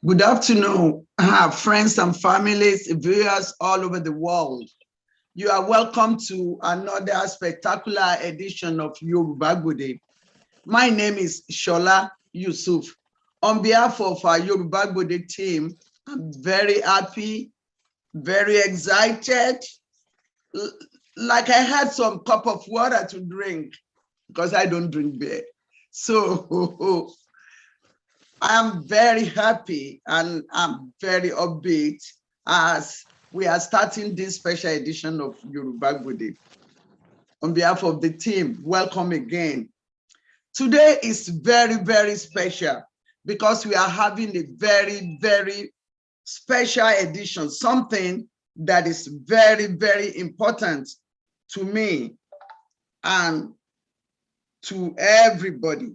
Good afternoon, friends and families, viewers all over the world. You are welcome to another spectacular edition of Yoruba Gbode. My name is Shola Yusuf. On behalf of our Yoruba Gbode team, I'm very happy, very excited, like I had some cup of water to drink because I don't drink beer. So I am very happy and I'm very upbeat as we are starting this special edition of Yoruba Gbode. On behalf of the team, welcome again. Today is very, very special because we are having a very, very special edition, something that is very, very important to me and to everybody.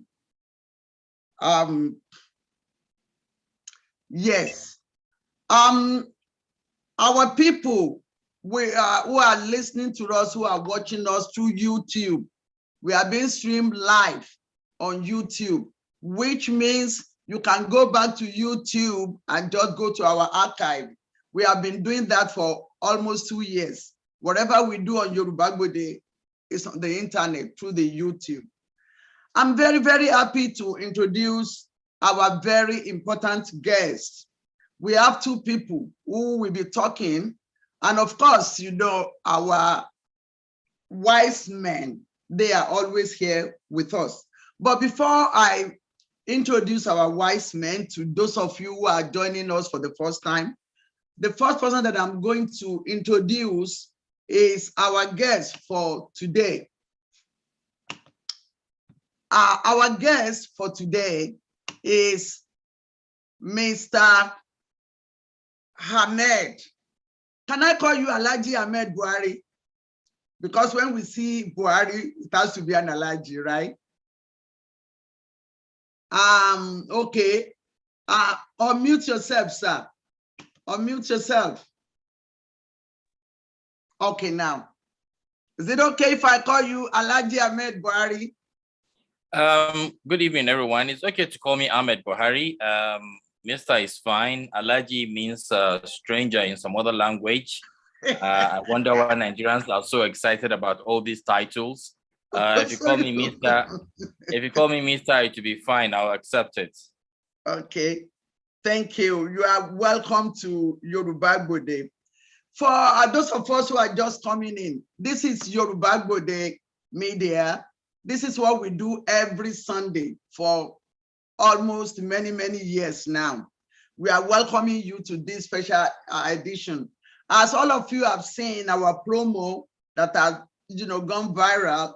Yes. Our people who are listening to us, who are watching us through YouTube, we are being streamed live on YouTube, which means you can go back to YouTube and just go to our archive. We have been doing that for almost 2 years. Whatever we do on Yoruba Gbode is on the internet through the YouTube. I'm very, very happy to introduce our very important guest. We have two people who will be talking. And of course, you know, our wise men, they are always here with us. But before I introduce our wise men to those of you who are joining us for the first time, the first person that I'm going to introduce is our guest for today. Our guest for today is Mr. Ahmed. Can I call you Alhaji Ahmed Buhari? Because when we see Buhari, it has to be an Alhaji, right? Okay. Unmute yourself, sir. Unmute yourself. Okay, now. Is it okay if I call you Alhaji Ahmed Buhari? Good evening, everyone. It's okay to call me Ahmed Buhari. Mr. is fine. Alhaji means stranger in some other language. I wonder why Nigerians are so excited about all these titles. If you call me Mr., if you call me Mr., it will be fine. I'll accept it. Okay, thank you. You are welcome to Yoruba Gbode. For those of us who are just coming in, this is Yoruba Gbode Media. This is what we do every Sunday for almost many years now. We are welcoming you to this special edition. As all of you have seen our promo that has gone viral,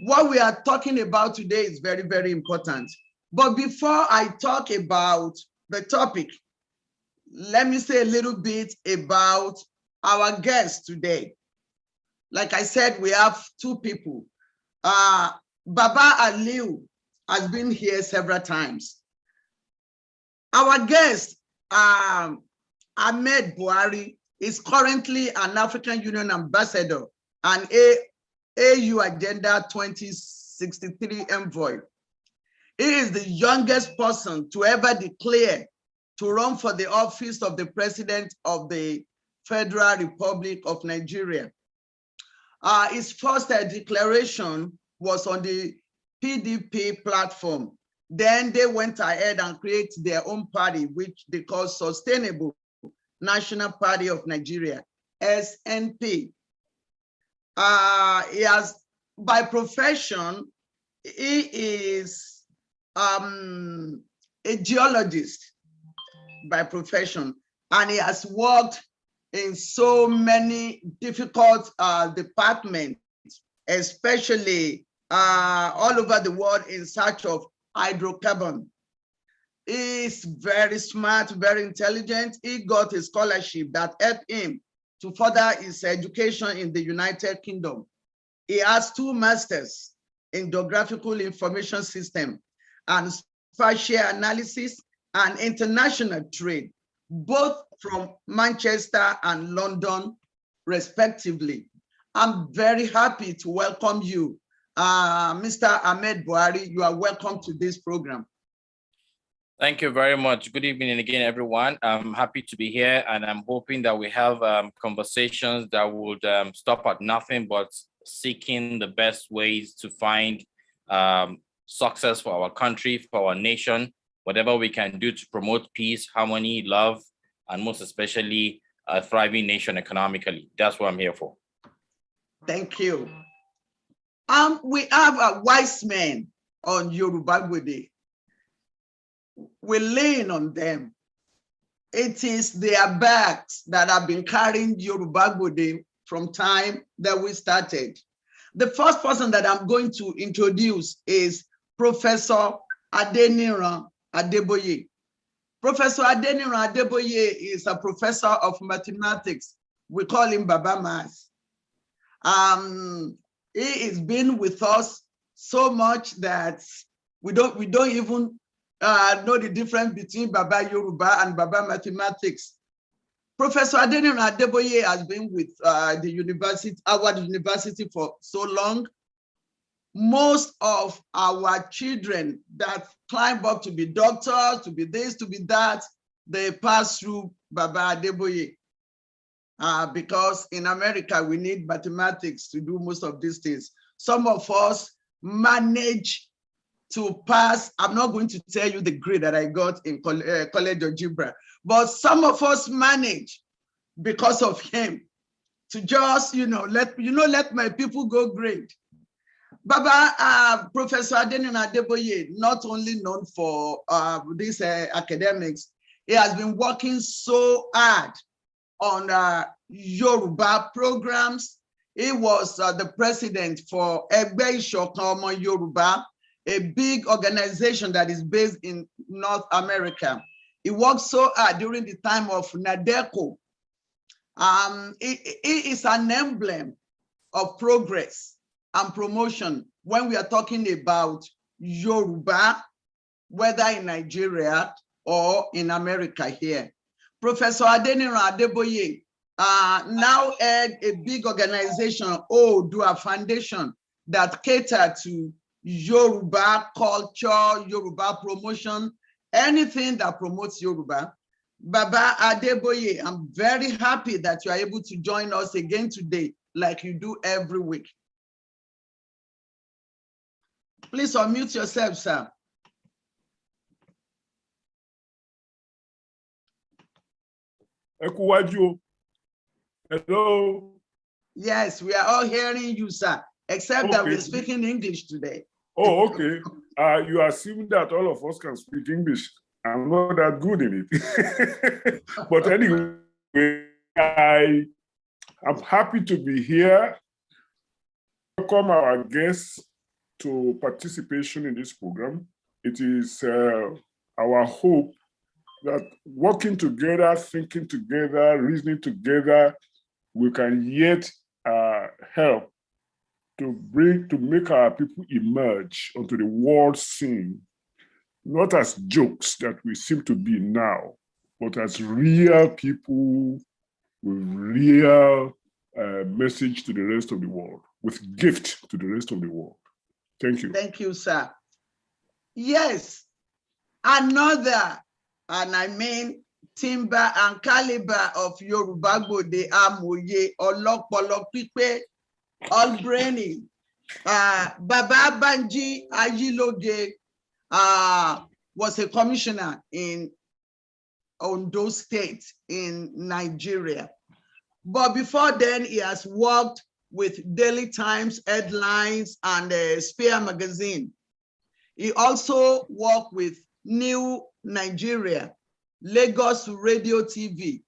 what we are talking about today is very important. But before I talk about the topic, let me say a little bit about our guest today. Like I said, we have two people. Baba Aliu has been here several times. Our guest, Ahmed Buhari, is currently an African Union ambassador and AU Agenda 2063 envoy. He is the youngest person to ever declare to run for the office of the President of the Federal Republic of Nigeria. His first declaration was on the PDP platform. Then they went ahead and created their own party, which they call Sustainable National Party of Nigeria, SNP. He has, by profession, he is a geologist by profession, and he has worked in so many difficult departments, especially all over the world in search of hydrocarbon. He's very smart, very intelligent. He got a scholarship that helped him to further his education in the United Kingdom. He has 2 masters in geographical information system and spatial analysis and international trade, both from Manchester and London, respectively. I'm very happy to welcome you, Mr. Ahmed Buhari. You are welcome to this program. Thank you very much. Good evening again, everyone. I'm happy to be here, and I'm hoping that we have conversations that would stop at nothing but seeking the best ways to find success for our country, for our nation, whatever we can do to promote peace, harmony, love, and most especially a thriving nation economically. That's what I'm here for. Thank you. We have a wise man on Yoruba Gbode. We're laying on them. It is their backs that have been carrying Yoruba Gbode from time that we started. The first person that I'm going to introduce is Professor Adeniran Adeboye. Professor Adeniran Adeboye is a professor of mathematics. We call him Baba Maths. He has been with us so much that we don't even know the difference between Baba Yoruba and Baba Mathematics. Professor Adeniran Adeboye has been with the university, Howard University, for so long. Most of our children that climb up to be doctors, to be this, to be that, they pass through Baba Adeboye. Because in America, we need mathematics to do most of these things. Some of us manage to pass. I'm not going to tell you the grade that I got in College Algebra, but some of us manage because of him to just, let my people go great. Baba, Professor Adeniran Adeboye, not only known for these academics, he has been working so hard on Yoruba programs. He was the president for Egbe Isokan Omo Yoruba, a big organization that is based in North America. He worked so hard during the time of Nadeco. He is an emblem of progress and promotion when we are talking about Yoruba, whether in Nigeria or in America here. Professor Adeniran Adeboye now head a big organization, Oodua Foundation, that cater to Yoruba culture, Yoruba promotion, anything that promotes Yoruba. Baba Adeboye, I'm very happy that you are able to join us again today, like you do every week. Please unmute yourself, sir. Hello. Yes, we are all hearing you, sir, except that we're speaking English today. Oh, okay. You assume that all of us can speak English. I'm not that good in it. But anyway, I'm happy to be here. Welcome our guests to participation in this program. It is our hope that working together, thinking together, reasoning together, we can yet help to make our people emerge onto the world scene, not as jokes that we seem to be now, but as real people with real message to the rest of the world, with gift to the rest of the world. Thank you. Thank you, sir. Yes, another, and I mean timber and caliber of Yoruba Gbode Amoye Olopolo Pipe, all brainy. Baba Banji Ayiloge was a commissioner in Ondo State in Nigeria. But before then, he has worked with Daily Times, Headlines, and Spear Magazine. He also worked with New Nigeria, Lagos Radio TV,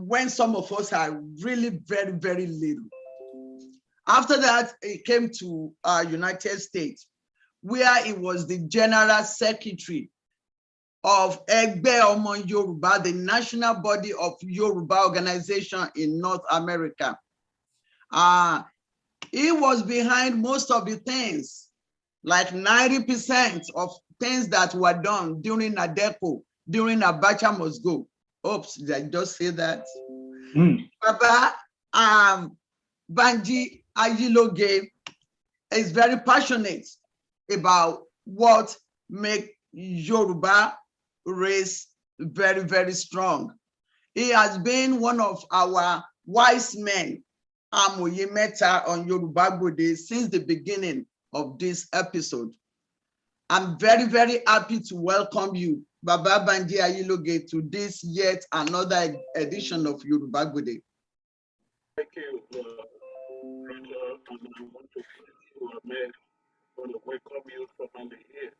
when some of us are really very, very little. After that, he came to United States, where he was the General Secretary of Egbe Omo Yoruba, the national body of Yoruba organization in North America. He was behind most of the things, like 90% of things that were done during ADECO, during Abacha Must Go. Oops, did I just say that? Baba Banji Ayiloge is very passionate about what makes Yoruba race very, very strong. He has been one of our wise men, Amoye Meta on Yoruba Gbode, since the beginning of this episode. I'm very, very happy to welcome you, Baba Banji Ayiloge, to this yet another edition of Yoruba Gbode. Thank you, Roger, and I want to thank you, Ahmed, for the welcome you formally here.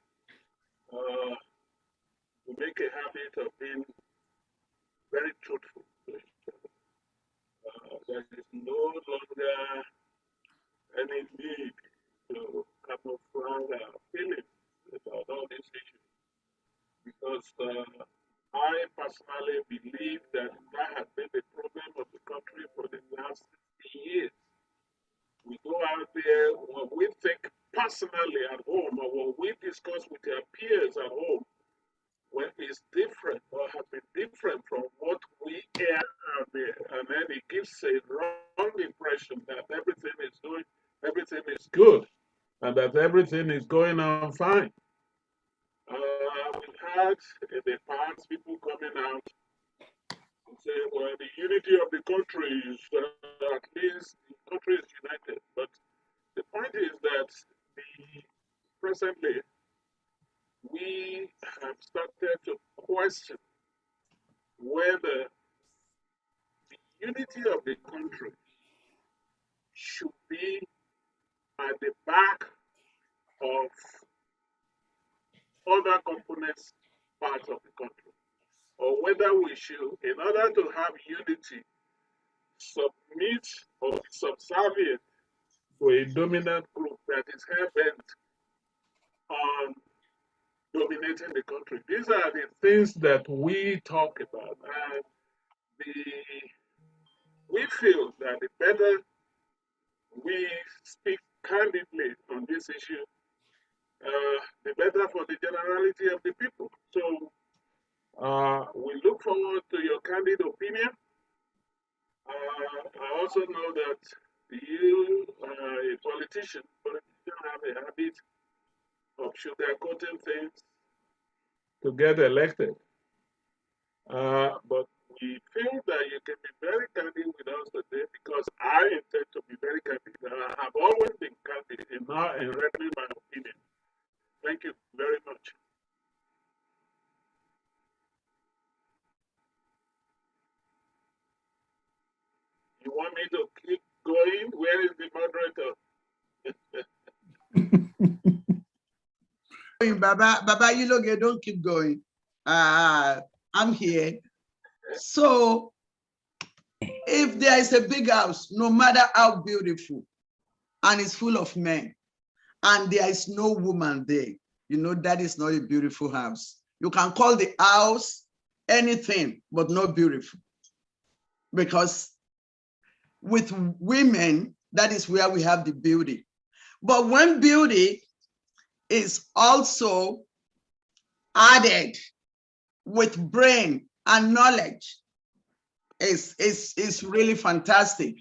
We make a habit of being very truthful to each other. There is no longer any need to camouflage our feelings about all these issues, because I personally believe that has been the problem of the country for the last 60 years. We go out there, what we think personally at home, or what we discuss with our peers at home, when it's different or has been different from what we hear out there, and then it gives a wrong impression that everything is good, and that everything is going on fine. We've had in the past people coming out and say, well, the unity of the country is at least the country is united. But the point is that presently we have started to question whether the unity of the country should be at the back of other components parts of the country, or whether we should, in order to have unity, submit or be subservient to a dominant group that is hell-bent on dominating the country. These are the things that we talk about, and we feel that the better we speak candidly on this issue, the better for the generality of the people. So we look forward to your candid opinion. I also know that you are a politician. Politicians have a habit of sugarcoating things to get elected. But we we feel that you can be very candid with us today because I intend to be very candid. I have always been candid in rendering my opinion. Thank you very much. You want me to keep going? Where is the moderator? Baba, you look, don't keep going. I'm here. So if there is a big house, no matter how beautiful, and it's full of men, and there is no woman there, you know that is not a beautiful house. You can call the house anything, but not beautiful. Because with women, that is where we have the beauty. But when beauty is also added with brain and knowledge, is really fantastic.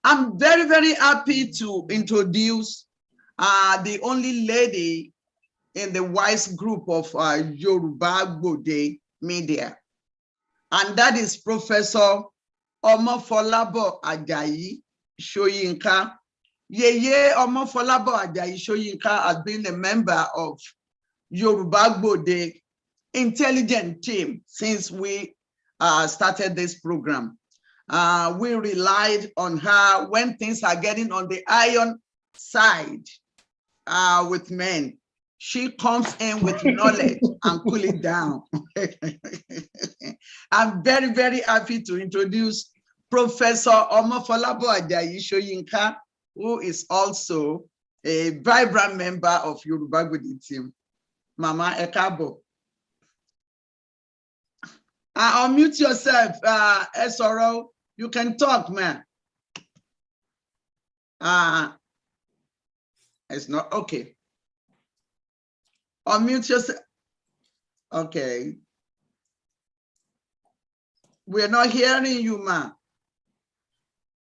I'm very, very happy to introduce the only lady in the wise group of Yoruba Gbode media, and that is Professor Omofolabo Ajayi Soyinka. Yeye Omofolabo Ajayi Soyinka has been a member of Yoruba Gbode intelligent team since we started this program. We relied on her when things are getting on the iron side with men. She comes in with knowledge and cool it down. I'm very, very happy to introduce Professor Omofolabo Ajayi Soyinka, who is also a vibrant member of Yoruba Gbode team. Mama Ekabo. Unmute yourself, SRO. You can talk, man. It's not okay. Unmute yourself. Okay. We're not hearing you, man.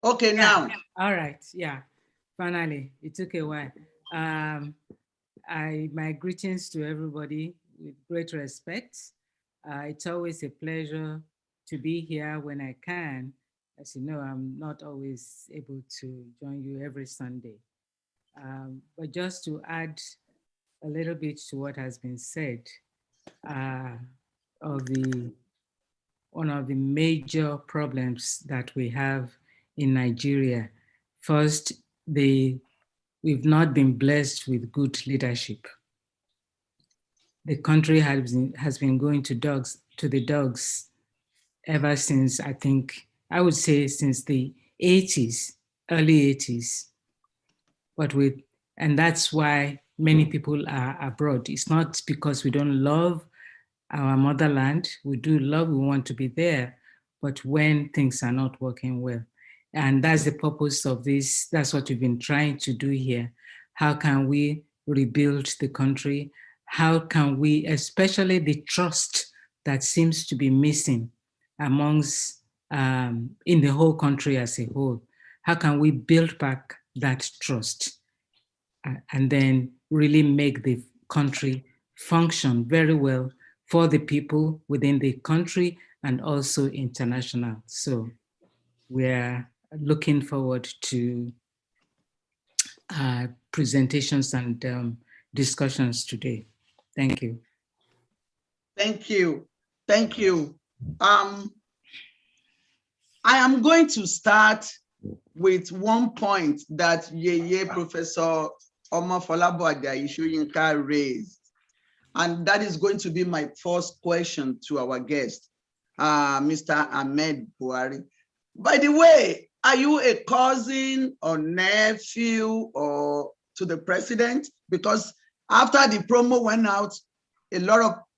Okay, Yeah. now. All right. Yeah. Finally, it took a while. My greetings to everybody with great respect. It's always a pleasure to be here when I can. As you know, I'm not always able to join you every Sunday. But just to add a little bit to what has been said, one of the major problems that we have in Nigeria, first, we've not been blessed with good leadership. The country has been going to the dogs ever since, I would say since the 80s, early 80s. And that's why many people are abroad. It's not because we don't love our motherland. We do love, we want to be there, but when things are not working well. And that's the purpose of this. That's what we've been trying to do here. How can we rebuild the country? How can we, especially the trust that seems to be missing amongst, in the whole country as a whole, how can we build back that trust and then really make the country function very well for the people within the country and also international. So we're looking forward to presentations and discussions today. Thank you. Thank you. Thank you. I am going to start with one point that Professor Omofolabo Ajayi Soyinka raised. And that is going to be my first question to our guest, Mr. Ahmed Buhari. By the way, are you a cousin or nephew or to the president? Because after the promo went out,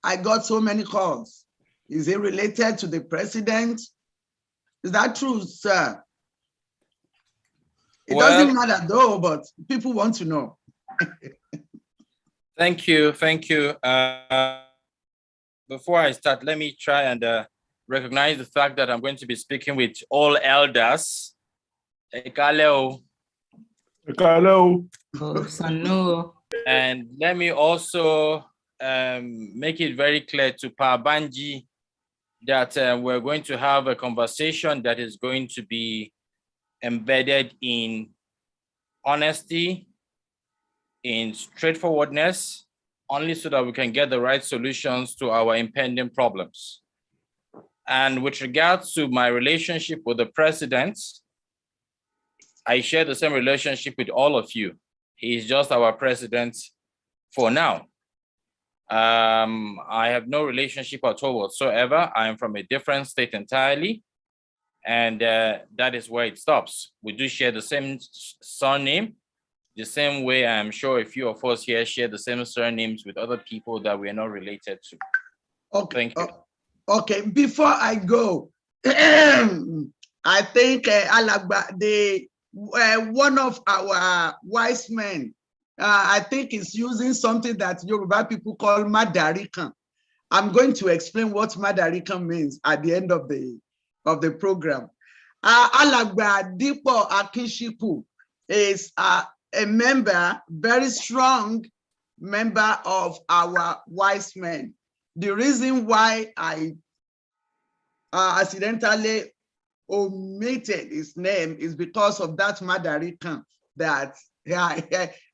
I got so many calls. Is it related to the president? Is that true, sir? It doesn't matter though, but people want to know. Thank you. Before I start, let me try and recognize the fact that I'm going to be speaking with all elders. Ekaleo. And let me also make it very clear to Pa Banji that we're going to have a conversation that is going to be embedded in honesty, in straightforwardness, only so that we can get the right solutions to our impending problems. And with regards to my relationship with the president, I share the same relationship with all of you. He is just our president for now. I have no relationship at all whatsoever. I am from a different state entirely. And that is where it stops. We do share the same surname, the same way I'm sure a few of us here share the same surnames with other people that we are not related to. Okay. Thank you. Okay, before I go, I think Alagba, one of our wise men, I think is using something that Yoruba people call Madarikan. I'm going to explain what Madarikan means at the end of the program. Alagba Dipo Akinshiku is a member, very strong member of our wise men. The reason why I accidentally omitted his name is because of that Madarikan that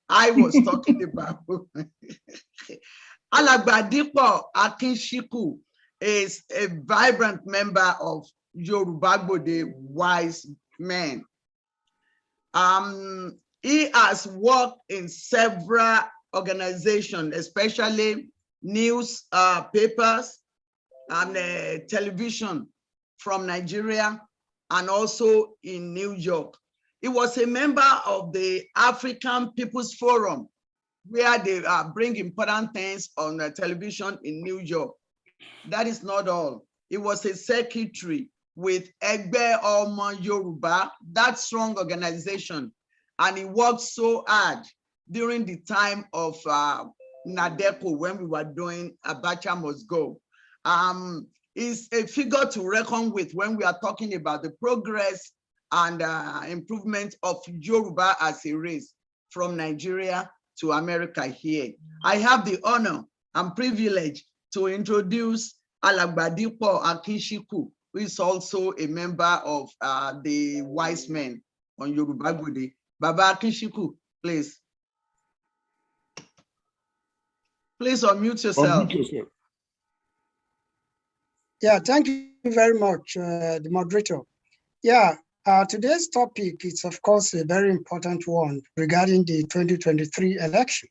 I was talking about. Alagba Dipo Akinshiku is a vibrant member of Yoruba Gbode wise men. He has worked in several organizations, especially news papers and television from Nigeria and also in New York. He was a member of the African People's Forum, where they bring important things on the television in New York. That is not all. He was a secretary with Egbe Omo Yoruba, that strong organization. And he worked so hard during the time of Nadeko when we were doing Abacha Must Go. Is a figure to reckon with when we are talking about the progress and improvement of Yoruba as a race from Nigeria to America here. I have the honor and privilege to introduce Alagba Dipo Akinshiku, who is also a member of the wise men on Yoruba Gbode. Baba Akinshiku, please. Please unmute yourself. Unmute yourself. Yeah, thank you very much, the moderator. Yeah, today's topic is, of course, a very important one regarding the 2023 election.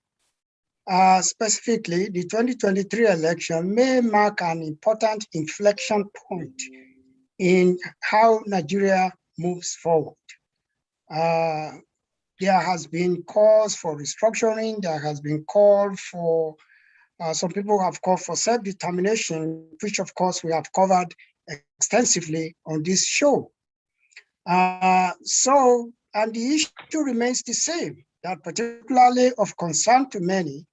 Specifically, the 2023 election may mark an important inflection point in how Nigeria moves forward. There has been calls for restructuring, there has been call for some people have called for self-determination, which of course we have covered extensively on this show. And the issue remains the same, that particularly of concern to many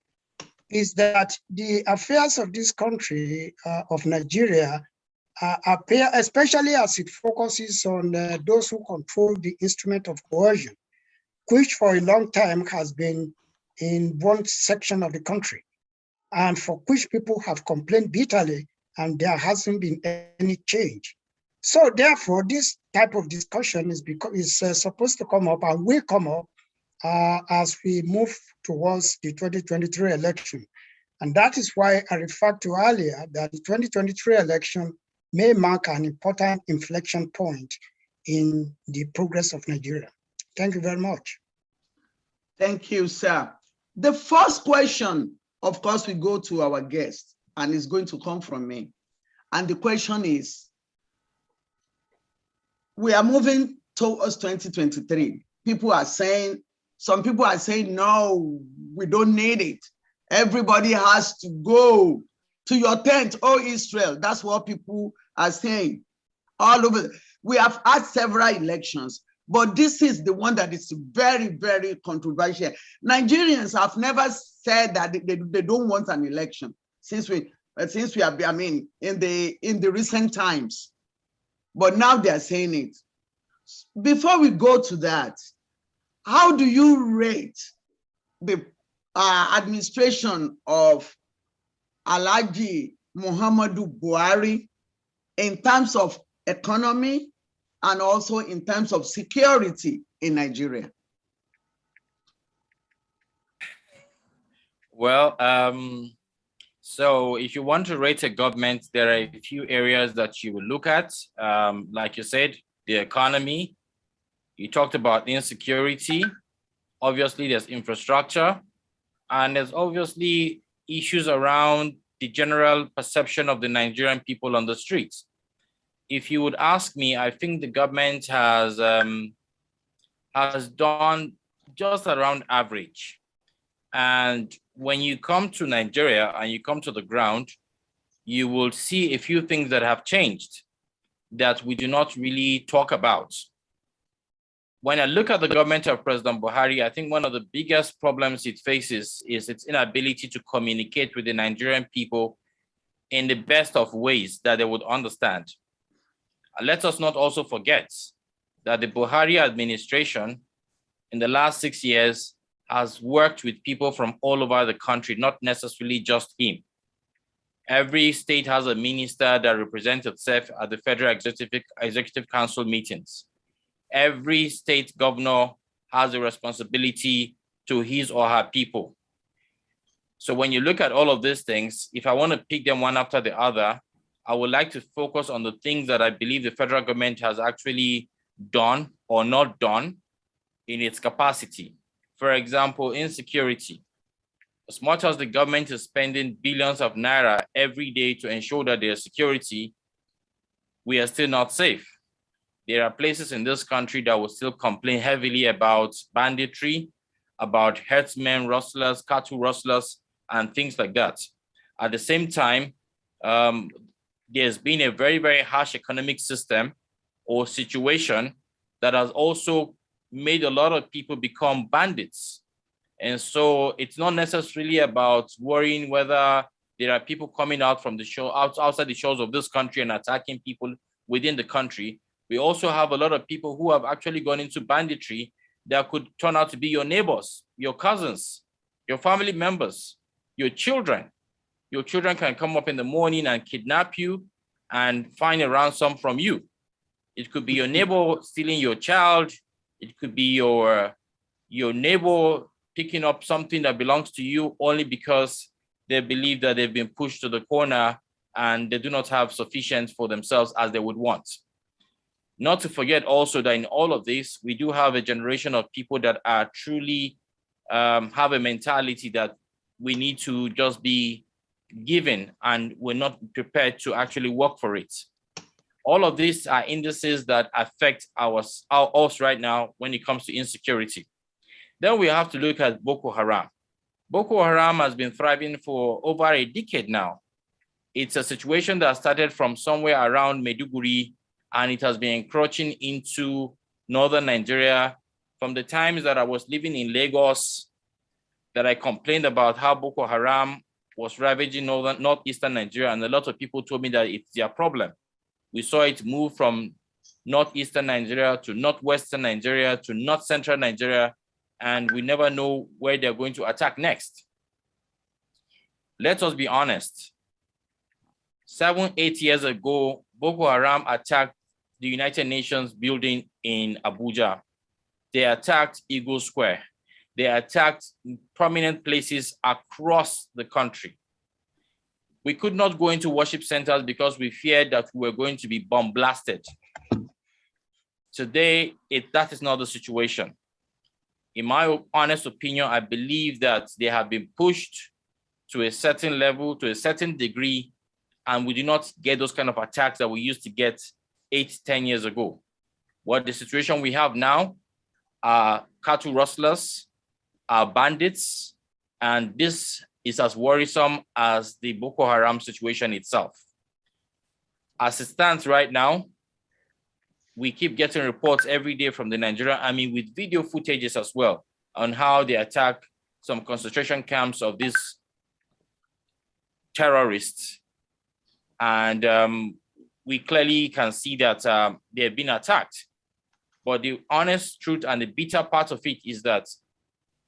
is that the affairs of this country, of Nigeria, appear, especially as it focuses on those who control the instrument of coercion, which for a long time has been in one section of the country, and for which people have complained bitterly, and there hasn't been any change. So therefore, this type of discussion is supposed to come up and will come up as we move towards the 2023 election. And that is why I referred to earlier that the 2023 election may mark an important inflection point in the progress of Nigeria. Thank you very much. Thank you, sir. The first question, of course, we go to our guest, and it's going to come from me. And the question is, we are moving towards 2023. Some people are saying, no, we don't need it. Everybody has to go to your tent, oh Israel. That's what people are saying all over. We have had several elections, but this is the one that is very, very controversial. Nigerians have never said that they don't want an election since we have, I mean, in the recent times, but now they are saying it. Before we go to that, how do you rate the administration of Alhaji Muhammadu Buhari in terms of economy and also in terms of security in Nigeria? Well, so if you want to rate a government, there are a few areas that you will look at. Like you said, the economy. You talked about insecurity. Obviously, there's infrastructure. And there's obviously issues around the general perception of the Nigerian people on the streets. If you would ask me, I think the government has done just around average. And when you come to Nigeria and you come to the ground, you will see a few things that have changed that we do not really talk about. When I look at the government of President Buhari, I think one of the biggest problems it faces is its inability to communicate with the Nigerian people in the best of ways that they would understand. And let us not also forget that the Buhari administration in the last 6 years has worked with people from all over the country, not necessarily just him. Every state has a minister that represents itself at the Federal Executive Council meetings. Every state governor has a responsibility to his or her people. So when you look at all of these things, if I want to pick them one after the other, I would like to focus on the things that I believe the federal government has actually done or not done in its capacity. For example, insecurity. As much as the government is spending billions of naira every day to ensure that there's security, we are still not safe. There are places in this country that will still complain heavily about banditry, about herdsmen, rustlers, cattle rustlers, and things like that. At the same time, there's been a very, very harsh economic system or situation that has also made a lot of people become bandits. And so it's not necessarily about worrying whether there are people coming out from the shore, outside the shores of this country and attacking people within the country. We also have a lot of people who have actually gone into banditry that could turn out to be your neighbors, your cousins, your family members, your children. Your children can come up in the morning and kidnap you and find a ransom from you. It could be your neighbor stealing your child. It could be your neighbor picking up something that belongs to you only because they believe that they've been pushed to the corner and they do not have sufficient for themselves as they would want. Not to forget also that in all of this, we do have a generation of people that are truly have a mentality that we need to just be given and we're not prepared to actually work for it. All of these are indices that affect us right now when it comes to insecurity. Then we have to look at Boko Haram. Boko Haram has been thriving for over a decade now. It's a situation that started from somewhere around Maiduguri, and it has been encroaching into northern Nigeria. From the times that I was living in Lagos, that I complained about how Boko Haram was ravaging northeastern Nigeria, and a lot of people told me that it's their problem. We saw it move from northeastern Nigeria to northwestern Nigeria to north central Nigeria, and we never know where they're going to attack next. Let us be honest. 7-8 years ago, Boko Haram attacked the United Nations building in Abuja. They attacked Eagle Square. They attacked prominent places across the country. We could not go into worship centers because we feared that we were going to be bomb blasted. Today, that is not the situation. In my honest opinion, I believe that they have been pushed to a certain level, to a certain degree, and we do not get those kind of attacks that we used to get 8-10 years ago. What the situation we have now are cattle rustlers, are bandits, and this is as worrisome as the Boko Haram situation itself. As it stands right now, we keep getting reports every day from the Nigerian army with video footages as well on how they attack some concentration camps of these terrorists. And we clearly can see that they've been attacked. But the honest truth and the bitter part of it is that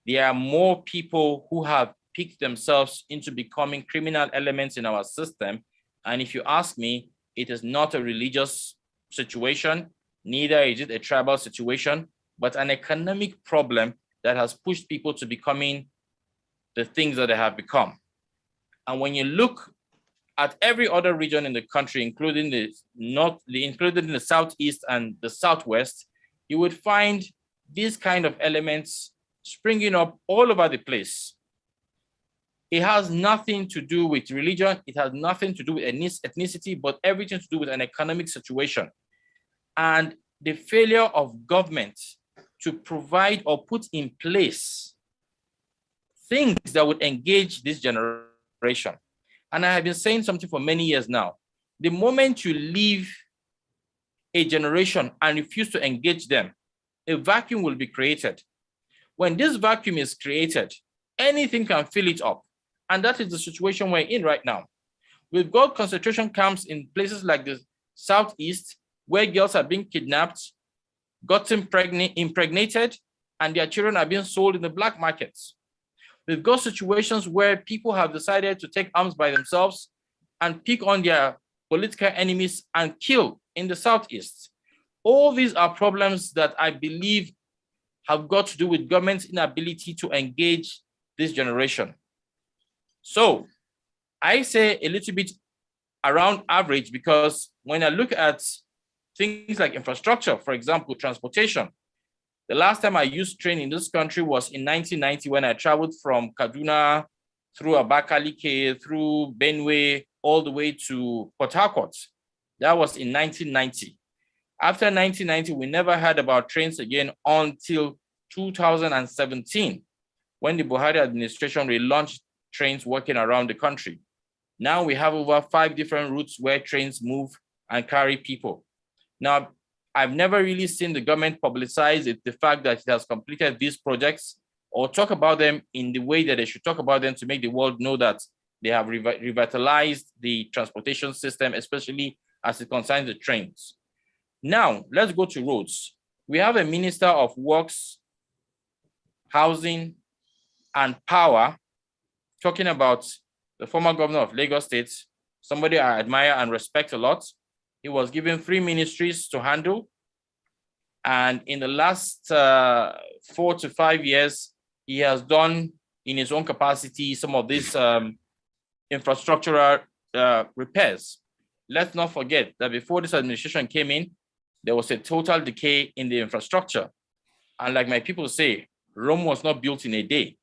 there are more people who have picked themselves into becoming criminal elements in our system. And if you ask me, It is not a religious situation, neither is it a tribal situation, but an economic problem that has pushed people to becoming the things that they have become. And when you look at every other region in the country, including including the Southeast and the Southwest, you would find these kind of elements springing up all over the place. It has nothing to do with religion. It has nothing to do with ethnicity, but everything to do with an economic situation. And the failure of government to provide or put in place things that would engage this generation. And I have been saying something for many years now. The moment you leave a generation and refuse to engage them, a vacuum will be created. When this vacuum is created, anything can fill it up. And that is the situation we're in right now. We've got concentration camps in places like the Southeast, where girls are being kidnapped, gotten impregnated, and their children are being sold in the black markets. We've got situations where people have decided to take arms by themselves and pick on their political enemies and kill in the Southeast. All these are problems that I believe have got to do with government's inability to engage this generation. So I say a little bit around average, because when I look at things like infrastructure, for example, transportation, the last time I used train in this country was in 1990 when I traveled from Kaduna through Abakaliki, through Benue, all the way to Port Harcourt. That was in 1990. After 1990, we never heard about trains again until 2017, when the Buhari administration relaunched trains working around the country. Now we have over 5 different routes where trains move and carry people. Now, I've never really seen the government publicize the fact that it has completed these projects or talk about them in the way that they should talk about them to make the world know that they have revitalized the transportation system, especially as it concerns the trains. Now, let's go to roads. We have a Minister of Works, Housing, and Power talking about the former governor of Lagos State, somebody I admire and respect a lot. He was given 3 ministries to handle. And in the last 4 to 5 years, he has done in his own capacity some of these infrastructural repairs. Let's not forget that before this administration came in, there was a total decay in the infrastructure. And like my people say, Rome was not built in a day.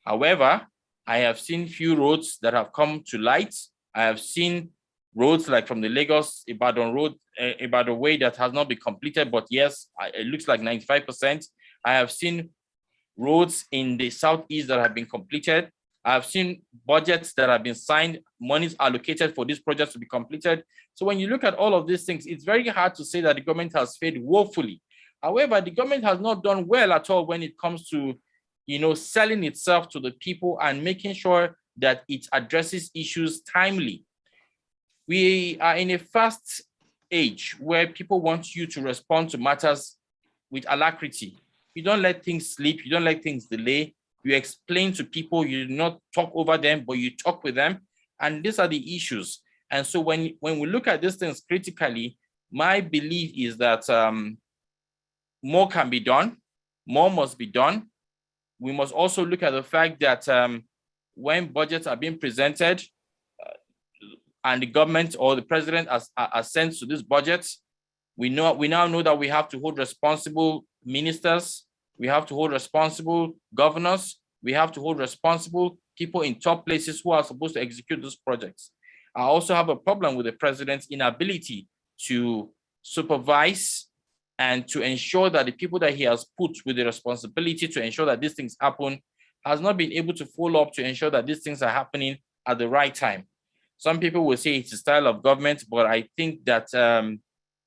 However, I have seen few roads that have come to light. I have seen roads like from the Lagos-Ibadan road, Ibadan way that has not been completed, but yes, it looks like 95%. I have seen roads in the Southeast that have been completed. I have seen budgets that have been signed, monies allocated for these projects to be completed. So when you look at all of these things, it's very hard to say that the government has failed woefully. However, the government has not done well at all when it comes to, selling itself to the people and making sure that it addresses issues timely. We are in a fast age where people want you to respond to matters with alacrity. You don't let things sleep. You don't let things delay. You explain to people. You do not talk over them, but you talk with them. And these are the issues. And so when we look at these things critically, my belief is that more can be done. More must be done. We must also look at the fact that when budgets are being presented, and the government or the president assents to these budgets, we now know that we have to hold responsible ministers, we have to hold responsible governors, we have to hold responsible people in top places who are supposed to execute those projects. I also have a problem with the president's inability to supervise and to ensure that the people that he has put with the responsibility to ensure that these things happen has not been able to follow up to ensure that these things are happening at the right time. Some people will say it's a style of government, but I think that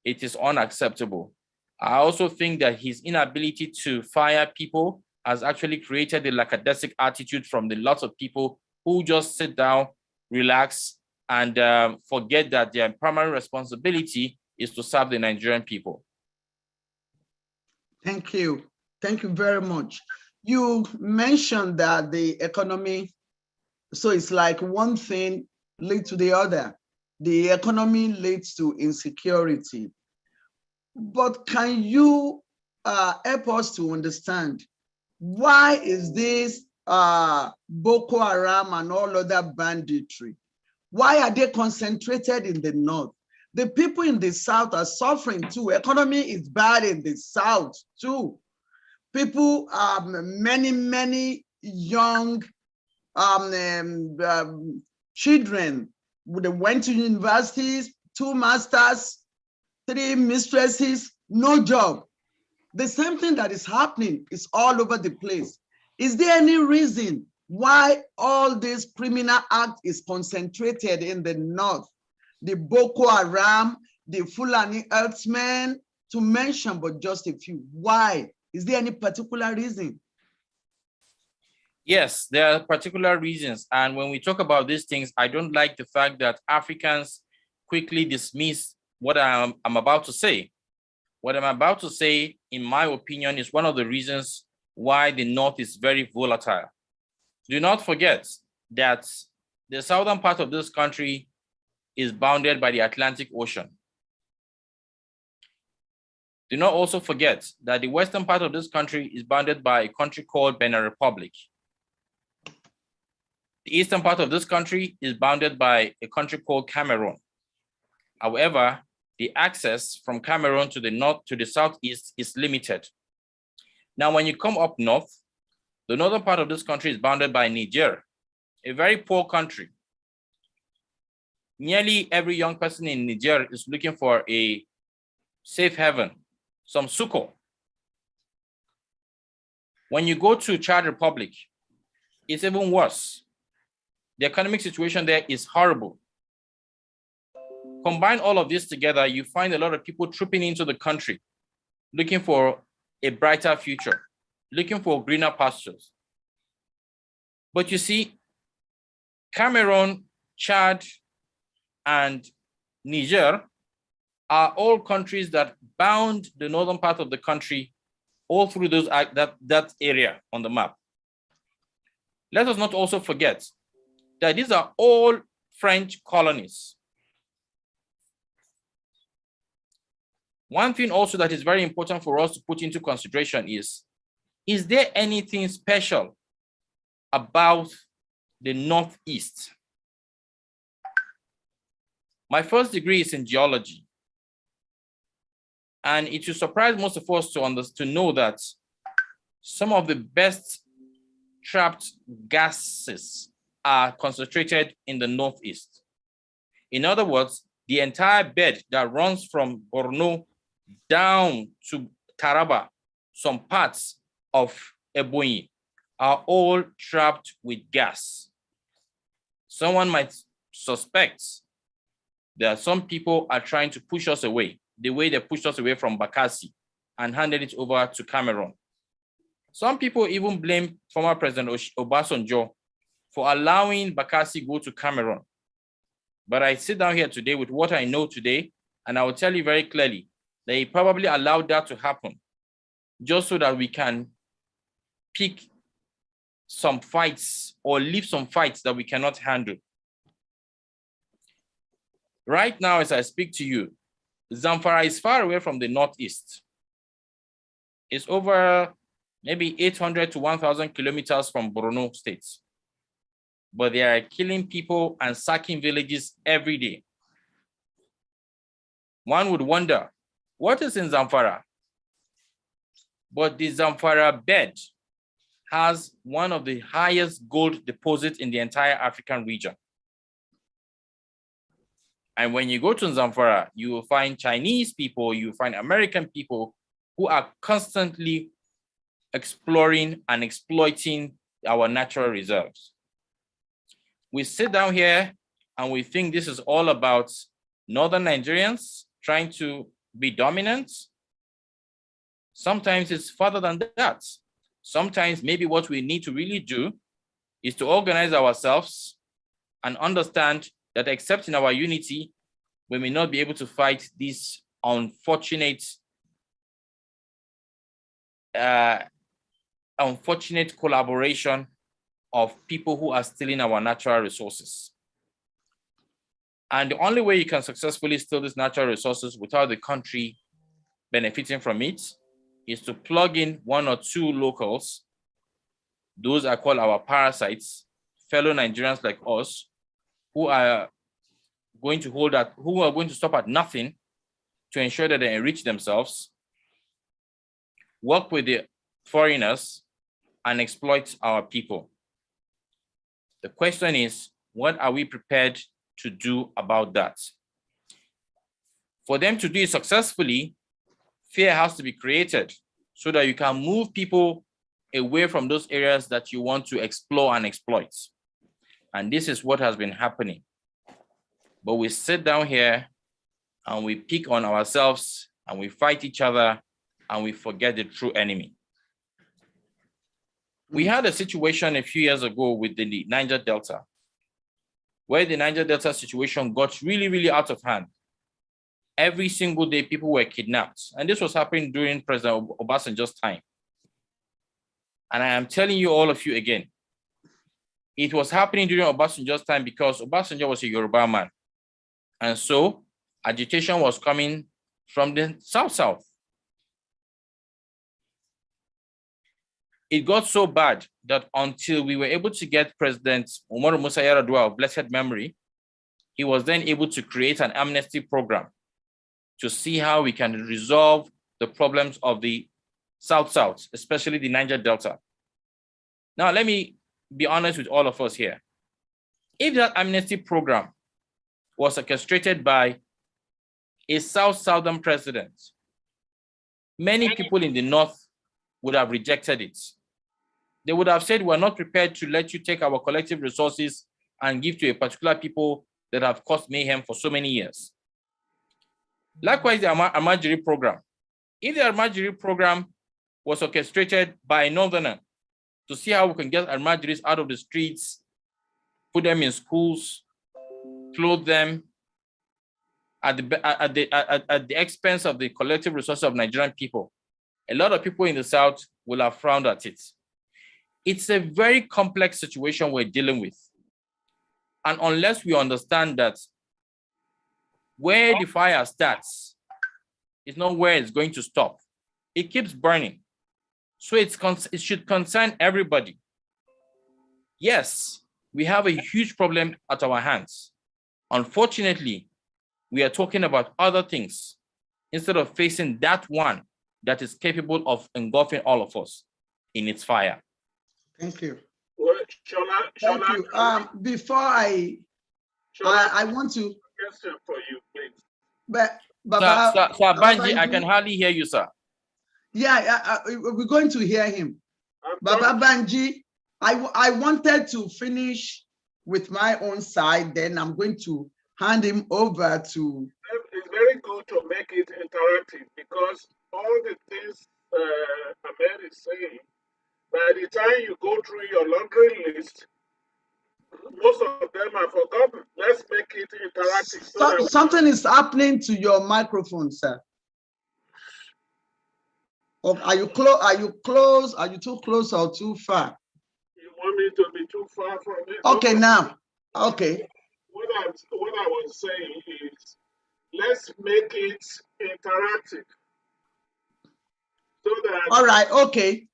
it is unacceptable. I also think that his inability to fire people has actually created a lackadaisical attitude from the lots of people who just sit down, relax, and forget that their primary responsibility is to serve the Nigerian people. Thank you. Thank you very much. You mentioned that the economy, so it's like one thing lead to the other. the economy leads to insecurity. But can you help us to understand why is this Boko Haram and all other banditry? Why are they concentrated in the north? The people in the south are suffering too. Economy is bad in the south too. People, many young children, they went to universities, 2 masters, 3 mistresses, no job. The same thing that is happening is all over the place. Is there any reason why all this criminal act is concentrated in the north? The Boko Haram, the Fulani herdsmen, to mention but just a few. Why? Is there any particular reason? Yes, there are particular reasons. And when we talk about these things, I don't like the fact that Africans quickly dismiss what I'm about to say. What I'm about to say, in my opinion, is one of the reasons why the North is very volatile. Do not forget that the southern part of this country is bounded by the Atlantic Ocean. Do not also forget that the western part of this country is bounded by a country called Benin Republic. The eastern part of this country is bounded by a country called Cameroon. However, the access from Cameroon to the north to the southeast is limited. Now, when you come up north, the northern part of this country is bounded by Niger, a very poor country. Nearly every young person in Niger is looking for a safe haven, some succor. When you go to Chad Republic, it's even worse. The economic situation there is horrible. Combine all of this together, you find a lot of people trooping into the country, looking for a brighter future, looking for greener pastures. But you see, Cameroon, Chad, and Niger are all countries that bound the northern part of the country all through those that area on the map. Let us not also forget that these are all French colonies. One thing also that is very important for us to put into consideration is there anything special about the Northeast? My first degree is in geology. And it should surprise most of us to know that some of the best trapped gases are concentrated in the Northeast. In other words, the entire bed that runs from Borno down to Taraba, some parts of Ebonyi, are all trapped with gas. Someone might suspect that some people are trying to push us away, the way they pushed us away from Bakassi and handed it over to Cameroon. Some people even blame former President Obasanjo for allowing Bakassi go to Cameroon. But I sit down here today with what I know today, and I will tell you very clearly that he probably allowed that to happen just so that we can pick some fights or leave some fights that we cannot handle. Right now, as I speak to you, Zamfara is far away from the Northeast. It's over maybe 800 to 1,000 kilometers from Borno State. But they are killing people and sacking villages every day. One would wonder, what is in Zamfara? But the Zamfara bed has one of the highest gold deposits in the entire African region. And when you go to Zamfara, you will find Chinese people, you will find American people who are constantly exploring and exploiting our natural reserves. We sit down here and we think this is all about Northern Nigerians trying to be dominant. Sometimes it's further than that. Sometimes maybe what we need to really do is to organize ourselves and understand that except in our unity, we may not be able to fight this unfortunate collaboration of people who are stealing our natural resources. And the only way you can successfully steal these natural resources without the country benefiting from it is to plug in 1 or 2 locals. Those are called our parasites, fellow Nigerians like us, who are going to stop at nothing to ensure that they enrich themselves, work with the foreigners, and exploit our people. The question is, what are we prepared to do about that? For them to do it successfully, fear has to be created so that you can move people away from those areas that you want to explore and exploit. And this is what has been happening. But we sit down here and we pick on ourselves and we fight each other and we forget the true enemy. We had a situation a few years ago with the Niger Delta, where the Niger Delta situation got really, really out of hand. Every single day, people were kidnapped. And this was happening during President Obasanjo's time. And I am telling you, all of you again, it was happening during Obasanjo's time because Obasanjo was a Yoruba man. And so agitation was coming from the South. It got so bad that until we were able to get President Umaru Musa Yar'Adua of blessed memory, he was then able to create an amnesty program to see how we can resolve the problems of the South, especially the Niger Delta. Now, let me be honest with all of us here. If that amnesty program was orchestrated by a Southern president, many people in the North would have rejected it. They would have said, we're not prepared to let you take our collective resources and give to a particular people that have caused mayhem for so many years. Likewise, the Almajiri program. If the Almajiri program was orchestrated by a Northerner to see how we can get Almajiris out of the streets, put them in schools, clothe them at the expense of the collective resources of Nigerian people, a lot of people in the South will have frowned at it. It's a very complex situation we're dealing with. And unless we understand that where the fire starts is not where it's going to stop, it keeps burning. So it should concern everybody. Yes, we have a huge problem at our hands. Unfortunately, we are talking about other things instead of facing that one that is capable of engulfing all of us in its fire. Thank you. Well, Thank you. Before I want to question for you, please. But Sir Banji, I can hardly hear you, sir. Yeah, we're going to hear him. Baba Banji, I wanted to finish with my own side, then I'm going to hand him over to. It's very good to make it interactive because all the things Ahmed is saying, by the time you go through your laundry list, most of them are forgotten. Let's make it interactive. Something is happening to your microphone, sir. Or are you close? Are you close? Are you too close or too far? You want me to be too far from it? Okay, now. Okay. What I was saying is, let's make it interactive. So that. All right. Okay.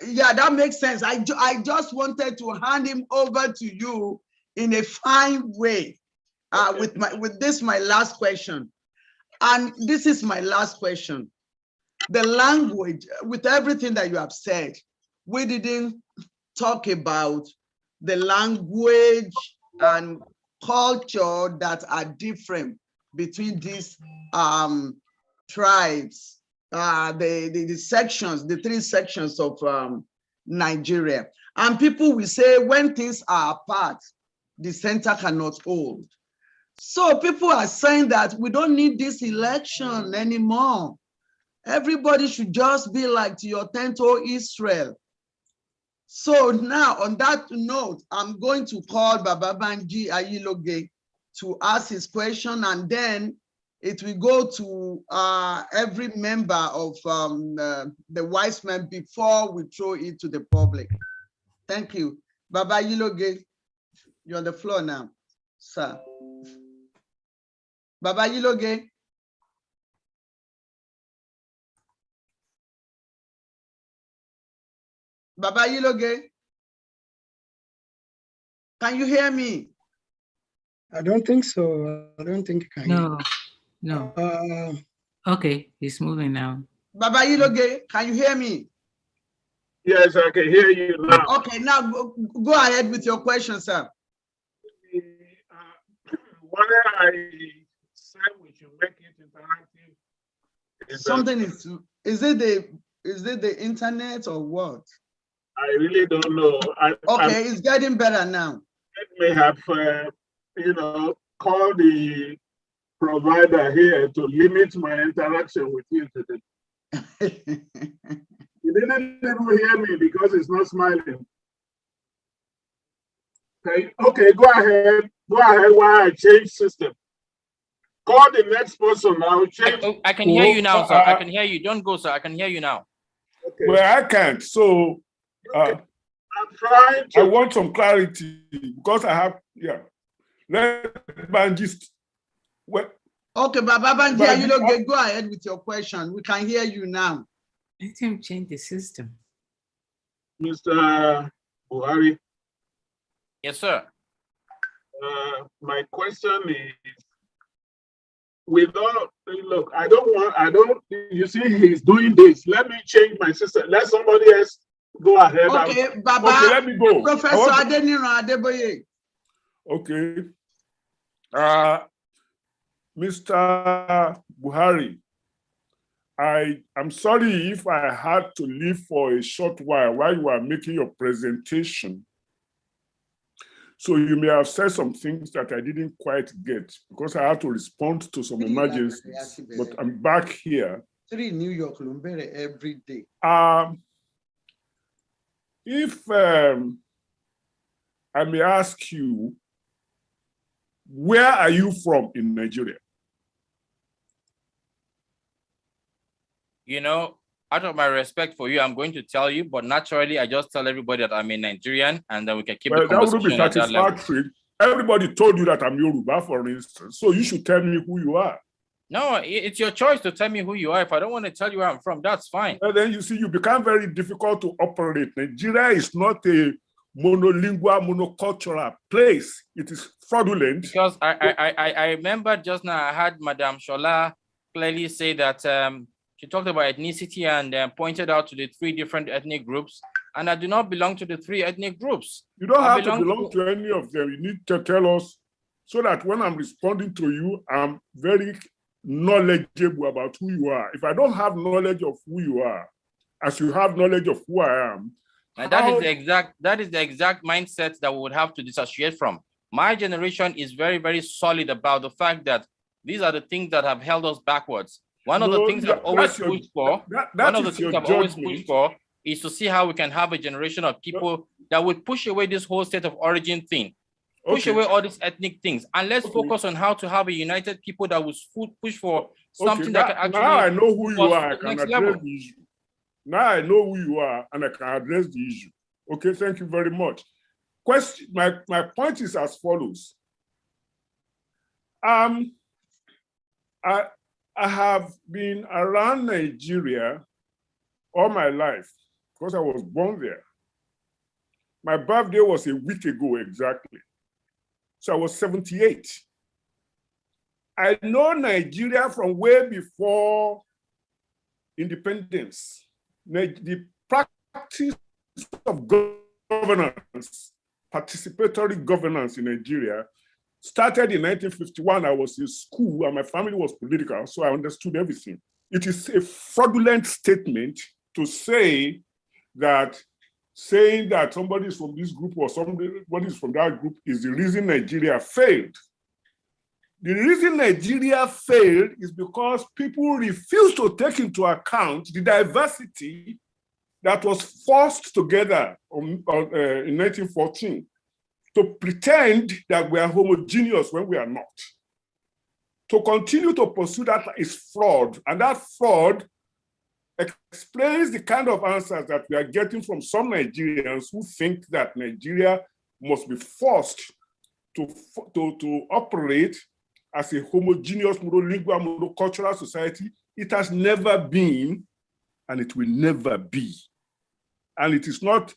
Yeah, that makes sense. I just wanted to hand him over to you in a fine way. With this, my last question, and this is my last question. The language, with everything that you have said, we didn't talk about the language and culture that are different between these tribes. The sections, the 3 sections of Nigeria. And people will say when things are apart, the center cannot hold. So people are saying that we don't need this election anymore. Everybody should just be like to your tent, O Israel. So now on that note, I'm going to call Baba Banji Ayiloge to ask his question, and then it will go to every member of the wise men before we throw it to the public. Thank you. Baba Ayiloge, you're on the floor now. sir. Baba Yiloge. Baba Yiloge. Can you hear me? I don't think so. I don't think I can. No, no. Okay, he's moving now. Baba Yiloge, can you hear me? Yes, I can hear you now. Okay, now go ahead with your question, sir. What I said we should make it interactive. Something is it the internet or what? I really don't know. Okay, it's getting better now. Let me have, call the provider here to limit my interaction with you today. You didn't even hear me because it's not smiling. Okay, go ahead. Go ahead while I change system. Call the next person. I'll change. I can hear you now, sir. I can hear you. Don't go, sir. I can hear you now. Okay. Well, I can't. So I'm trying to. I want some clarity because I have, yeah. Let Banji. Well, okay, Baba Banji, you know, go ahead with your question. We can hear you now. Let him change the system. Mr. Buhari. Yes, sir. My question is, we don't look. You see, he's doing this. Let me change my system. Let somebody else go ahead. Okay, Baba. Okay, let me go. Professor Adeniro Adeboye. Okay. Mr. Buhari, I'm sorry if I had to leave for a short while you were making your presentation. So you may have said some things that I didn't quite get because I had to respond to some emergencies, but I'm back here. 3 New York Lumbere every day. If I may ask you, where are you from in Nigeria? You know, out of my respect for you, I'm going to tell you, but naturally, I just tell everybody that I'm a Nigerian, and then we can keep the conversation at that level. Everybody told you that I'm Yoruba, for instance, so you should tell me who you are. No, it's your choice to tell me who you are. If I don't want to tell you where I'm from, that's fine. And then you see, you become very difficult to operate. Nigeria is not a monolingual, monocultural place. It is fraudulent. Because I remember just now I had Madame Shola clearly say that she talked about ethnicity and pointed out to the 3 different ethnic groups, and I do not belong to the 3 ethnic groups. You don't have to belong to any of them. You need to tell us so that when I'm responding to you, I'm very knowledgeable about who you are. If I don't have knowledge of who you are, as you have knowledge of who I am, and that is the exact mindset that we would have to dissociate from. My generation is very, very solid about the fact that these are the things that have held us backwards. One of the things I've always pushed for, is to see how we can have a generation of people that would push away this whole state of origin thing, push away all these ethnic things, and let's focus on how to have a united people that will push for something that can actually. Now I know who you are. I can address the issue. Now I know who you are, and I can address the issue. Okay, thank you very much. Question. My point is as follows. I have been around Nigeria all my life because I was born there. My birthday was a week ago exactly. So I was 78. I know Nigeria from way before independence. The practice of governance, participatory governance in Nigeria, started in 1951. I was in school and my family was political, so I understood everything. It is a fraudulent statement to say that saying that somebody is from this group or somebody is from that group is the reason Nigeria failed. The reason Nigeria failed is because people refuse to take into account the diversity that was forced together in 1914. To pretend that we are homogeneous when we are not. To continue to pursue that is fraud, and that fraud explains the kind of answers that we are getting from some Nigerians who think that Nigeria must be forced to operate as a homogeneous monolingual, monocultural society. It has never been, and it will never be. And it is not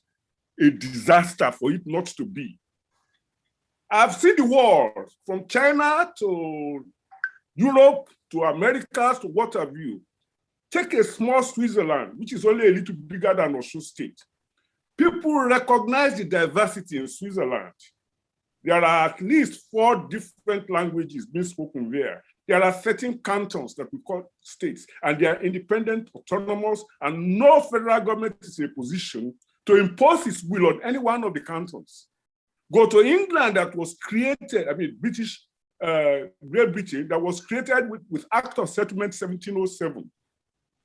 a disaster for it not to be. I've seen the world from China to Europe to Americas to what have you. Take a small Switzerland, which is only a little bigger than Osun State. People recognize the diversity in Switzerland. There are at least 4 different languages being spoken there. There are 13 cantons that we call states, and they are independent, autonomous, and no federal government is in a position to impose its will on any one of the cantons. Go to England, that was created, British, Great Britain, that was created with Act of Settlement 1707,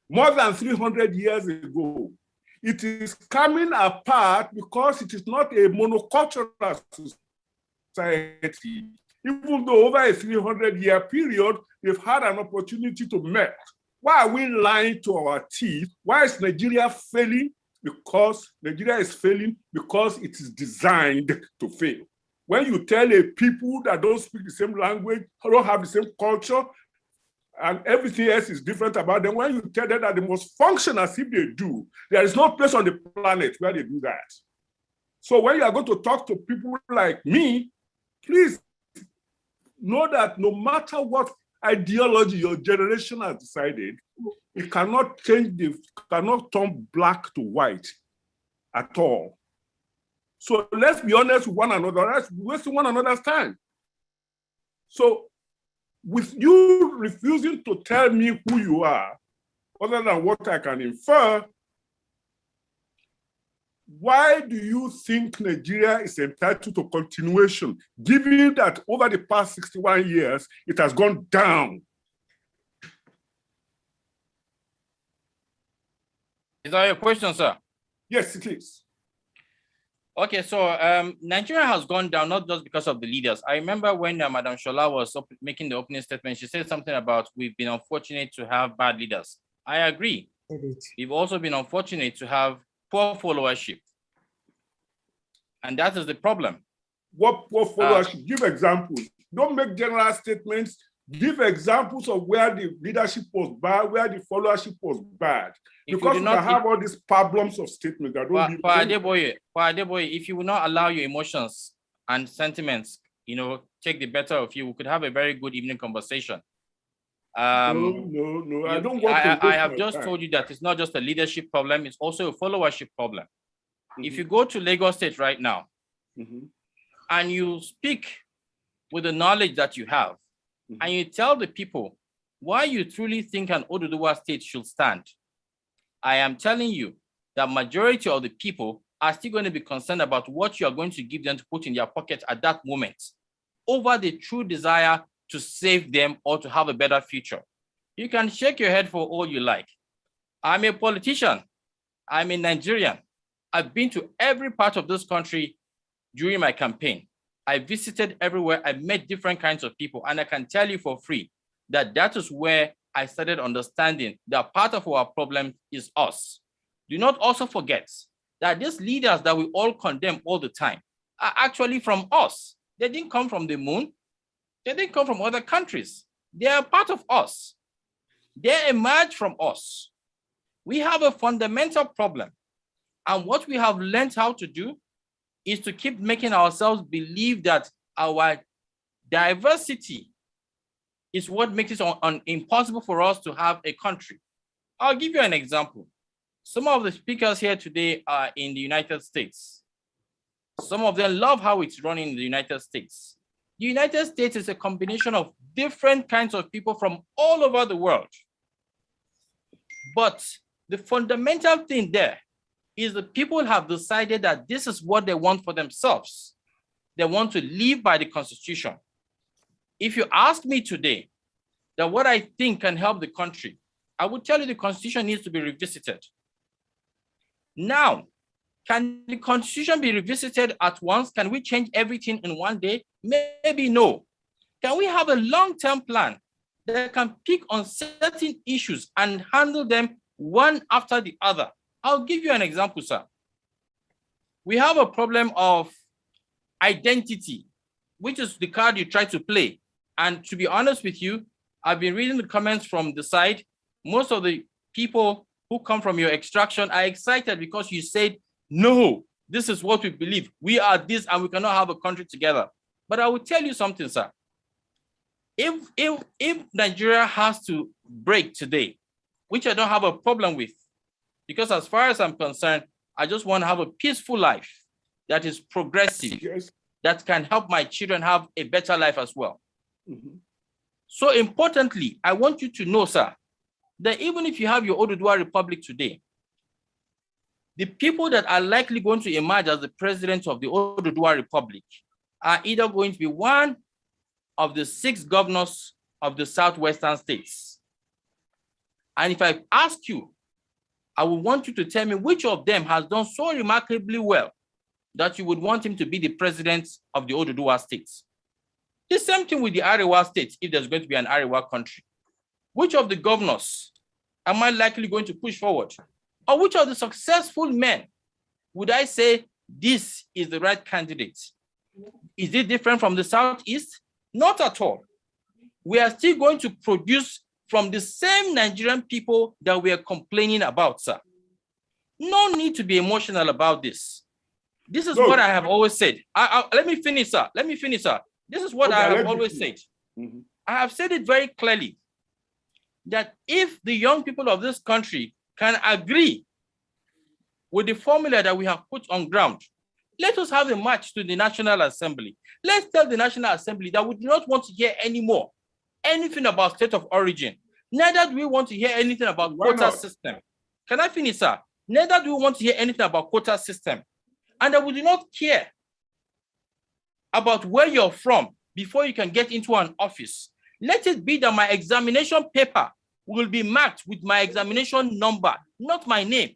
more than 300 years ago. It is coming apart because it is not a monocultural society. Even though over a 300-year period, they've had an opportunity to melt. Why are we lying to our teeth? Why is Nigeria failing? Because Nigeria is failing because it is designed to fail. When you tell a people that don't speak the same language, don't have the same culture, and everything else is different about them, when you tell them that they must function as if they do, there is no place on the planet where they do that. So when you are going to talk to people like me, please know that no matter what ideology your generation has decided, it cannot cannot turn black to white at all. So let's be honest with one another. Let's waste one another's time. So with you refusing to tell me who you are, other than what I can infer, why do you think Nigeria is entitled to continuation, given that over the past 61 years, it has gone down? Is that your question, sir? Yes, it is. Okay, so Nigeria has gone down not just because of the leaders. I remember when Madam Shola was making the opening statement, she said something about we've been unfortunate to have bad leaders. I agree. We've also been unfortunate to have poor followership. And that is the problem. What poor followership? Give examples. Don't make general statements. Give examples of where the leadership was bad, where the followership was bad. Because we have all these problems of statements that don't Adeboye, if you will not allow your emotions and sentiments, take the better of you, we could have a very good evening conversation. No, I don't want to. I have just told you that it's not just a leadership problem, it's also a followership problem. If you go to Lagos State right now, and you speak with the knowledge that you have, and you tell the people why you truly think an Oduduwa state should stand, I am telling you that majority of the people are still going to be concerned about what you are going to give them to put in their pocket at that moment, over the true desire to save them or to have a better future. You can shake your head for all you like. I'm a politician. I'm a Nigerian. I've been to every part of this country during my campaign. I visited everywhere. I met different kinds of people. And I can tell you for free that that is where I started understanding that part of our problem is us. Do not also forget that these leaders that we all condemn all the time are actually from us. They didn't come from the moon. They didn't come from other countries. They are part of us. They emerged from us. We have a fundamental problem. And what we have learned how to do is to keep making ourselves believe that our diversity is what makes it impossible for us to have a country. I'll give you an example. Some of the speakers here today are in the United States. Some of them love how it's running in the United States. The United States is a combination of different kinds of people from all over the world. But the fundamental thing there is the people have decided that this is what they want for themselves. They want to live by the Constitution. If you ask me today that what I think can help the country, I would tell you the Constitution needs to be revisited. Now, can the Constitution be revisited at once? Can we change everything in one day? Maybe no. Can we have a long-term plan that can pick on certain issues and handle them one after the other? I'll give you an example, sir. We have a problem of identity which is the card you try to play. And to be honest with you, I've been reading the comments from the side. Most of the people who come from your extraction are excited because you said, no, this is what we believe. We are this and we cannot have a country together. But I will tell you something, sir. If Nigeria has to break today, which I don't have a problem with, because as far as I'm concerned, I just want to have a peaceful life that is progressive, Yes. that can help my children have a better life as well. Mhm. So importantly, I want you to know, sir, that even if you have your Oduduwa Republic today, the people that are likely going to emerge as the president of the Oduduwa Republic are either going to be one of the 6 governors of the southwestern states. And if I ask you, I would want you to tell me which of them has done so remarkably well that you would want him to be the president of the Oduduwa states. The same thing with the Arewa states, if there's going to be an Arewa country. Which of the governors am I likely going to push forward? Or which of the successful men would I say this is the right candidate? Is it different from the Southeast? Not at all. We are still going to produce from the same Nigerian people that we are complaining about, sir. No need to be emotional about this. This is what I have always said. Let me finish, sir. Let me finish, sir. This is what I have always said. Mm-hmm. I have said it very clearly that if the young people of this country can agree with the formula that we have put on ground, let us have a march to the National Assembly. Let's tell the National Assembly that we do not want to hear anymore anything about state of origin. Neither do we want to hear anything about quota system. Can I finish, sir? Neither do we want to hear anything about quota system. And that we do not care about where you're from before you can get into an office. Let it be that my examination paper will be marked with my examination number, not my name.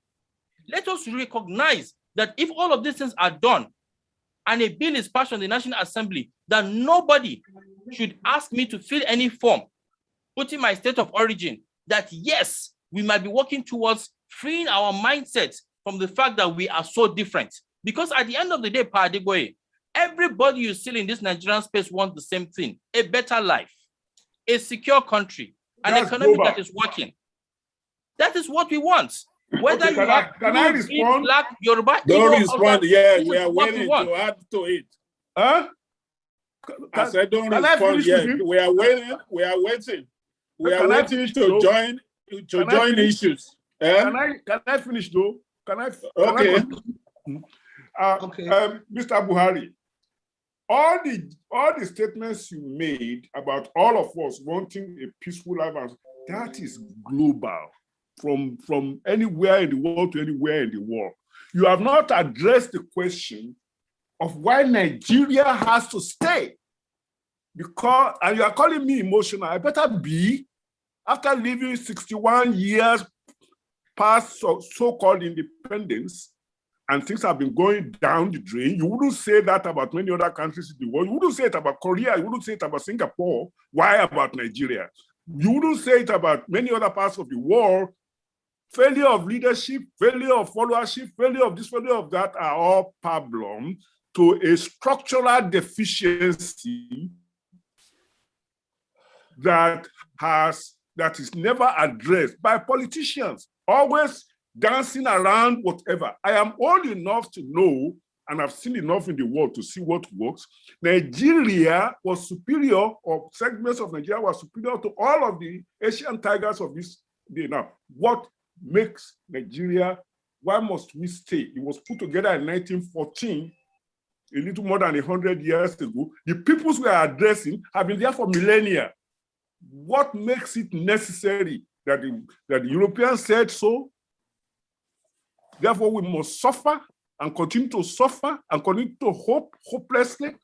Let us recognize that if all of these things are done and a bill is passed on the National Assembly, that nobody should ask me to fill any form, putting my state of origin, that yes, we might be working towards freeing our mindsets from the fact that we are so different. Because at the end of the day, Padigwe, everybody you see in this Nigerian space wants the same thing: a better life, a secure country, an economy that is working. That is what we want. Whether you are can I respond? Black, Yoruba, don't respond. Yeah, we are what waiting we to add to it. Huh? I said, don't respond. Yeah, we are waiting. We are waiting. We are waiting to join issues. Can I finish though? Can I? Okay. Mr. Buhari, all the statements you made about all of us wanting a peaceful life, that is global, from anywhere in the world to anywhere in the world. You have not addressed the question of why Nigeria has to stay. Because, and you are calling me emotional, I better be, after living 61 years past so-called independence, and things have been going down the drain. You wouldn't say that about many other countries in the world. You wouldn't say it about Korea. You wouldn't say it about Singapore. Why about Nigeria? You wouldn't say it about many other parts of the world. Failure of leadership, failure of followership, failure of this, failure of that are all problems to a structural deficiency that is never addressed by politicians, always dancing around whatever. I am old enough to know, and I've seen enough in the world to see what works. Nigeria was superior, or segments of Nigeria were superior to all of the Asian tigers of this day. Now, what makes Nigeria, why must we stay? It was put together in 1914, a little more than 100 years ago. The peoples we are addressing have been there for millennia. What makes it necessary that the Europeans said so? Therefore, we must suffer and continue to suffer and continue to hope hopelessly.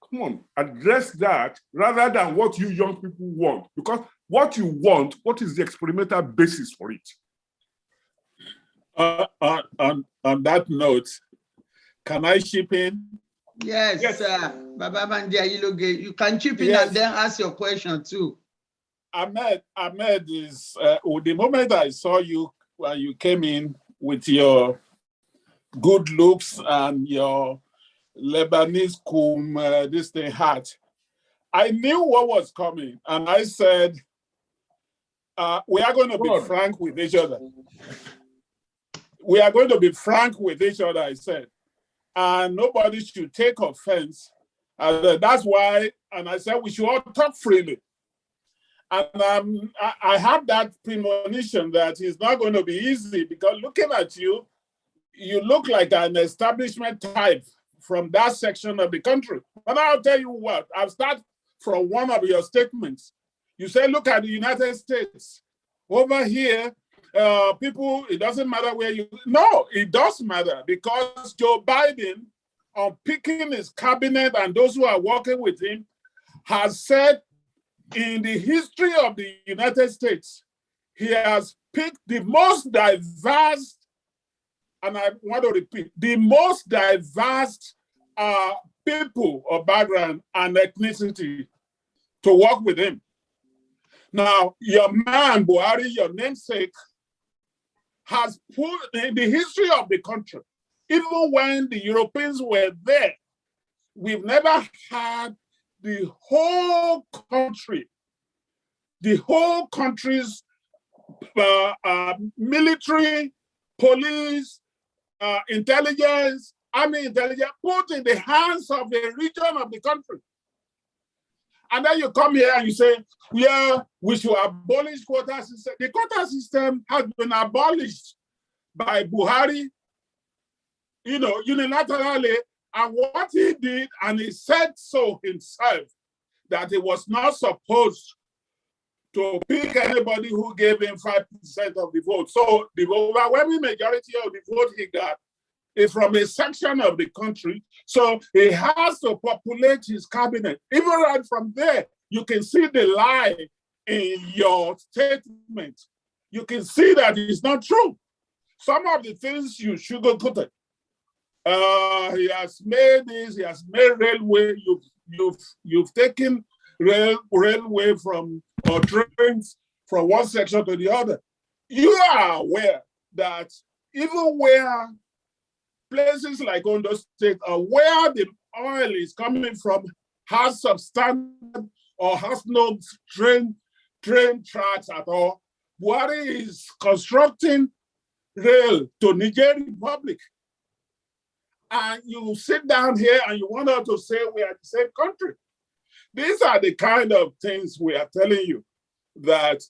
Come on, address that rather than what you young people want. Because what you want, what is the experimental basis for it? On that note, can I chip in? Yes, Baba Mandia Iloge, you can chip in and then ask your question too. Ahmed is, the moment I saw you, you came in with your good looks and your Lebanese this thing hat. I knew what was coming, and I said, we are going to be frank with each other. We are going to be frank with each other, I said. And nobody should take offense. And that's why, and I said we should all talk freely. And I have that premonition that it's not going to be easy, because looking at you, you look like an establishment type from that section of the country. But I'll tell you what, I'll start from one of your statements. You say, look at the United States. Over here, people, it doesn't matter where you, no, it does matter, because Joe Biden, on picking his cabinet and those who are working with him, has said in the history of the United States, he has picked the most diverse, and I want to repeat, the most diverse people of background and ethnicity to work with him. Now, your man, Buhari, your namesake, has put in the history of the country, even when the Europeans were there, we've never had the whole country's military, police, intelligence, army intelligence put in the hands of a region of the country. And then you come here and you say, yeah, we should abolish quota system. The quota system has been abolished by Buhari, unilaterally. And what he did, and he said so himself, that he was not supposed to pick anybody who gave him 5% of the vote. So the overwhelming majority of the vote he got is from a section of the country. So he has to populate his cabinet. Even right from there, you can see the lie in your statement. You can see that it's not true. Some of the things you sugarcoat it. He has made this, he has made railway, you've taken railway from, or trains from one section to the other. You are aware that even where places like Ondo State, where the oil is coming from, has substandard or has no train tracks at all, Buhari is constructing rail to Niger Republic. And you sit down here and you want us to say we are the same country. These are the kind of things we are telling you, that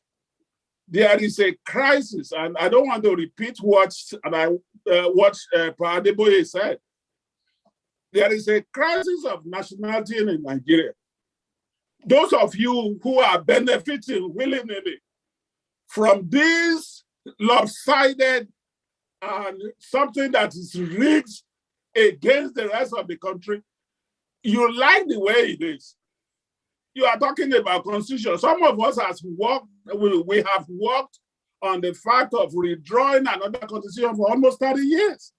there is a crisis, and I don't want to repeat what Adeboye said. There is a crisis of nationality in Nigeria. Those of you who are benefiting willingly from this lopsided and something that is rigged against the rest of the country, you like the way it is. You are talking about constitution. Some of us we have worked on the fact of redrawing another constitution for almost 30 years.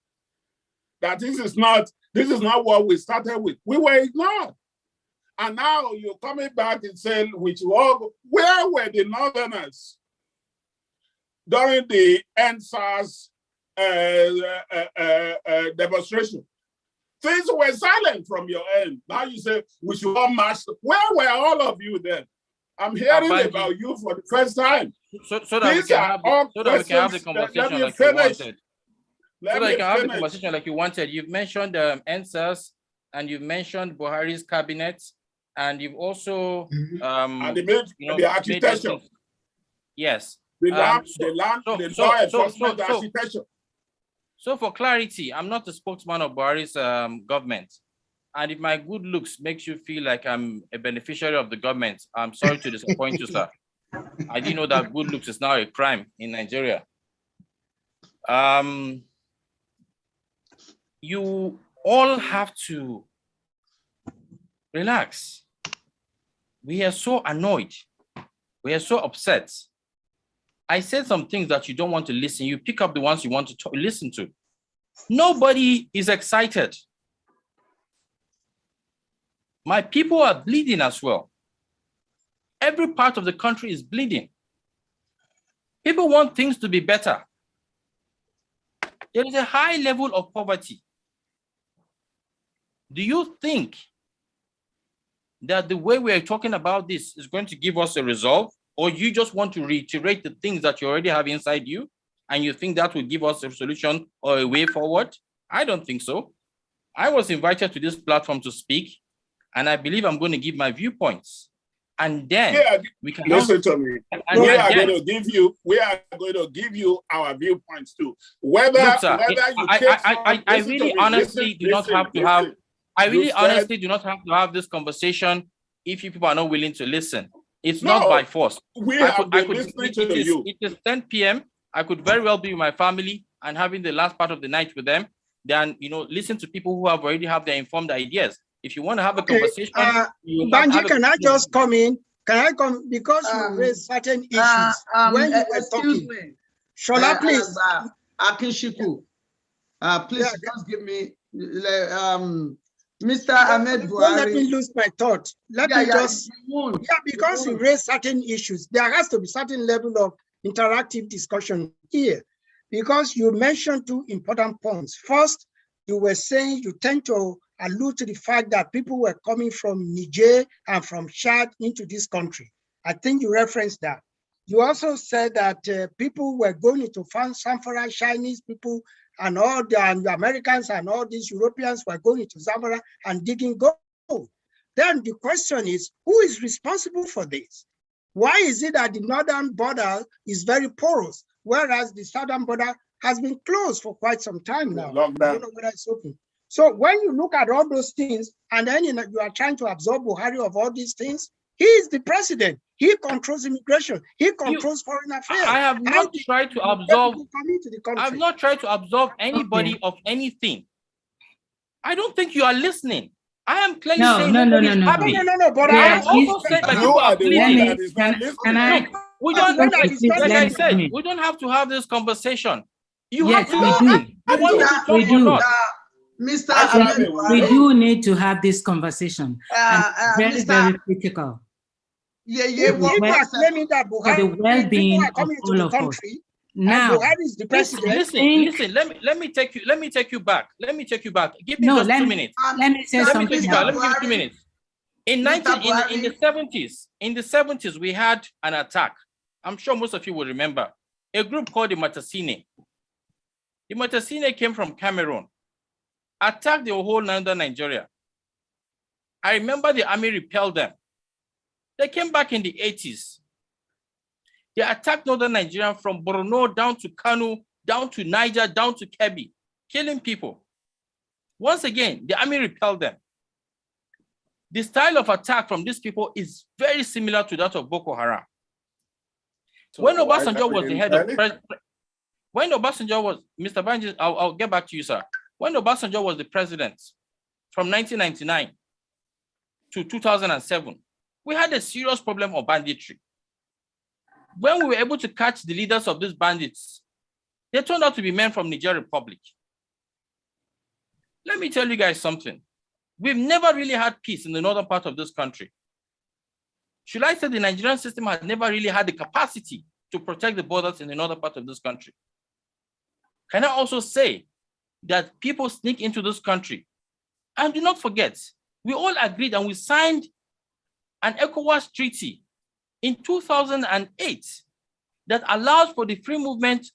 That this is not what we started with. We were ignored. And now you're coming back and saying, where were the Northerners during the NSAS demonstration? Things were silent from your end. Now you say we should all march. Where were all of you then? I'm hearing about you for the first time. So that we can have the conversation like you wanted. So that you can have the conversation like you wanted. You've mentioned NSAS, and you've mentioned Buhari's cabinet, and you've also and the architecture. Yes. The law enforcement architecture. So for clarity, I'm not a spokesman of Buhari's government. And if my good looks makes you feel like I'm a beneficiary of the government, I'm sorry to disappoint you, sir. I didn't know that good looks is now a crime in Nigeria. You all have to relax. We are so annoyed. We are so upset. I said some things that you don't want to listen. You pick up the ones you want to listen to. Nobody is excited. My people are bleeding as well. Every part of the country is bleeding. People want things to be better. There is a high level of poverty. Do you think that the way we are talking about this is going to give us a resolve, or you just want to reiterate the things that you already have inside you and you think that will give us a solution or a way forward? I don't think so. I was invited to this platform to speak, and I believe I'm going to give my viewpoints. And then we can listen to me. We are going to give you our viewpoints too. Whether, sir, I really honestly do not have to have. I really honestly do not have to have this conversation if you people are not willing to listen. It's not by force. It is 10 p.m. I could very well be with my family and having the last part of the night with them than, you know, listen to people who have already have their informed ideas. If you want to have a conversation, Banji, can I just come in? Can I come? Because you raised certain issues when you were talking. Me. Shola, please. Akinshiku, please just give me, Mr. Ahmed Buhari. Don't let me lose my thought. Let me just, because you raised certain issues, there has to be certain level of interactive discussion here. Because you mentioned two important points. First, you were saying you tend to allude to the fact that people were coming from Niger and from Chad into this country. I think you referenced that. You also said that people were going into Zamfara, Chinese people and all the Americans and all these Europeans were going into Zamfara and digging gold. Then the question is, who is responsible for this? Why is it that the northern border is very porous, whereas the southern border has been closed for quite some time now? I don't know whether it's open. So when you look at all those things, and then you are trying to absorb Buhari of all these things, he is the president. He controls immigration. He controls foreign affairs. I have not tried to absorb. I have not tried to absorb anybody of anything. I don't think you are listening. I am clearly saying no. But I also said that you are listening. We don't, like I said, we don't have to have this conversation. You have to we do. Mr. We do need to have this conversation. Very, very critical. People are claiming that Buhari, for the well-being of all of us. Now, Buhari is the president. Listen. Let me take you back. Give me just 2 minutes. Let me say something. Let me give 2 minutes. In the 70s, we had an attack. I'm sure most of you will remember. A group called the Matasine. The Matasine came from Cameroon, attacked the whole northern Nigeria. I remember the army repelled them. They came back in the 80s. They attacked northern Nigeria from Borno down to Kano, down to Niger, down to Kebbi, killing people. Once again, the army repelled them. The style of attack from these people is very similar to that of Boko Haram. So when Obasanjo was the head of when Obasanjo was, Mr. Banji, I'll get back to you, sir. When Obasanjo was the president from 1999 to 2007, we had a serious problem of banditry. When we were able to catch the leaders of these bandits, they turned out to be men from Niger Republic. Let me tell you guys something. We've never really had peace in the northern part of this country. Should I say the Nigerian system has never really had the capacity to protect the borders in the northern part of this country? Can I also say that people sneak into this country? And do not forget, we all agreed and we signed an ECOWAS treaty in 2008 that allows for the free movement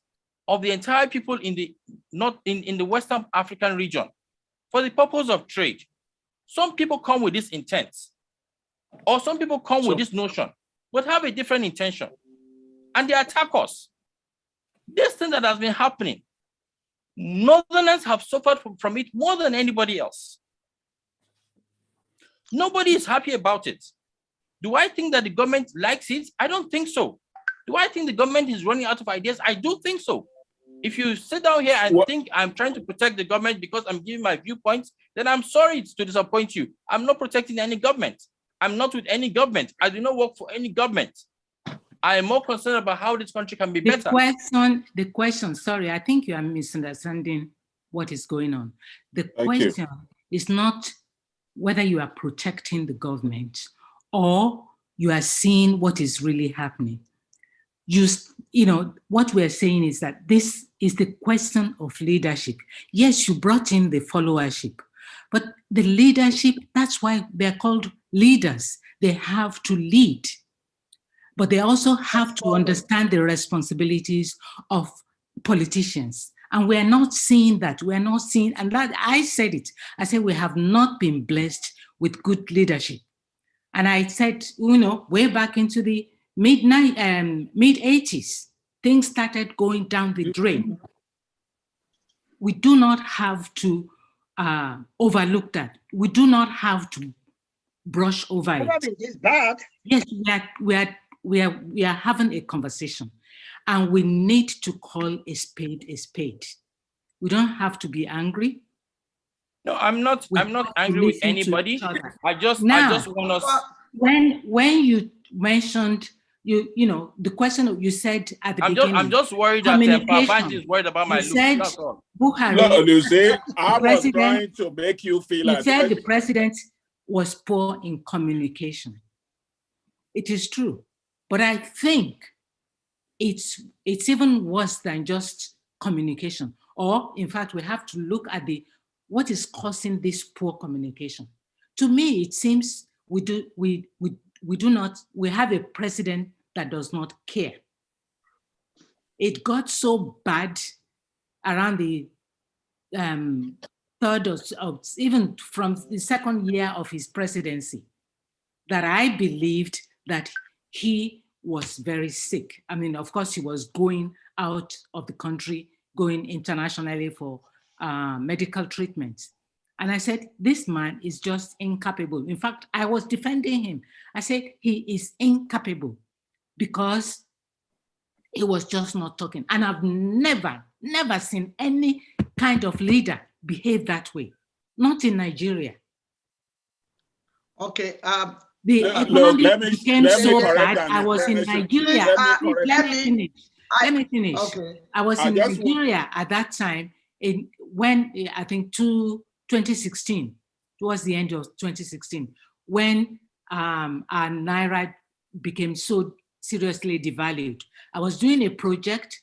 of the entire people in the Western African region for the purpose of trade. Some people come with this intent, or some people come with this notion, but have a different intention, and they attack us. This thing that has been happening, Northerners have suffered from it more than anybody else. Nobody is happy about it. Do I think that the government likes it? I don't think so. Do I think the government is running out of ideas? I do think so. If you sit down here and think I'm trying to protect the government because I'm giving my viewpoints, then I'm sorry to disappoint you. I'm not protecting any government. I'm not with any government. I do not work for any government. I am more concerned about how this country can be better. The question, sorry, I think you are misunderstanding what is going on. The question is not whether you are protecting the government or you are seeing what is really happening. You know, what we're saying is that this is the question of leadership. Yes, you brought in the followership, But the leadership, that's why they're called leaders. They have to lead, but they also have to understand the responsibilities of politicians. And we're not seeing that. We're not seeing, and that I said it. I said we have not been blessed with good leadership. And I said, you know, way back into the mid 80s, things started going down the drain. We do not have to overlook that. We do not have to brush over it. It's bad. Yes, we are having a conversation, and we need to call a spade a spade. We don't have to be angry. No, I'm not angry with anybody. I just want us. When you mentioned you know the question you said at the beginning. I'm just worried that Babanji is worried about my look. That's all. Buhari, no, Lucy, I was trying to make you feel. He said the president was poor in communication. It is true, but I think it's even worse than just communication. Or in fact, we have to look at what is causing this poor communication. To me, it seems we have a president that does not care. It got so bad around the third or even from the second year of his presidency that I believed that he was very sick. I mean, of course, he was going out of the country, going internationally for medical treatment. And I said, this man is just incapable. In fact, I was defending him. I said, he is incapable because he was just not talking. And I've never seen any kind of leader behave that way. Not in Nigeria. Okay. The economy became so bad. I was in Nigeria. Let me finish. Okay. I was in Nigeria at that time when I think 2016, towards the end of 2016, when our Naira became so seriously devalued. I was doing a project.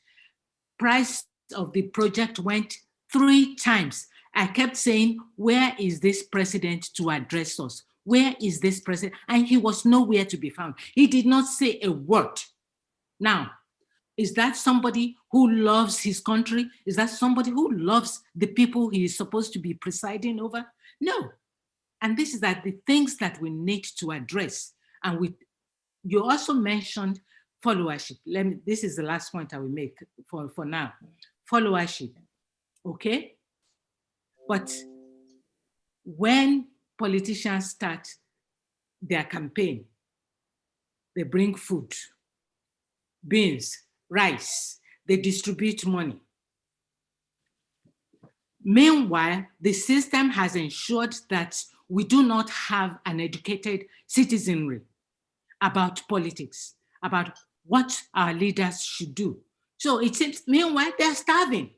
Price of the project went 3 times. I kept saying, where is this president to address us? Where is this president? And he was nowhere to be found. He did not say a word. Now, is that somebody who loves his country? Is that somebody who loves the people he is supposed to be presiding over? No. And this is the things that we need to address. And you also mentioned followership. This is the last point I will make for now. Followership, okay? But when politicians start their campaign, they bring food, beans, rice, they distribute money. Meanwhile, the system has ensured that we do not have an educated citizenry about politics, about what our leaders should do. So it seems, meanwhile, they're starving.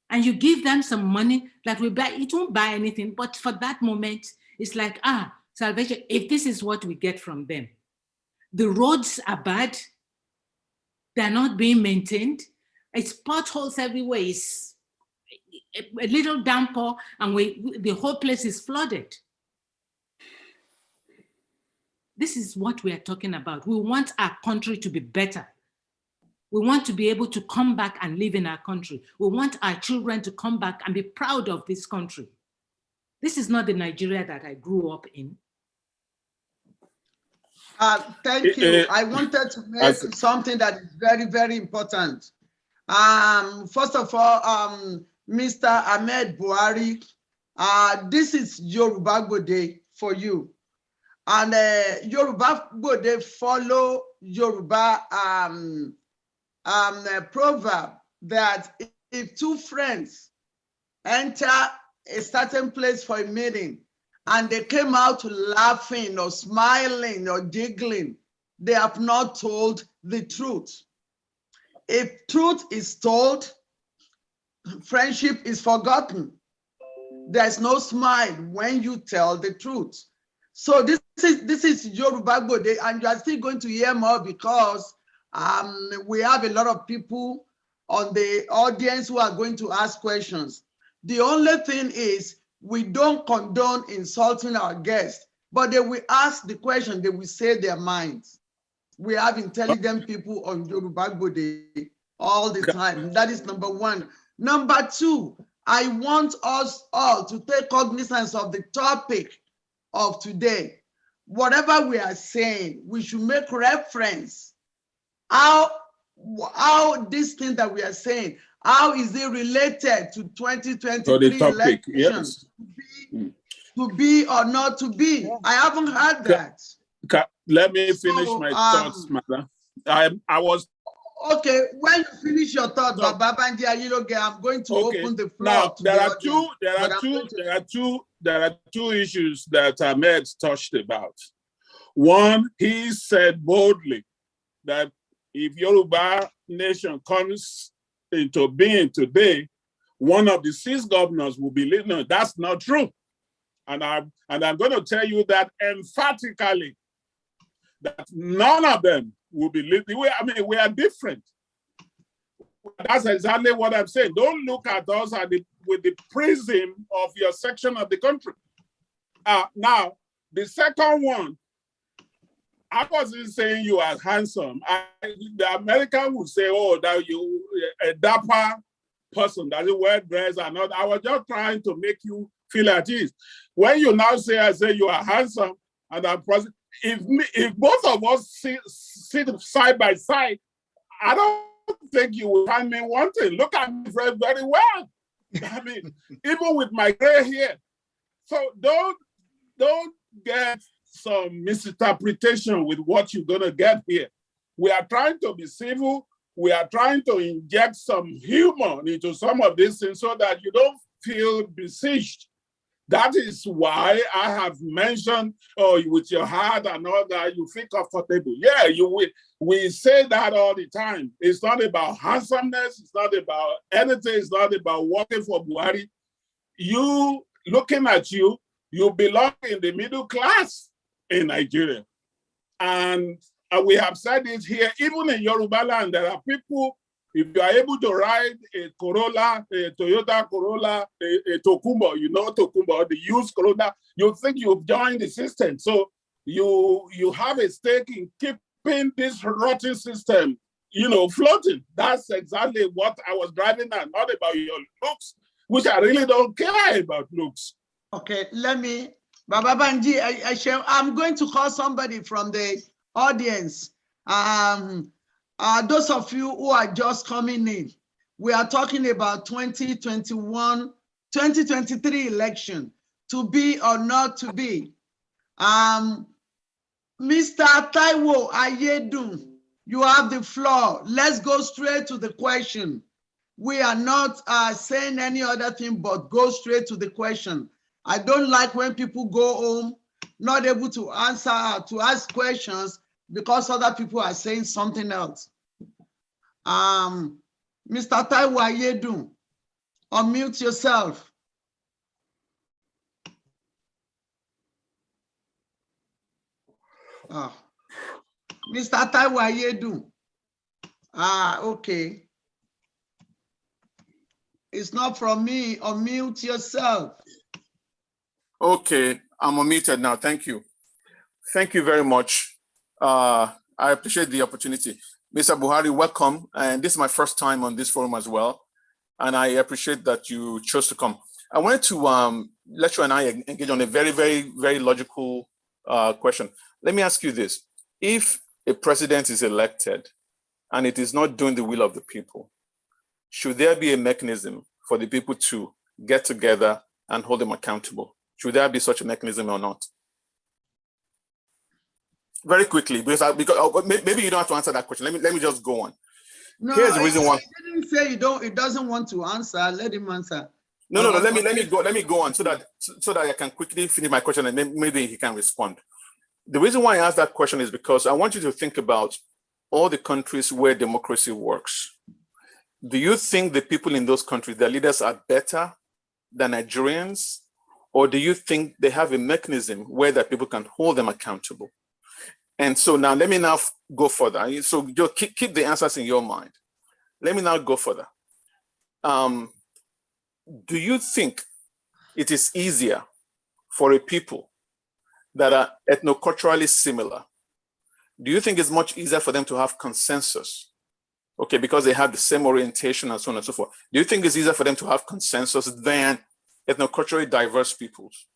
And you give them some money that will buy, it won't buy anything, but for that moment, it's like, salvation, if this is what we get from them. The roads are bad, they're not being maintained, it's potholes everywhere, it's a little downpour, and the whole place is flooded. This is what we are talking about. We want our country to be better. We want to be able to come back and live in our country. We want our children to come back and be proud of this country. This is not the Nigeria that I grew up in. Thank you. I wanted to make something that is very, very important. First of all, Mr. Ahmed Buhari, this is Yoruba Gbode for you. And Yoruba Gbode follow Yoruba proverb that if 2 friends enter a certain place for a meeting and they came out laughing or smiling or giggling, they have not told the truth. If truth is told, friendship is forgotten. There's no smile when you tell the truth. So this is Yoruba Gbode, and you are still going to hear more because we have a lot of people on the audience who are going to ask questions. The only thing is We don't condone insulting our guests, but they will ask the question, they will say their minds. We have intelligent people on Yoruba Gbode all the time. That is number one. Number two, I want us all to take cognizance of the topic of today. Whatever we are saying, we should make reference. How this thing that we are saying, how is it related to 2023 elections? Yes. To be or not to be? I haven't heard that. Let me finish my thoughts, madam. I was okay. When you finish your thought, Baba Banji Ayiloge, I'm going to open the floor. Now to there the are audience, there are two issues that Ahmed touched about. One, he said boldly that if Yoruba nation comes into being today, one of the 6 governors will be leading. No, that's not true. And I'm going to tell you that emphatically, that none of them will be leading. We are different. That's exactly what I'm saying. Don't look at us with the prism of your section of the country. Now, the second one, I wasn't saying you are handsome. The American would say, oh, that you a dapper person, that you wear dress and all. I was just trying to make you feel at ease. When you now say, I say you are handsome, and I'm if both of us sit side by side, I don't think you will find me wanting. Look at me very, very well. I mean, even with my gray hair. So don't get some misinterpretation with what you're gonna get here. We are trying to be civil. We are trying to inject some humor into some of these things so that you don't feel besieged. That is why I have mentioned, with your heart and all that, you feel comfortable. Yeah, we say that all the time. It's not about handsomeness. It's not about anything. It's not about working for Buhari. Looking at you belong in the middle class in Nigeria. And we have said it here, even in Yoruba land, there are people, if you are able to ride a Corolla, a Toyota Corolla, a Tokumbo, Tokumbo, the used Corolla, you think you've joined the system. So you have a stake in keeping this rotten system, floating. That's exactly what I was driving at, not about your looks, which I really don't care about looks. Okay, Baba Banji, I'm going to call somebody from the audience. Those of you who are just coming in, we are talking about 2023 election, to be or not to be. Mr. Taiwo Ayedun, you have the floor. Let's go straight to the question. We are not saying any other thing, but go straight to the question. I don't like when people go home not able to ask questions because other people are saying something else. Mr. Taiwo Ayedun, unmute yourself. Mr. Taiwo Ayedun. Okay. It's not from me. Unmute yourself. Okay, I'm unmuted now. Thank you. Thank you very much. I appreciate the opportunity. Mr. Buhari, welcome. And this is my first time on this forum as well. And I appreciate that you chose to come. I wanted to let you and I engage on a very, very, very logical question. Let me ask you this. If a president is elected and it is not doing the will of the people, should there be a mechanism for the people to get together and hold them accountable? Should there be such a mechanism or not? Very quickly, because maybe you don't have to answer that question. Let me just go on. No, here's the reason why. He didn't say you don't. It doesn't want to answer. Let him answer. No. Let me go on so that I can quickly finish my question and then maybe he can respond. The reason why I asked that question is because I want you to think about all the countries where democracy works. Do you think the people in those countries, their leaders are better than Nigerians? Or do you think they have a mechanism where that people can hold them accountable? And so now let me now go further. So just keep the answers in your mind. Let me now go further. Do you think it is easier for a people that are ethnoculturally similar? Do you think it's much easier for them to have consensus? Okay, because they have the same orientation and so on and so forth. Do you think it's easier for them to have consensus than ethnoculturally diverse peoples?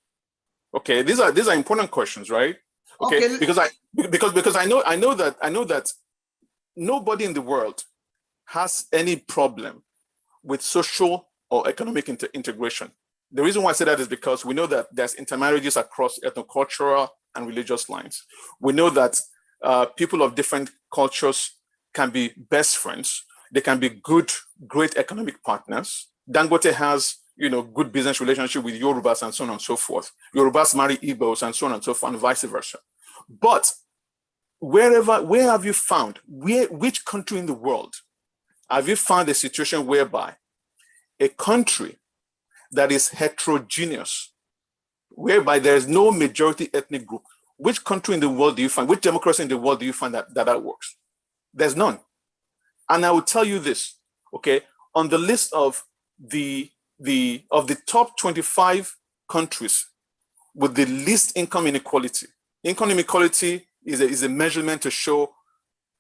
Okay, these are important questions, right? Okay, because I know that nobody in the world has any problem with social or economic integration. The reason why I say that is because we know that there's intermarriages across ethnocultural and religious lines. We know that people of different cultures can be best friends. They can be great economic partners. Dangote has, good business relationship with Yorubas and so on and so forth. Yorubas marry Igbos and so on and so forth, and vice versa. But where have you found, which country in the world have you found a situation whereby a country that is heterogeneous, whereby there is no majority ethnic group, which country in the world do you find, which democracy in the world do you find that works? There's none. And I will tell you this, okay, on the list of the top 25 countries with the least income inequality. Income inequality is a measurement to show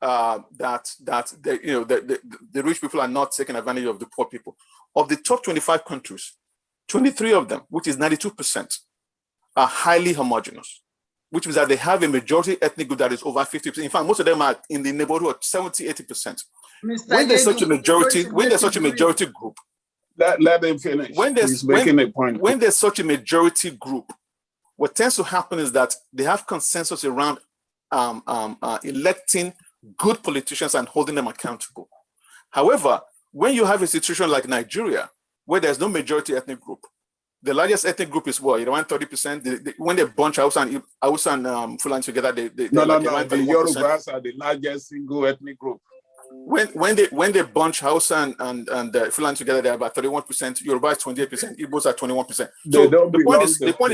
that the rich people are not taking advantage of the poor people. Of the top 25 countries, 23 of them, which is 92%, are highly homogeneous, which means that they have a majority ethnic group that is over 50%. In fact, most of them are in the neighborhood of 70, 80%. When there's such a majority group, let them finish. He's making a point. When there's such a majority group, what tends to happen is that they have consensus around electing good politicians and holding them accountable. However, when you have a situation like Nigeria, where there's no majority ethnic group, the largest ethnic group is what, around 30%. When they bunch Hausa and Fulani together, the Yorubas are the largest single ethnic group. When they bunch Hausa and Fulani together, they're about 31%. Yoruba is 28%. Igbos are 21%. So the point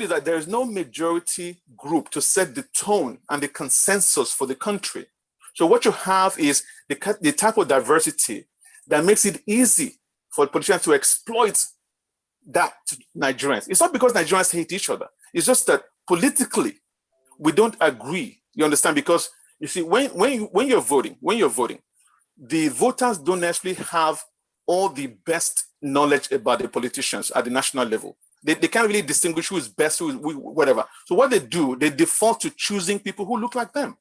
is that there is no majority group to set the tone and the consensus for the country. So what you have is the type of diversity that makes it easy for politicians to exploit that Nigerians. It's not because Nigerians hate each other. It's just that politically we don't agree. You understand? Because you see, when you're voting, the voters don't necessarily have all the best knowledge about the politicians at the national level. They can't really distinguish who is best, who is whatever. So what they do, they default to choosing people who look like them.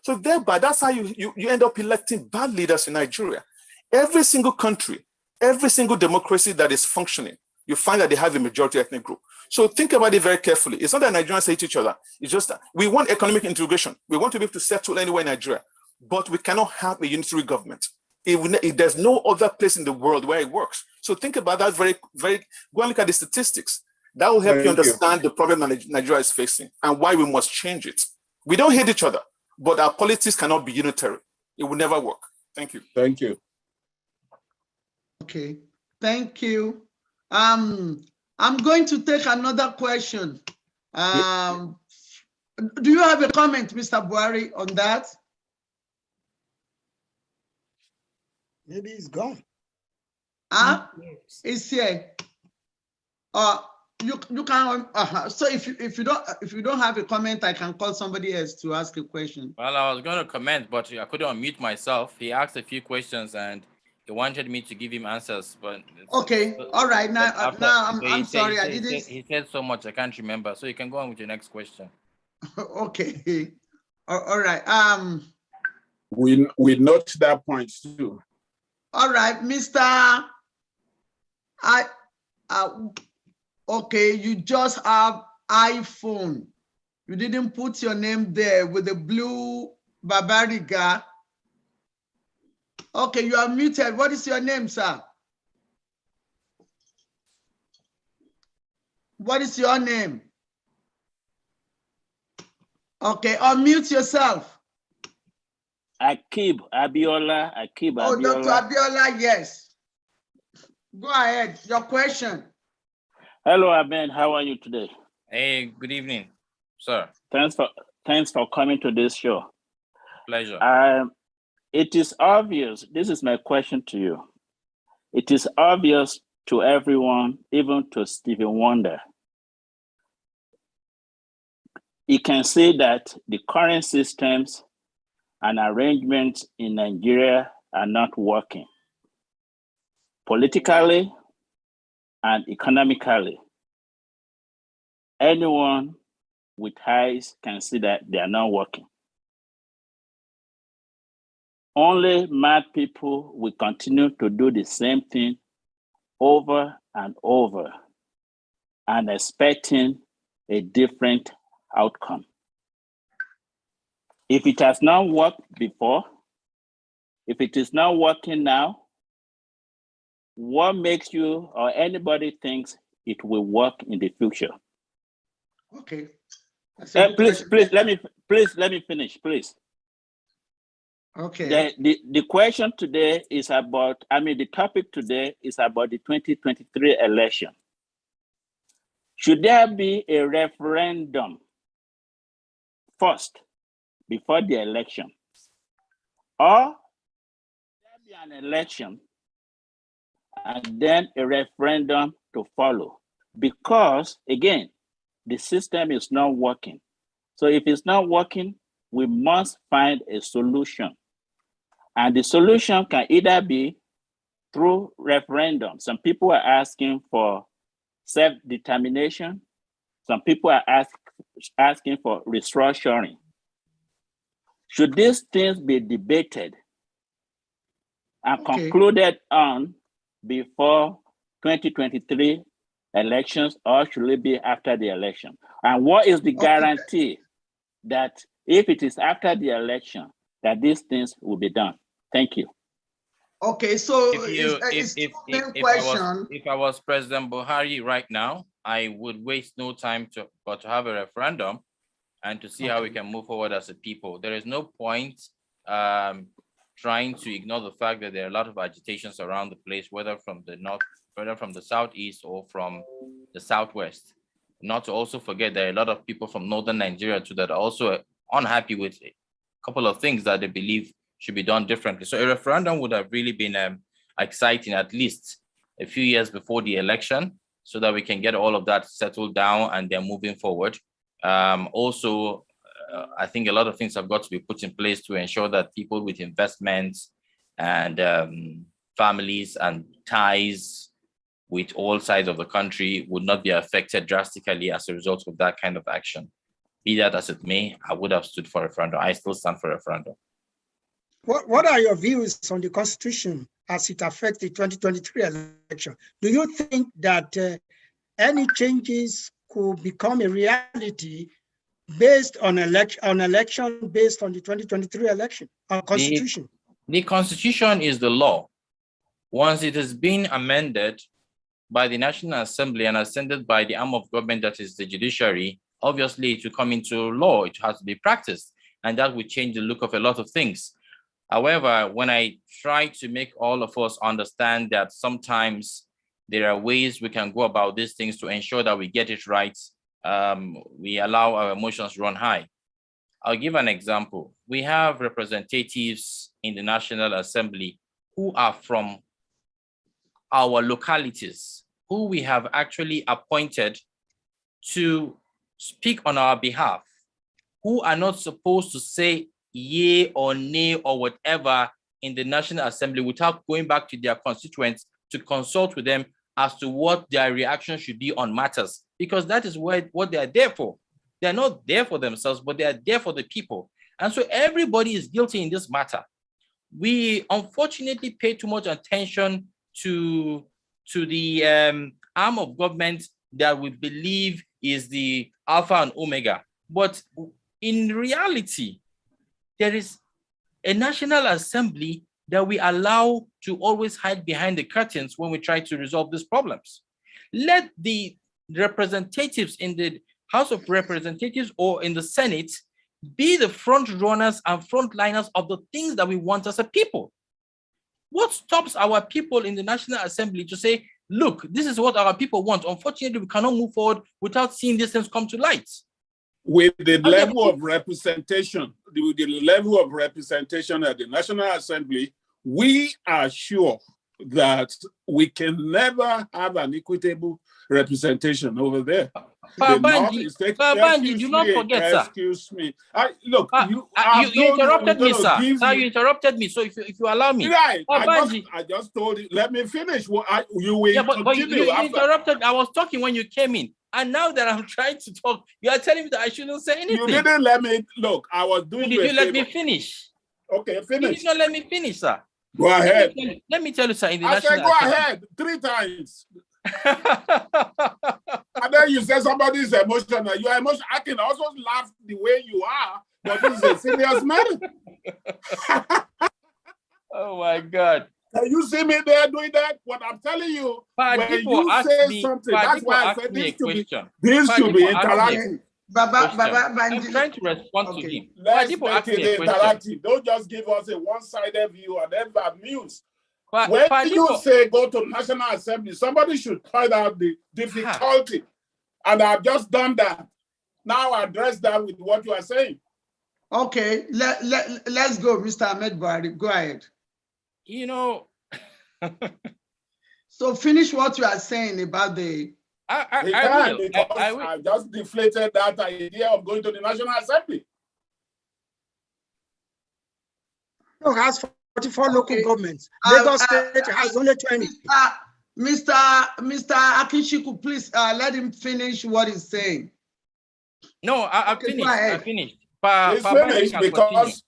So thereby, that's how you end up electing bad leaders in Nigeria. Every single country, every single democracy that is functioning, you find that they have a majority ethnic group. So think about it very carefully. It's not that Nigerians hate each other. It's just that we want economic integration. We want to be able to settle anywhere in Nigeria, but we cannot have a unitary government. There's no other place in the world where it works. So think about that very, very, go and look at the statistics. That will help you understand the problem that Nigeria is facing and why we must change it. We don't hate each other, but our politics cannot be unitary. It will never work. Thank you. Thank you. Okay, thank you. I'm going to take another question. Do you have a comment, Mr. Buhari, on that? Maybe he's gone. It's here. You can. So if you don't have a comment, I can call somebody else to ask a question. Well, I was going to comment, but I couldn't unmute myself. He asked a few questions and he wanted me to give him answers, but okay, all right. Now I'm sorry, I didn't. He said so much I can't remember. So you can go on with your next question. Okay. All right. We note that point too. All right, Mr. Okay, you just have iPhone. You didn't put your name there with the blue Barbariga. Okay, you are muted. What is your name, sir? What is your name? Okay, unmute yourself. Akib Abiola. Oh, Dr. Abiola, yes. Go ahead, your question. Hello, Aben. How are you today? Hey, good evening, sir. Thanks for coming to this show. Pleasure. It is obvious, this is my question to you. It is obvious to everyone, even to Stevie Wonder. You can see that the current systems and arrangements in Nigeria are not working politically and economically. Anyone with eyes can see that they are not working. Only mad people will continue to do the same thing over and over and expecting a different outcome. If it has not worked before, if it is not working now, what makes you or anybody thinks it will work in the future? Okay. Please let me finish, please. Okay. The question today is about, the topic today is about the 2023 election. Should there be a referendum first before the election? Or there be an election and then a referendum to follow? Because again, the system is not working. So if it's not working, we must find a solution. And the solution can either be through referendum. Some people are asking for self-determination. Some people are asking for restructuring. Should these things be debated and concluded on before 2023 elections, or should it be after the election? And what is the guarantee that if it is after the election, that these things will be done? Thank you. Okay, so if I was President Buhari right now, I would waste no time to have a referendum and to see how we can move forward as a people. There is no point trying to ignore the fact that there are a lot of agitations around the place, whether from the north, whether from the southeast or from the southwest. Not to also forget there are a lot of people from northern Nigeria too that are also unhappy with a couple of things that they believe should be done differently. So a referendum would have really been exciting, at least a few years before the election, so that we can get all of that settled down and they're moving forward. I think a lot of things have got to be put in place to ensure that people with investments and families and ties with all sides of the country would not be affected drastically as a result of that kind of action. Be that as it may, I would have stood for a referendum. I still stand for a referendum. What are your views on the Constitution as it affects the 2023 election? Do you think that any changes could become a reality based on election based on the 2023 election Constitution? The Constitution is the law. Once it has been amended by the National Assembly and ascended by the arm of government that is the judiciary, obviously it will come into law. It has to be practiced, and that will change the look of a lot of things. However, when I try to make all of us understand that sometimes there are ways we can go about these things to ensure that we get it right, we allow our emotions run high. I'll give an example. We have representatives in the National Assembly who are from our localities, who we have actually appointed to speak on our behalf, who are not supposed to say yay or nay or whatever in the National Assembly without going back to their constituents to consult with them as to what their reaction should be on matters, because that is what they are there for. They're not there for themselves, but they are there for the people. And so everybody is guilty in this matter. We unfortunately pay too much attention to the arm of government that we believe is the alpha and omega. But in reality, there is a National Assembly that we allow to always hide behind the curtains when we try to resolve these problems. Let the representatives in the House of Representatives or in the Senate be the front runners and frontliners of the things that we want as a people. What stops our people in the National Assembly to say, look, this is what our people want? Unfortunately, we cannot move forward without seeing these things come to light. With the level of representation, at the National Assembly, we are sure that we can never have an equitable representation over there. Banji, do not forget, sir. Excuse me. Look, you interrupted me, sir. Sir, you interrupted me. So if you allow me, right? I just told you. Let me finish. You will continue. You interrupted. I was talking when you came in, and now that I'm trying to talk, you are telling me that I shouldn't say anything. You didn't let me look. I was doing. Did you let me finish? Okay, finish. You did not let me finish, sir. Go ahead. Let me tell you, sir. I said go ahead 3 times. And then you say somebody is emotional. You are emotional. I can also laugh the way you are, but this is a serious matter. Oh my God. Can you see me there doing that? What I'm telling you, when you say something, that's why I said this should be interactive. I'm trying to respond to him. Let's make it interactive. Don't just give us a one-sided view and then amuse. When you say go to National Assembly, somebody should point out the difficulty. And I've just done that. Now address that with what you are saying. Okay, let's go, Mr. Ahmed Bari. Go ahead. You know. So finish what you are saying about the... I just deflated that idea of going to the National Assembly. No, has 44 local governments. Lagos State has only 20. Mr. Akishiku, please let him finish what he's saying. No, I finished. I finished. It's finished because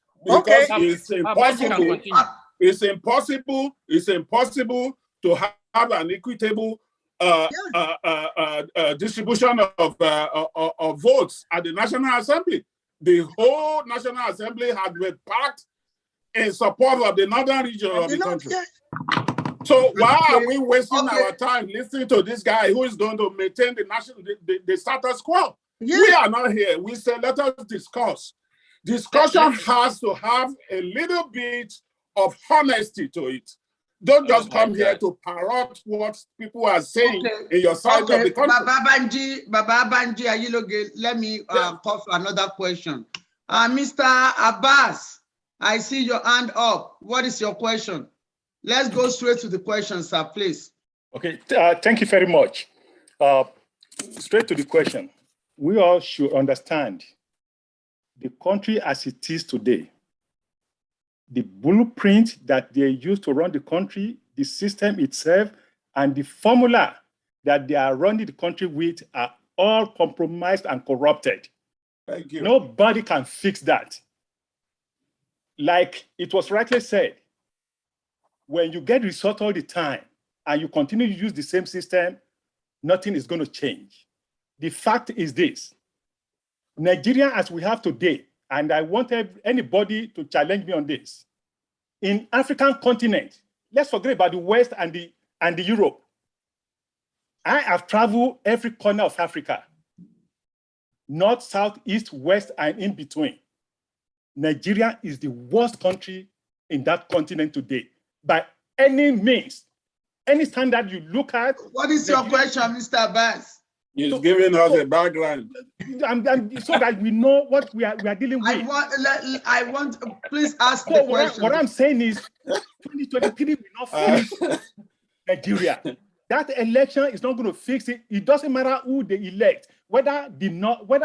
it's impossible to have an equitable distribution of votes at the National Assembly. The whole National Assembly has been packed in support of the northern region of the country. So why are we wasting our time listening to this guy who is going to maintain the status quo? We are not here. We say let us discuss. Discussion has to have a little bit of honesty to it. Don't just come here to parrot what people are saying in your side of the country. Baba Banji, let me call for another question. Mr. Abbas, I see your hand up. What is your question? Let's go straight to the question, sir, please. Okay, thank you very much. Straight to the question. We all should understand the country as it is today. The blueprint that they use to run the country, the system itself, and the formula that they are running the country with are all compromised and corrupted. Thank you. Nobody can fix that. Like it was rightly said, when you get results all the time and you continue to use the same system, nothing is going to change. The fact is this: Nigeria as we have today, and I want anybody to challenge me on this. In African continent, let's forget about the West and the Europe. I have traveled every corner of Africa, north, south, east, west, and in between. Nigeria is the worst country in that continent today, by any means. Any standard you look at. What is your question, Mr. Abbas? He's giving us a background. So that we know what we are dealing with. I want please ask the question. What I'm saying is 2023 will not fix Nigeria. That election is not going to fix it. It doesn't matter who they elect, whether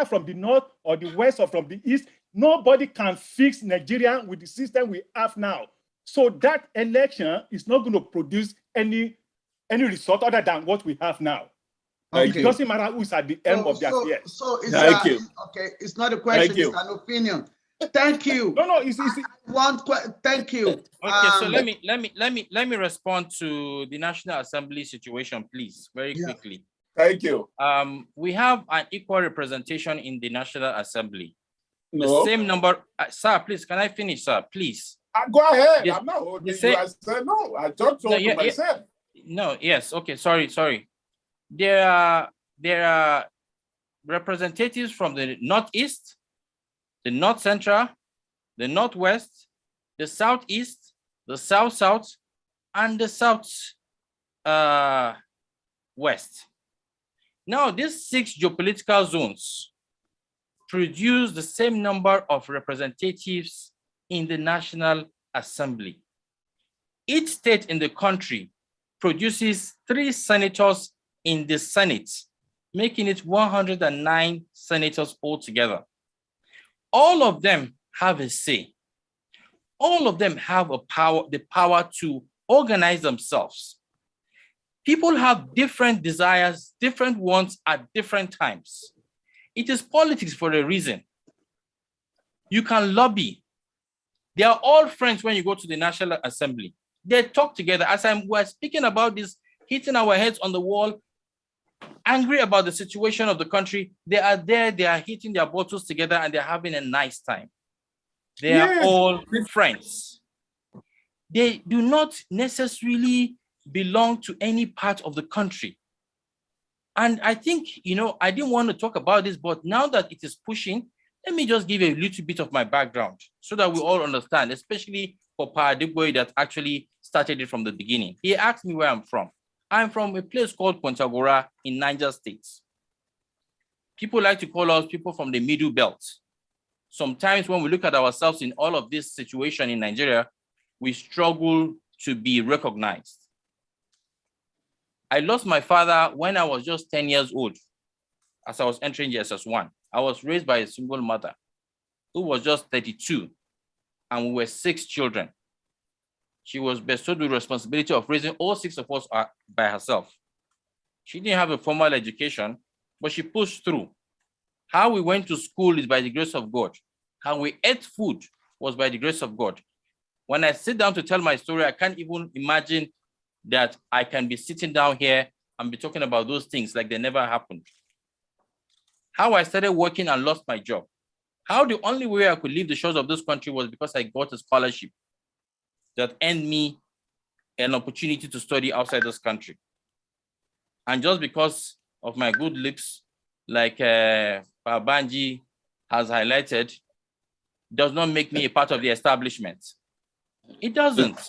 from the north or the west or from the east. Nobody can fix Nigeria with the system we have now. So that election is not going to produce any result other than what we have now. It doesn't matter who's at the end of the affair. So it's okay. It's not a question. It's an opinion. Thank you. No. Thank you. Okay, so let me respond to the National Assembly situation, please, very quickly. Thank you. We have an equal representation in the National Assembly. No. The same number, sir. Please, can I finish, sir? Please. Go ahead. I'm not holding you. I said no. I just told you myself. No. Yes. Okay. Sorry. There are representatives from the Northeast, the North Central, the Northwest, the Southeast, the South, and the Southwest. Now, these 6 geopolitical zones produce the same number of representatives in the National Assembly. Each state in the country produces 3 senators in the Senate, making it 109 senators altogether. All of them have a say. All of them have the power to organize themselves. People have different desires, different wants at different times. It is politics for a reason. You can lobby. They are all friends when you go to the National Assembly. They talk together. As we're speaking about this, hitting our heads on the wall, angry about the situation of the country, they are there, they are hitting their bottles together, and they're having a nice time. They are all friends. They do not necessarily belong to any part of the country. And I think, I didn't want to talk about this, but now that it is pushing, let me just give a little bit of my background so that we all understand, especially for Gbode that actually started it from the beginning. He asked me where I'm from. I'm from a place called Kontagora in Niger State. People like to call us people from the Middle Belt. Sometimes when we look at ourselves in all of this situation in Nigeria, we struggle to be recognized. I lost my father when I was just 10 years old, as I was entering JSS1. I was raised by a single mother who was just 32, and we were 6 children. She was bestowed with the responsibility of raising all 6 of us by herself. She didn't have a formal education, but she pushed through. How we went to school is by the grace of God. How we ate food was by the grace of God. When I sit down to tell my story, I can't even imagine that I can be sitting down here and be talking about those things like they never happened. How I started working and lost my job. How the only way I could leave the shores of this country was because I got a scholarship that earned me an opportunity to study outside this country. And just because of my good lips, like Banji has highlighted, does not make me a part of the establishment. It doesn't.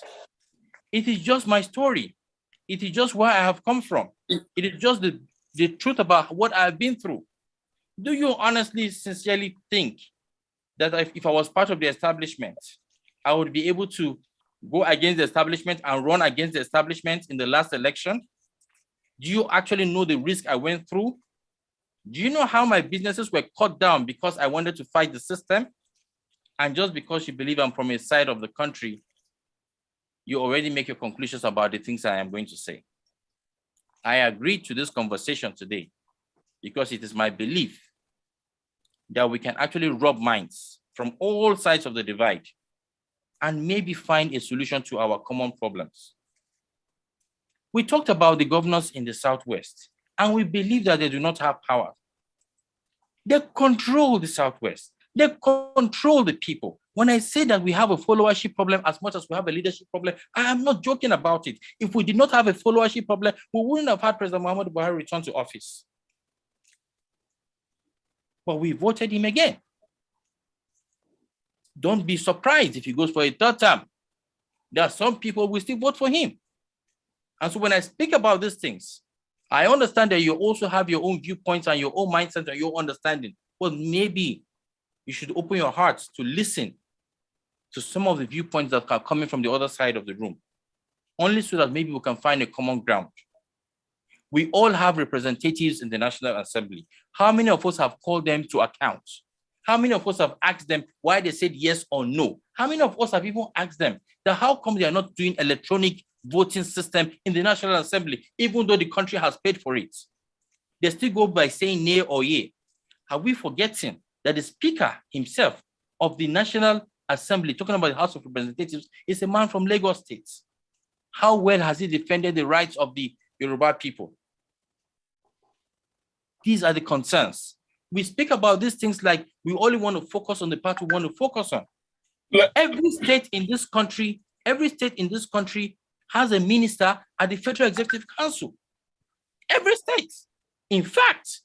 It is just my story. It is just where I have come from. It is just the truth about what I've been through. Do you honestly, sincerely think that if I was part of the establishment, I would be able to go against the establishment and run against the establishment in the last election? Do you actually know the risk I went through? Do you know how my businesses were cut down because I wanted to fight the system? And just because you believe I'm from a side of the country, you already make your conclusions about the things I am going to say. I agreed to this conversation today because it is my belief that we can actually rub minds from all sides of the divide and maybe find a solution to our common problems. We talked about the governors in the Southwest, and we believe that they do not have power. They control the Southwest. They control the people. When I say that we have a followership problem as much as we have a leadership problem, I am not joking about it. If we did not have a followership problem, we wouldn't have had President Muhammadu Buhari return to office. But we voted him again. Don't be surprised if he goes for a 3rd term. There are some people who will still vote for him. And so when I speak about these things, I understand that you also have your own viewpoints and your own mindset and your understanding. But maybe you should open your hearts to listen to some of the viewpoints that are coming from the other side of the room, only so that maybe we can find a common ground. We all have representatives in the National Assembly. How many of us have called them to account? How many of us have asked them why they said yes or no? How many of us have even asked them that how come they are not doing electronic voting system in the National Assembly, even though the country has paid for it? They still go by saying nay or yea. Are we forgetting that the Speaker himself of the National Assembly, talking about the House of Representatives, is a man from Lagos State? How well has he defended the rights of the Yoruba people? These are the concerns. We speak about these things like we only want to focus on the part we want to focus on. Every state in this country has a minister at the Federal Executive Council. Every state. In fact,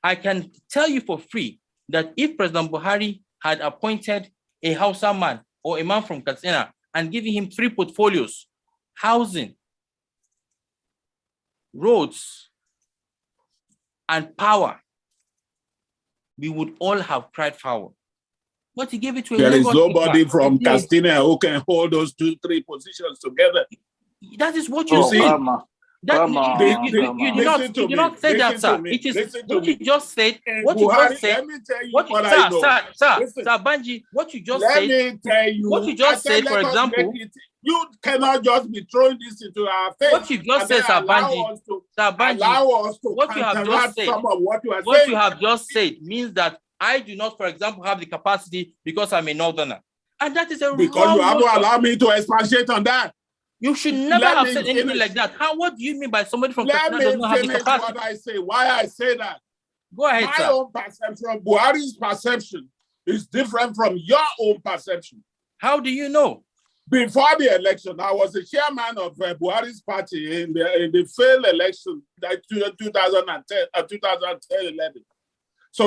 I can tell you for free that if President Buhari had appointed a Hausa man or a man from Katsina and given him 3 portfolios, housing, roads, and power, we would all have cried foul. But he gave it to a There is Lagos nobody speaker. from Katsina who can hold those 2-3 positions together. That is what you see. Come on. You did not say that, sir. It is what you just said. What you just said. Let me tell you what I know. Sir, Banji, what you just let said. Me tell you. What you just said, for example. You cannot just be throwing this into our face. What you just said, Sir Banji. Allow us to what you have just said. Some of what you are what saying. you have just said means that I do not, for example, have the capacity because I'm a northerner. And that is a because you haven't allowed me to expatiate on that. You should never have said anything like that. What do you mean by somebody from Katsina does not have the capacity? What I say, why I say that. Go ahead, My own perception, Buhari's perception is different from your own perception. How do you know? Before the election, I was the chairman of Buhari's party in the failed election, 2010-11. So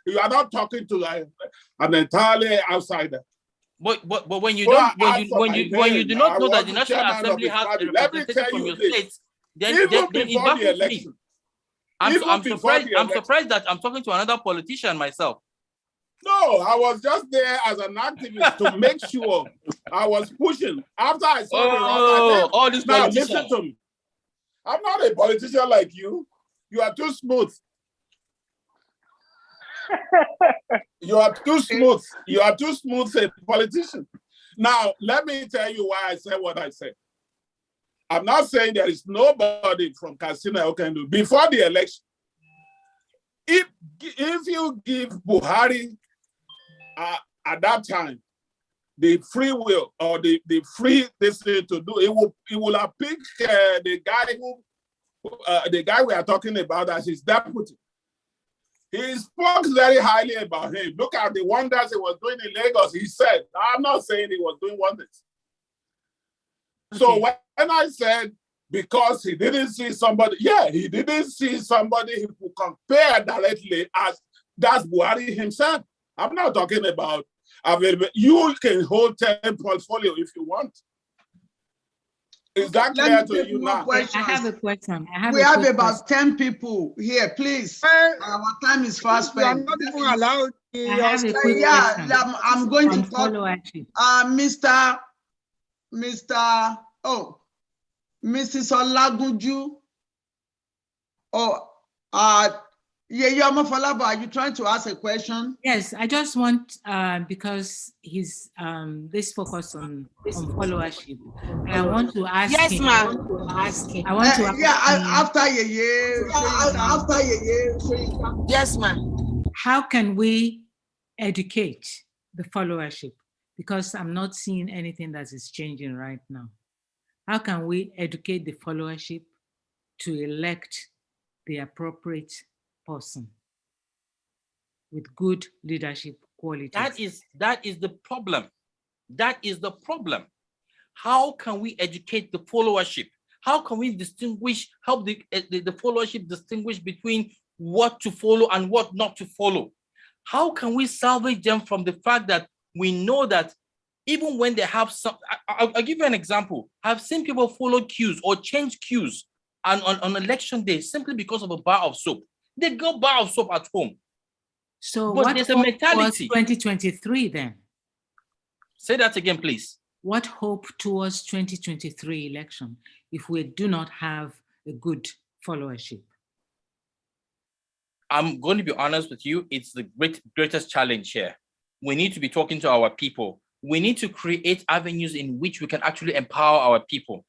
you are not talking to an entirely outsider. But when you don't, when you do not know that the National Assembly has a representative from your state, then it baffles me. I'm surprised that I'm talking to another politician myself. No, I was just there as an activist to make sure I was pushing. After I saw all these now politicians. Listen to me. I'm not a politician like you. You are too smooth. You are too smooth. You are too smooth a politician. Now, let me tell you why I said what I said. I'm not saying there is nobody from Katsina who can do before the election. If you give Buhari at that time the free will or the free this thing to do, it will have picked the guy we are talking about as his deputy. He spoke very highly about him. Look at the wonders he was doing in Lagos. He said, I'm not saying he was doing wonders. Okay. So when I said, because he didn't see somebody, he didn't see somebody who could compare directly as that's Buhari himself. I'm not talking about available. You can hold 10 portfolio if you want. Is that clear to you now? I have a question. We have about 10 people here, please. Our time is fast spent. You are not even allowed. I have a quick question. I'm going to call Mrs. Olagunju. Yeyama Falaba, are you trying to ask a question? Yes, I just want, because he's this focus on followership. I want to ask him. Yes, ma'am. I want to ask after Yeye. Yes, ma'am. How can we educate the followership? Because I'm not seeing anything that is changing right now. How can we educate the followership to elect the appropriate person with good leadership qualities? That is the problem. That is the problem. How can we educate the followership? How can we help the followership distinguish between what to follow and what not to follow? How can we salvage them from the fact that we know that even when they have some, I'll give you an example. I've seen people follow queues or change queues on election day simply because of a bar of soap. They got bar of soap at home. So but what there's a mentality. 2023 then? Say that again, please. What hope towards 2023 election if we do not have a good followership? I'm going to be honest with you. It's the greatest challenge here. We need to be talking to our people. We need to create avenues in which we can actually empower our people.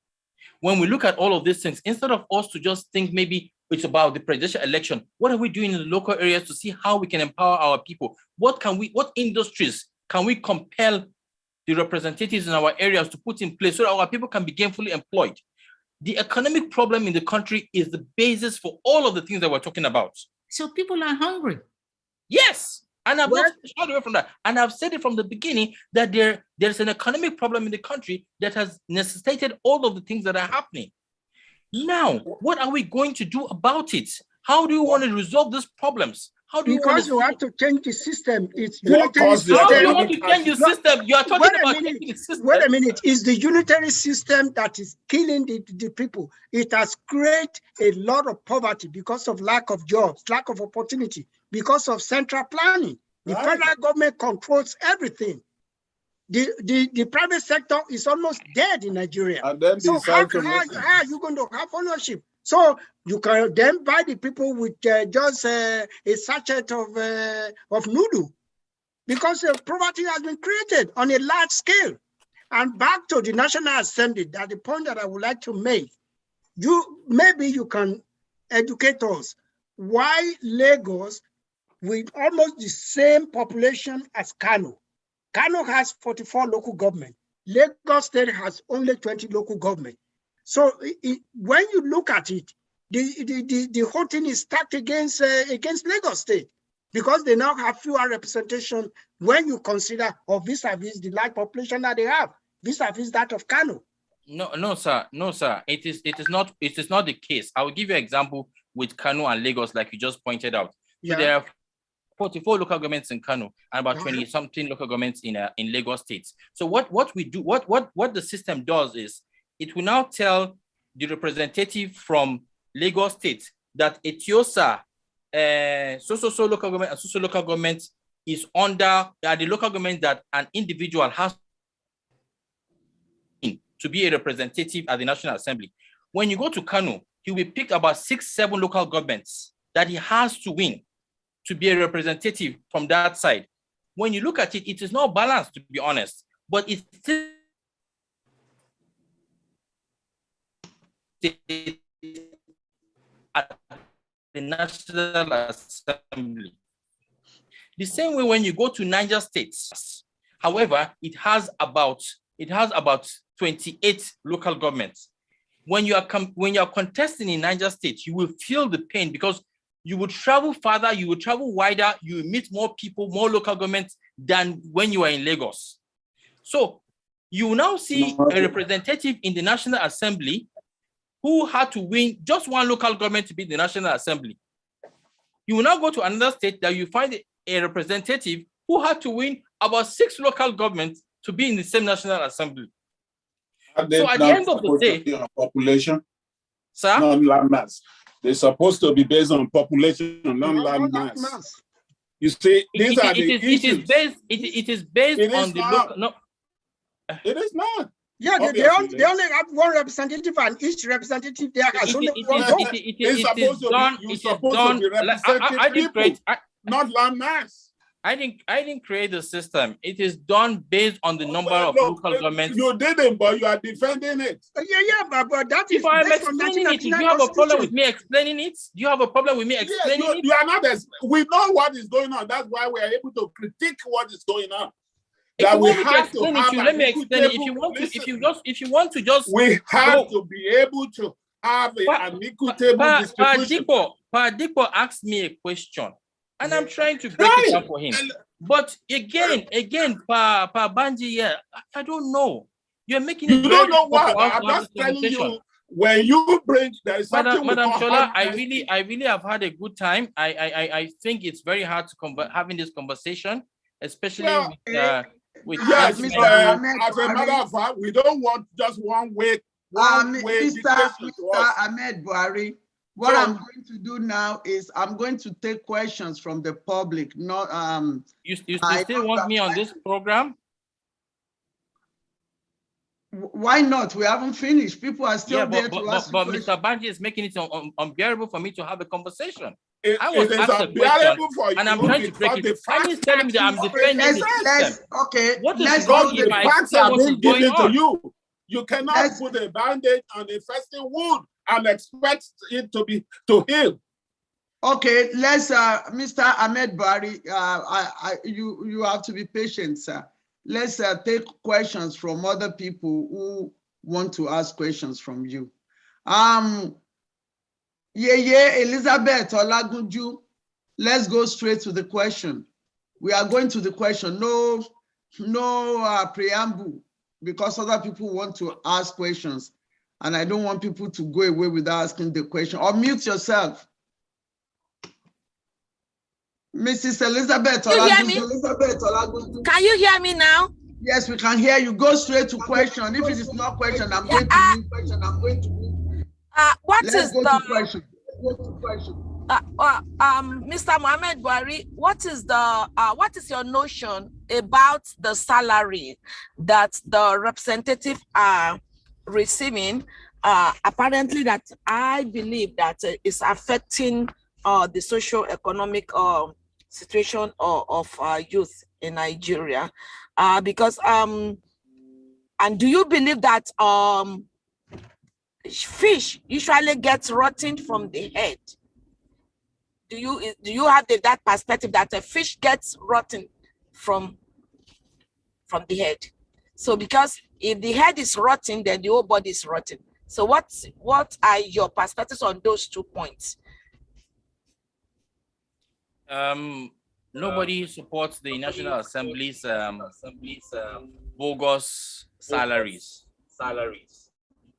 When we look at all of these things, instead of us to just think maybe it's about the presidential election, what are we doing in the local areas to see how we can empower our people? What industries can we compel the representatives in our areas to put in place so that our people can be gainfully employed? The economic problem in the country is the basis for all of the things that we're talking about. So people are hungry. Yes. And I've not shied away from that. And I've said it from the beginning that there's an economic problem in the country that has necessitated all of the things that are happening. Now, what are we going to do about it? How do you want to resolve these problems? How do you want to change the system. It's unitary system. How do you want to change the system? You are talking about changing the system. Wait a minute. It's the unitary system that is killing the people. It has created a lot of poverty because of lack of jobs, lack of opportunity, because of central planning. The federal government controls everything. the private sector is almost dead in Nigeria. And then So how are you going to have ownership? So you can then buy the people with just a sachet of noodle, because poverty has been created on a large scale. And back to the National Assembly, that the point that I would like to make, maybe you can educate us why Lagos, with almost the same population as Kano. Kano has 44 local government. Lagos State has only 20 local government. So when you look at it, the whole thing is stacked against Lagos State, because they now have fewer representation when you consider, or vis-a-vis the large population that they have, vis-a-vis that of Kano. No, sir. It is not the case. I will give you an example with Kano and Lagos, like you just pointed out. So there are 44 local governments in Kano and about 20-something local governments in Lagos State. So what we do, what the system does is, it will now tell the representative from Lagos State that Etiosa, so local government and so local government is under the local government that an individual has to be a representative at the National Assembly. When you go to Kano, he will pick about 6-7 local governments that he has to win to be a representative from that side. When you look at it, it is not balanced, to be honest, but it's still at the National Assembly. The same way when you go to Niger State, however, it has about 28 local governments. When you are contesting in Niger State, you will feel the pain, because you will travel farther, you will travel wider, you will meet more people, more local governments than when you are in Lagos. So you will now see a representative in the National Assembly who had to win just one local government to be the National Assembly. You will now go to another state that you find a representative who had to win about 6 local governments to be in the same National Assembly. So at the end of the day, population, sir, non-land mass. They're supposed to be based on population, non-land mass. You see, these are the issues. It is based on the local. No, it is not. Yeah, they only have one representative, and each representative there has only one vote. It is done. Not land mass. I didn't create the system. It is done based on the number of local governments. You didn't, but you are defending it. Yeah, but that is. If I'm explaining it, do you have a problem with me explaining it? Do you have a problem with me explaining it? You are not. We know what is going on. That's why we are able to critique what is going on. That we have to have. Let me explain it. If you want to just. We have to be able to have an equitable distribution. Dipo asked me a question, and I'm trying to break it down for him. But again, Pa Banji, I don't know. You're making it. You don't know what. I'm just telling you. When you bring, there is something. Madam Shola, I really have had a good time. I think it's very hard to having this conversation, especially with yes, as a matter of fact, we don't want just one way. Mr. Ahmed Buhari, what I'm going to do now is I'm going to take questions from the public. Not You still want me on this program? Why not? We haven't finished. People are still there to ask. But Mr. Banji is making it unbearable for me to have a conversation. I was asked a question, for you, and I'm trying to break it. I'm just telling me that I'm defending the system. Okay, what is go the facts are being given to you. You cannot put a band-aid on a festive wound and expect it to heal. Okay, let's Mr. Ahmed Buhari, you have to be patient, sir. Let's take questions from other people who want to ask questions from you. Elizabeth Olagunju, let's go straight to the question. We are going to the question. No preamble, because other people want to ask questions, and I don't want people to go away without asking the question. Or mute yourself. Mrs. Elizabeth Olagunju. Can you hear me now? Yes, we can hear you. Go straight to question. If it is not question, I'm going to move question. I'm going to move. What is the question? Mr. Mohammed Buhari, what is your notion about the salary that the representative are receiving? Apparently, that I believe that is affecting the socio-economic situation of youth in Nigeria, because and do you believe that fish usually gets rotten from the head? Do you have that perspective that a fish gets rotten from the head? So because if the head is rotten, then the whole body is rotten. So what are your perspectives on those 2 points? Nobody supports the National Assembly's bogus salaries.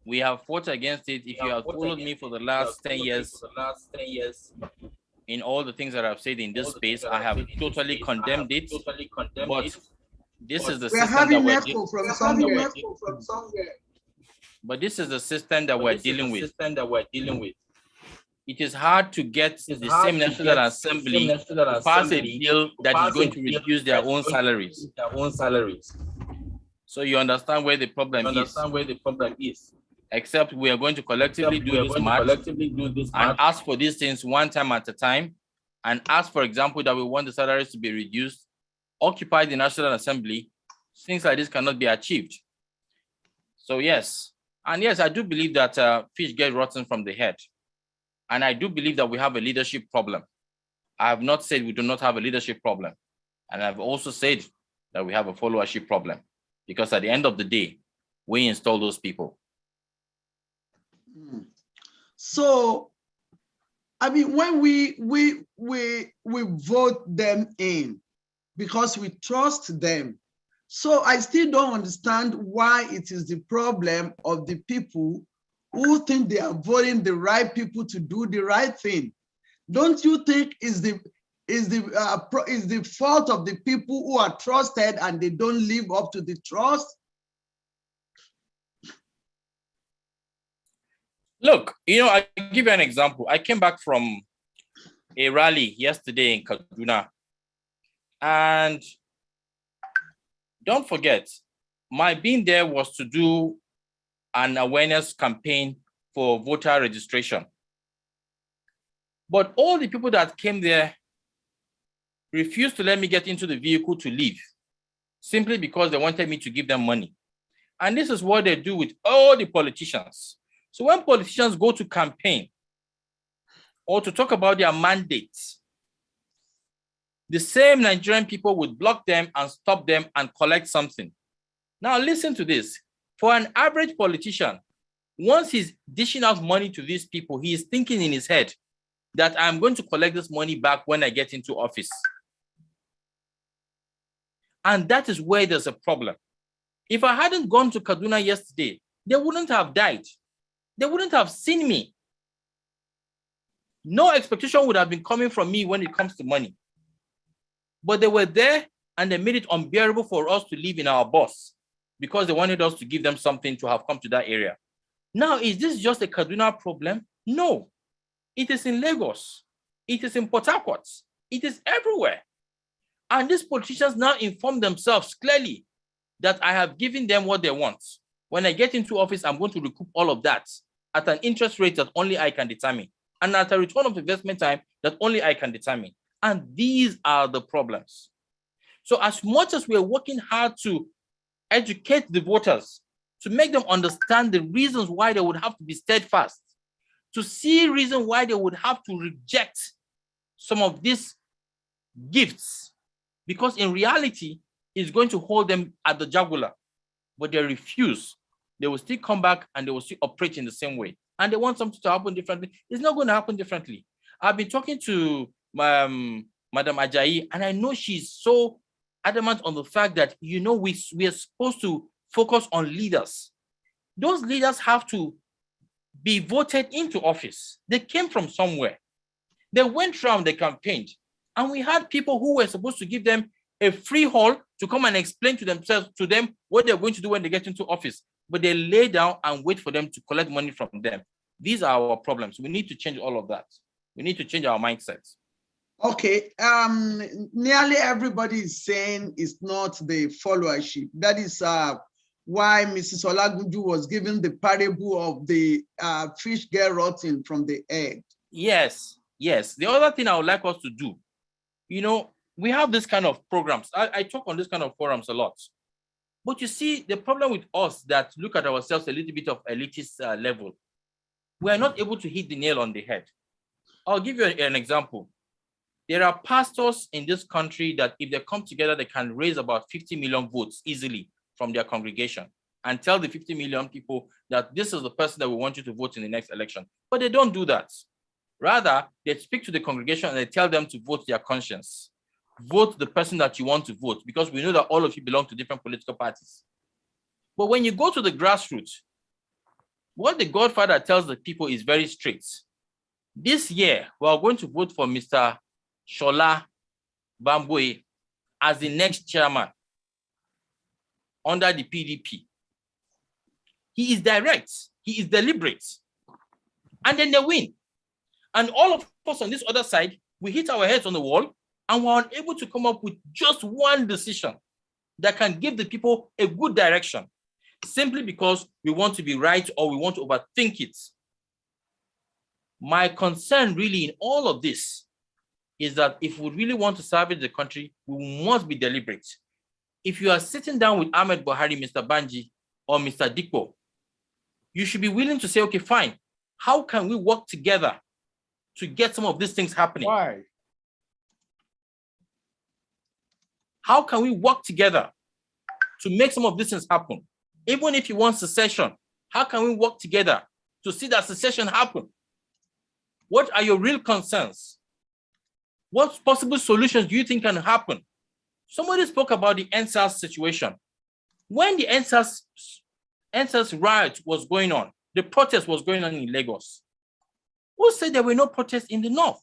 We have fought against it. If you have followed me for the last 10 years, in all the things that I've said in this space, I have totally condemned it. But this is the system that we're dealing with. But this is the system that we're dealing with. It is hard to get the same National Assembly to pass a bill that is going to reduce their own salaries. So you understand where the problem is. Except we are going to collectively do this match and ask for these things one time at a time, and ask, for example, that we want the salaries to be reduced, occupy the National Assembly. Things like this cannot be achieved. So yes, and yes, I do believe that fish get rotten from the head. And I do believe that we have a leadership problem. I have not said we do not have a leadership problem. And I've also said that we have a followership problem, because at the end of the day, we install those people. So, I mean, when we vote them in because we trust them. So I still don't understand why it is the problem of the people who think they are voting the right people to do the right thing. Don't you think is the fault of the people who are trusted and they don't live up to the trust? Look, I'll give you an example. I came back from a rally yesterday in Kaduna. And don't forget, my being there was to do an awareness campaign for voter registration. But all the people that came there refused to let me get into the vehicle to leave, simply because they wanted me to give them money. And this is what they do with all the politicians. So when politicians go to campaign or to talk about their mandates, the same Nigerian people would block them and stop them and collect something. Now listen to this. For an average politician, once he's dishing out money to these people, he is thinking in his head that I'm going to collect this money back when I get into office. And that is where there's a problem. If I hadn't gone to Kaduna yesterday, they wouldn't have died. They wouldn't have seen me. No expectation would have been coming from me when it comes to money. But they were there and they made it unbearable for us to live in our bus because they wanted us to give them something to have come to that area. Now, is this just a Kaduna problem? No. It is in Lagos. It is in Port Harcourt. It is everywhere. And these politicians now inform themselves clearly that I have given them what they want. When I get into office, I'm going to recoup all of that at an interest rate that only I can determine, and at a return of investment time that only I can determine. And these are the problems. So as much as we are working hard to educate the voters, to make them understand the reasons why they would have to be steadfast, to see reason why they would have to reject some of these gifts, because in reality, it's going to hold them at the jugular, but they refuse. They will still come back and they will still operate in the same way. And they want something to happen differently. It's not going to happen differently. I've been talking to Madam Ajayi, and I know she's so adamant on the fact that, we are supposed to focus on leaders. Those leaders have to be voted into office. They came from somewhere. They went around, they campaigned, and we had people who were supposed to give them a free hall to come and explain to them what they're going to do when they get into office. But they lay down and wait for them to collect money from them. These are our problems. We need to change all of that. We need to change our mindsets. Okay, nearly everybody is saying it's not the followership. That is why Mrs. Olagunju was given the parable of the fish get rotten from the egg. Yes, yes. The other thing I would like us to do, we have this kind of programs. I talk on this kind of forums a lot. But you see, the problem with us that look at ourselves a little bit of elitist level, we are not able to hit the nail on the head. I'll give you an example. There are pastors in this country that if they come together, they can raise about 50 million votes easily from their congregation and tell the 50 million people that this is the person that we want you to vote in the next election. But they don't do that. Rather, they speak to the congregation and they tell them to vote their conscience. Vote the person that you want to vote, because we know that all of you belong to different political parties. But when you go to the grassroots, what the Godfather tells the people is very straight. This year, we are going to vote for Mr. Shola Bamboe as the next chairman under the PDP. He is direct, he is deliberate, and then they win. And all of us on this other side, we hit our heads on the wall and we're unable to come up with just one decision that can give the people a good direction, simply because we want to be right or we want to overthink it. My concern really in all of this is that if we really want to salvage the country, we must be deliberate. If you are sitting down with Ahmed Buhari, Mr. Banji, or Mr. Dikko, you should be willing to say, okay, fine, how can we work together to get some of these things happening? Why? How can we work together to make some of these things happen? Even if you want secession, how can we work together to see that secession happen? What are your real concerns? What possible solutions do you think can happen? Somebody spoke about the NSAS situation. When the NSAS riot was going on, the protest was going on in Lagos, who said there were no protests in the north?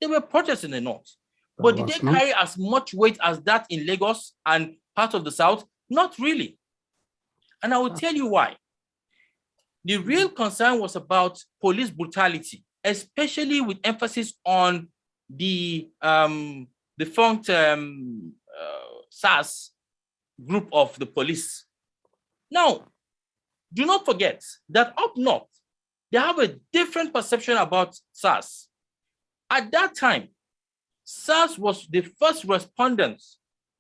There were protests in the north. But did they carry as much weight as that in Lagos and part of the south? Not really. And I will tell you why. The real concern was about police brutality, especially with emphasis on the defunct SARS group of the police. Now, do not forget that up north, they have a different perception about SARS. At that time, SARS was the first respondent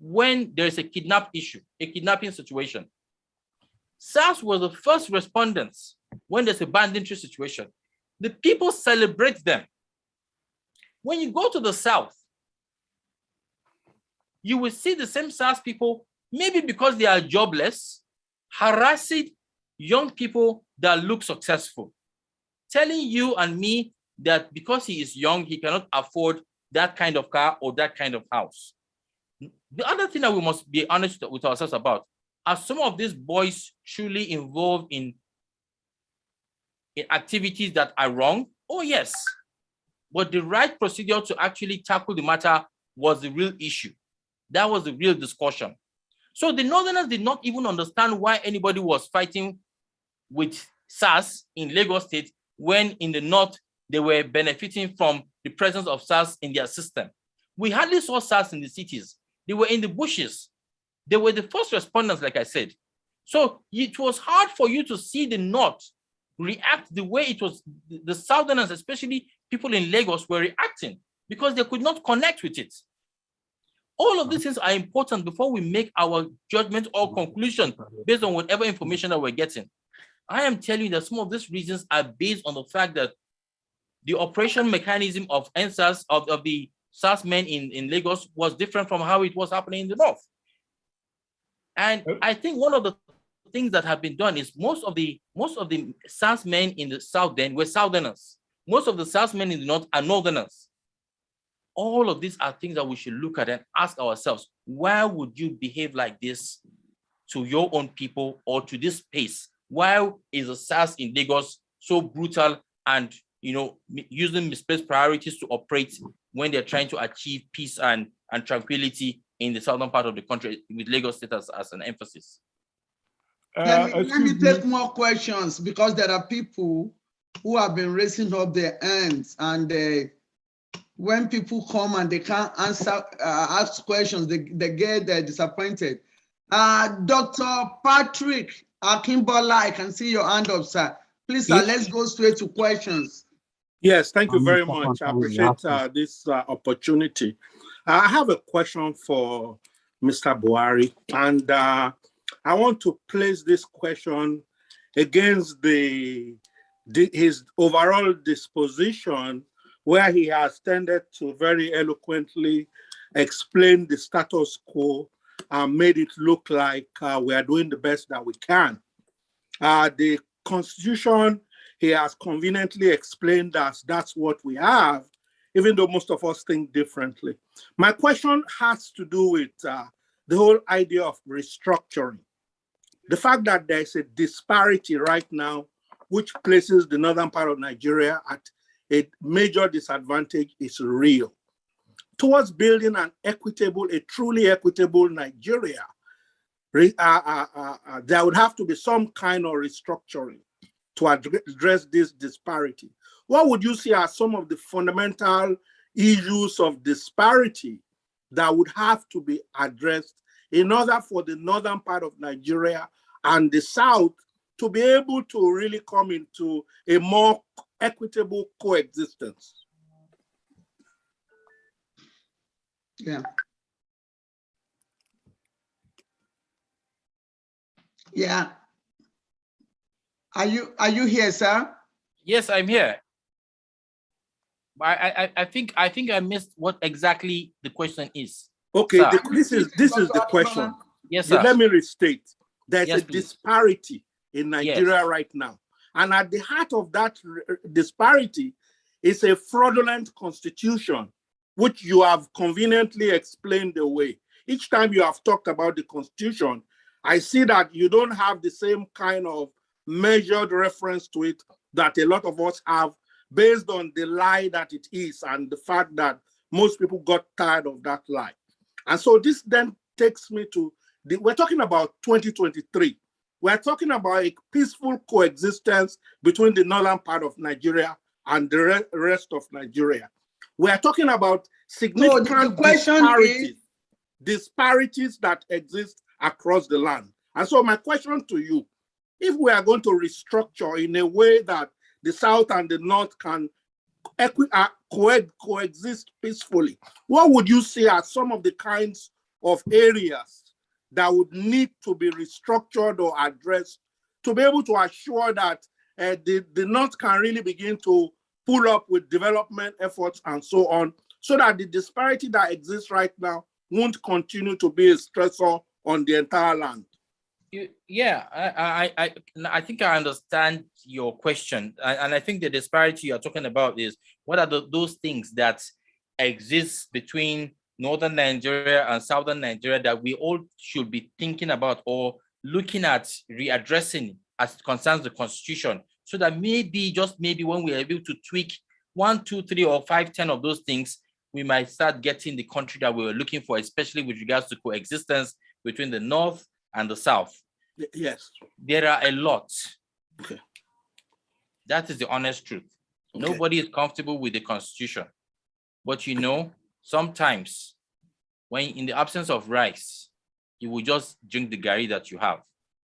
when there is a kidnapping situation. SARS was the first respondents when there's a banditry situation. The people celebrate them. When you go to the south, you will see the same SARS people, maybe because they are jobless, harassing young people that look successful, telling you and me that because he is young, he cannot afford that kind of car or that kind of house. The other thing that we must be honest with ourselves about, are some of these boys truly involved in activities that are wrong? Oh, yes. But the right procedure to actually tackle the matter was the real issue. That was the real discussion. So the Northerners did not even understand why anybody was fighting with SARS in Lagos State when in the North, they were benefiting from the presence of SARS in their system. We hardly saw SARS in the cities. They were in the bushes. They were the first responders, like I said. So it was hard for you to see the North react the way it was, the Southerners, especially people in Lagos, were reacting because they could not connect with it. All of these things are important before we make our judgment or conclusion based on whatever information that we're getting. I am telling you that some of these reasons are based on the fact that the operation mechanism of NSAS, of the SARS men in Lagos was different from how it was happening in the North. And I think one of the things that have been done is most of the SARS men in the South then were Southerners. Most of the SARS men in the North are Northerners. All of these are things that we should look at and ask ourselves, why would you behave like this to your own people or to this space? Why is the SARS in Lagos so brutal and using misplaced priorities to operate when they're trying to achieve peace and tranquility in the southern part of the country, with Lagos State as an emphasis? Let me take more questions, because there are people who have been raising up their hands, and when people come and they can't answer, ask questions, they get disappointed. Dr. Patrick Akimbola, I can see your hand up, sir. Please, sir, let's go straight to questions. Yes, thank you very much. I appreciate this opportunity. I have a question for Mr. Buhari, and I want to place this question against his overall disposition, where he has tended to very eloquently explain the status quo and made it look like we are doing the best that we can. The Constitution, he has conveniently explained that that's what we have, even though most of us think differently. My question has to do with the whole idea of restructuring. The fact that there's a disparity right now, which places the northern part of Nigeria at a major disadvantage, is real. Towards building an equitable, a truly equitable Nigeria, there would have to be some kind of restructuring to address this disparity. What would you see as some of the fundamental issues of disparity that would have to be addressed in order for the northern part of Nigeria and the south to be able to really come into a more equitable coexistence? Yeah. Yeah. Are you here, sir? Yes, I'm here. I think I missed what exactly the question is. Okay, this is the question. Yes, sir. Let me restate. There's a please. disparity in Nigeria right now. And at the heart of that disparity is a fraudulent constitution, which you have conveniently explained away. Each time you have talked about the constitution, I see that you don't have the same kind of measured reference to it that a lot of us have, based on the lie that it is and the fact that most people got tired of that lie. And so this then takes me to, we're talking about 2023. We're talking about a peaceful coexistence between the northern part of Nigeria and the rest of Nigeria. We're talking about significant disparities that exist across the land. And so my question to you, if we are going to restructure in a way that the South and the North can coexist peacefully, what would you say are some of the kinds of areas that would need to be restructured or addressed to be able to assure that the North can really begin to pull up with development efforts and so on, so that the disparity that exists right now won't continue to be a stressor on the entire land? Yeah, I think I understand your question. And I think the disparity you're talking about is, what are those things that exist between northern Nigeria and southern Nigeria that we all should be thinking about or looking at readdressing as it concerns the constitution, so that maybe, just maybe, when we're able to tweak 1, 2, 3, or 5, 10 of those things, we might start getting the country that we were looking for, especially with regards to coexistence between the North and the South. Yes. There are a lot. Okay. That is the honest truth. Okay. Nobody is comfortable with the constitution. But you know, sometimes when in the absence of rice, you will just drink the garri that you have.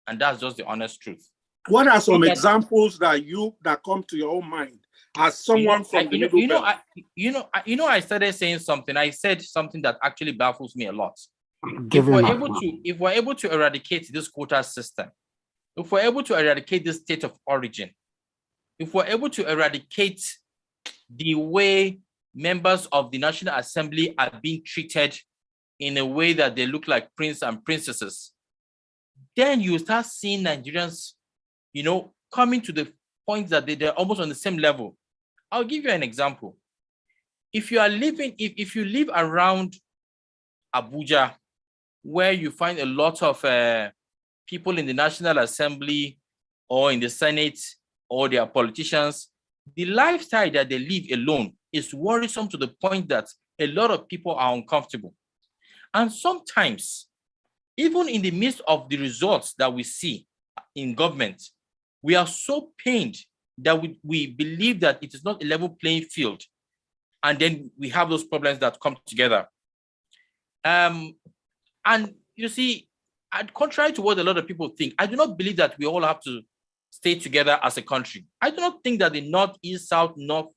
And that's just the honest truth. What are some examples that come to your own mind as someone from the middle belt? I started saying something. I said something that actually baffles me a lot. If we're able to eradicate this quota system, if we're able to eradicate this state of origin, if we're able to eradicate the way members of the National Assembly are being treated in a way that they look like princes and princesses, then you start seeing Nigerians, coming to the point that they're almost on the same level. I'll give you an example. If you live around Abuja, where you find a lot of people in the National Assembly or in the Senate, or their politicians, the lifestyle that they live alone is worrisome to the point that a lot of people are uncomfortable. And sometimes, even in the midst of the results that we see in government, we are so pained that we believe that it is not a level playing field. And then we have those problems that come together. And you see, contrary to what a lot of people think, I do not believe that we all have to stay together as a country. I do not think that the North, East, South, North,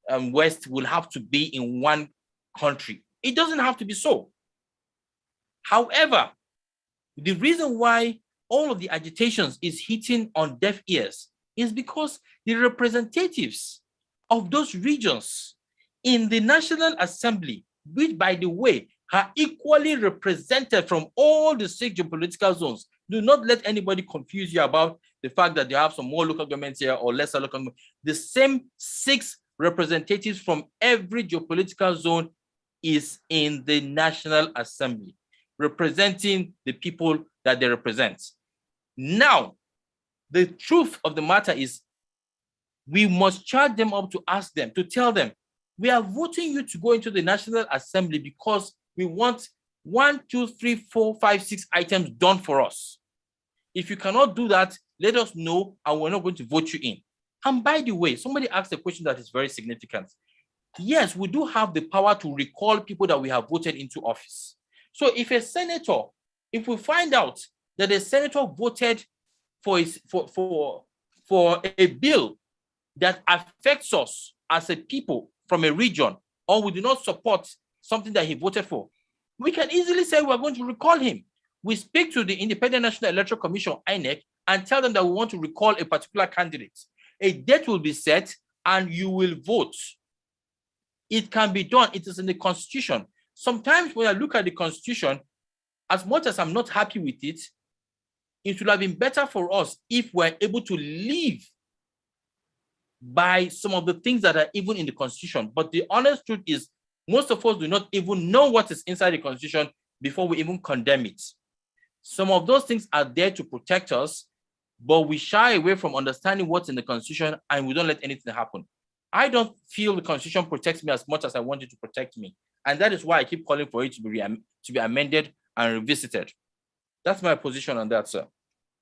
West will have to be in one country. It doesn't have to be so. However, the reason why all of the agitations is hitting on deaf ears is because the representatives of those regions in the National Assembly, which, by the way, are equally represented from all the 6 geopolitical zones. Do not let anybody confuse you about the fact that they have some more local governments here or lesser local governments. The same 6 representatives from every geopolitical zone is in the National Assembly, representing the people that they represent. Now, the truth of the matter is we must charge them up to ask them, to tell them, we are voting you to go into the National Assembly because we want 1, 2, 3, 4, 5, 6 items done for us. If you cannot do that, let us know and we're not going to vote you in. And by the way, somebody asked a question that is very significant. Yes, we do have the power to recall people that we have voted into office. So if a senator, if we find out that a senator voted for a bill that affects us as a people from a region, or we do not support something that he voted for, we can easily say we're going to recall him. We speak to the Independent National Electoral Commission, INEC, and tell them that we want to recall a particular candidate. A date will be set and you will vote. It can be done. It is in the Constitution. Sometimes when I look at the Constitution, as much as I'm not happy with it, it would have been better for us if we're able to live by some of the things that are even in the Constitution. But the honest truth is, most of us do not even know what is inside the Constitution before we even condemn it. Some of those things are there to protect us, but we shy away from understanding what's in the Constitution and we don't let anything happen. I don't feel the Constitution protects me as much as I want it to protect me. And that is why I keep calling for it to be amended and revisited. That's my position on that, sir.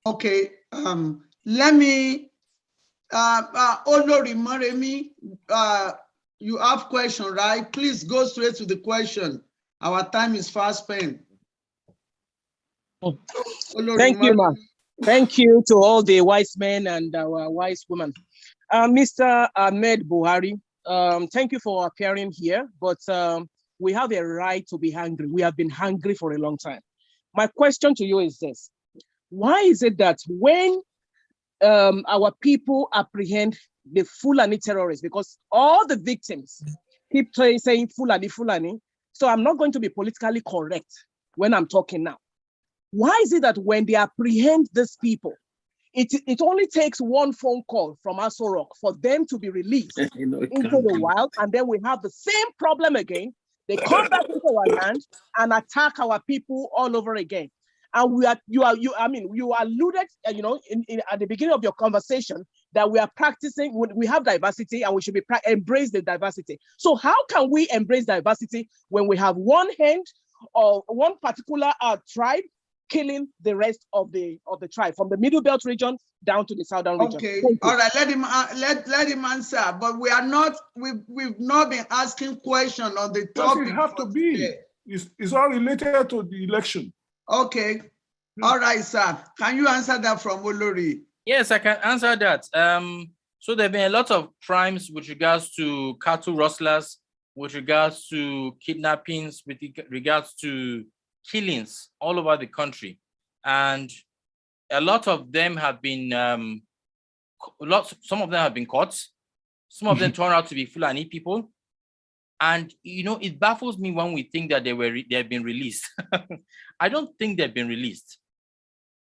Okay, let me, Olori Moremi, you have question, right? Please go straight to the question. Our time is fast spent. Thank you, ma'am. Thank you to all the wise men and our wise women. Mr. Ahmed Buhari, thank you for appearing here, but we have a right to be hungry. We have been hungry for a long time. My question to you is this. Why is it that when our people apprehend the Fulani terrorists, because all the victims keep saying Fulani, Fulani, so I'm not going to be politically correct when I'm talking now. Why is it that when they apprehend these people, it only takes one phone call from Aso Rock for them to be released into the wild, and then we have the same problem again. They come back into our land and attack our people all over again. And you alluded, at the beginning of your conversation that we are practicing, we have diversity and we should embrace the diversity. So how can we embrace diversity when we have one hand or one particular tribe killing the rest of the tribe from the Middle Belt region down to the Southern region? Okay, all right, let him answer. But we are not, we've not been asking questions on the topic. Does it have to be? It's all related to the election. Okay, all right, sir. Can you answer that from Olori? Yes, I can answer that. So there have been a lot of crimes with regards to cattle rustlers, with regards to kidnappings, with regards to killings all over the country. And a lot of them have been, some of them have been caught. Some of them turn out to be Fulani people. And, it baffles me when we think that they have been released. I don't think they've been released.